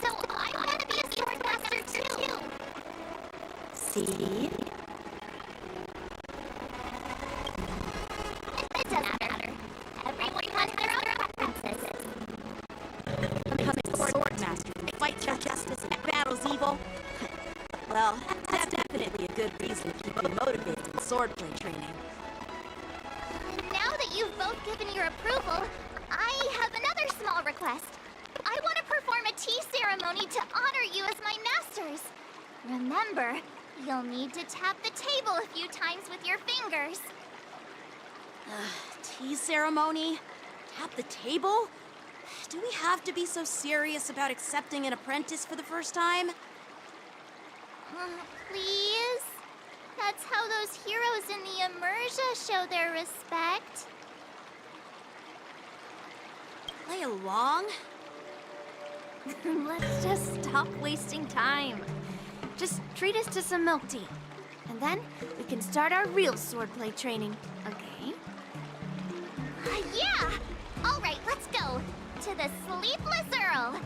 So I want to be a sword master too. See? It doesn't matter. Everyone has their own preferences. Become a sword master and fight for justice and battles evil? Well, that's definitely a good reason to keep you motivated in swordplay training. Now that you've both given your approval, I have another small request. I want to perform a tea ceremony to honor you as my masters. Remember, you'll need to tap the table a few times with your fingers. Tea ceremony? Tap the table? Do we have to be so serious about accepting an apprentice for the first time? Please? That's how those heroes in the immersia show their respect. Play along? Let's just stop wasting time. Just treat us to some milk tea. And then we can start our real swordplay training, okay? Yeah! All right, let's go. To the Sleepless Earl.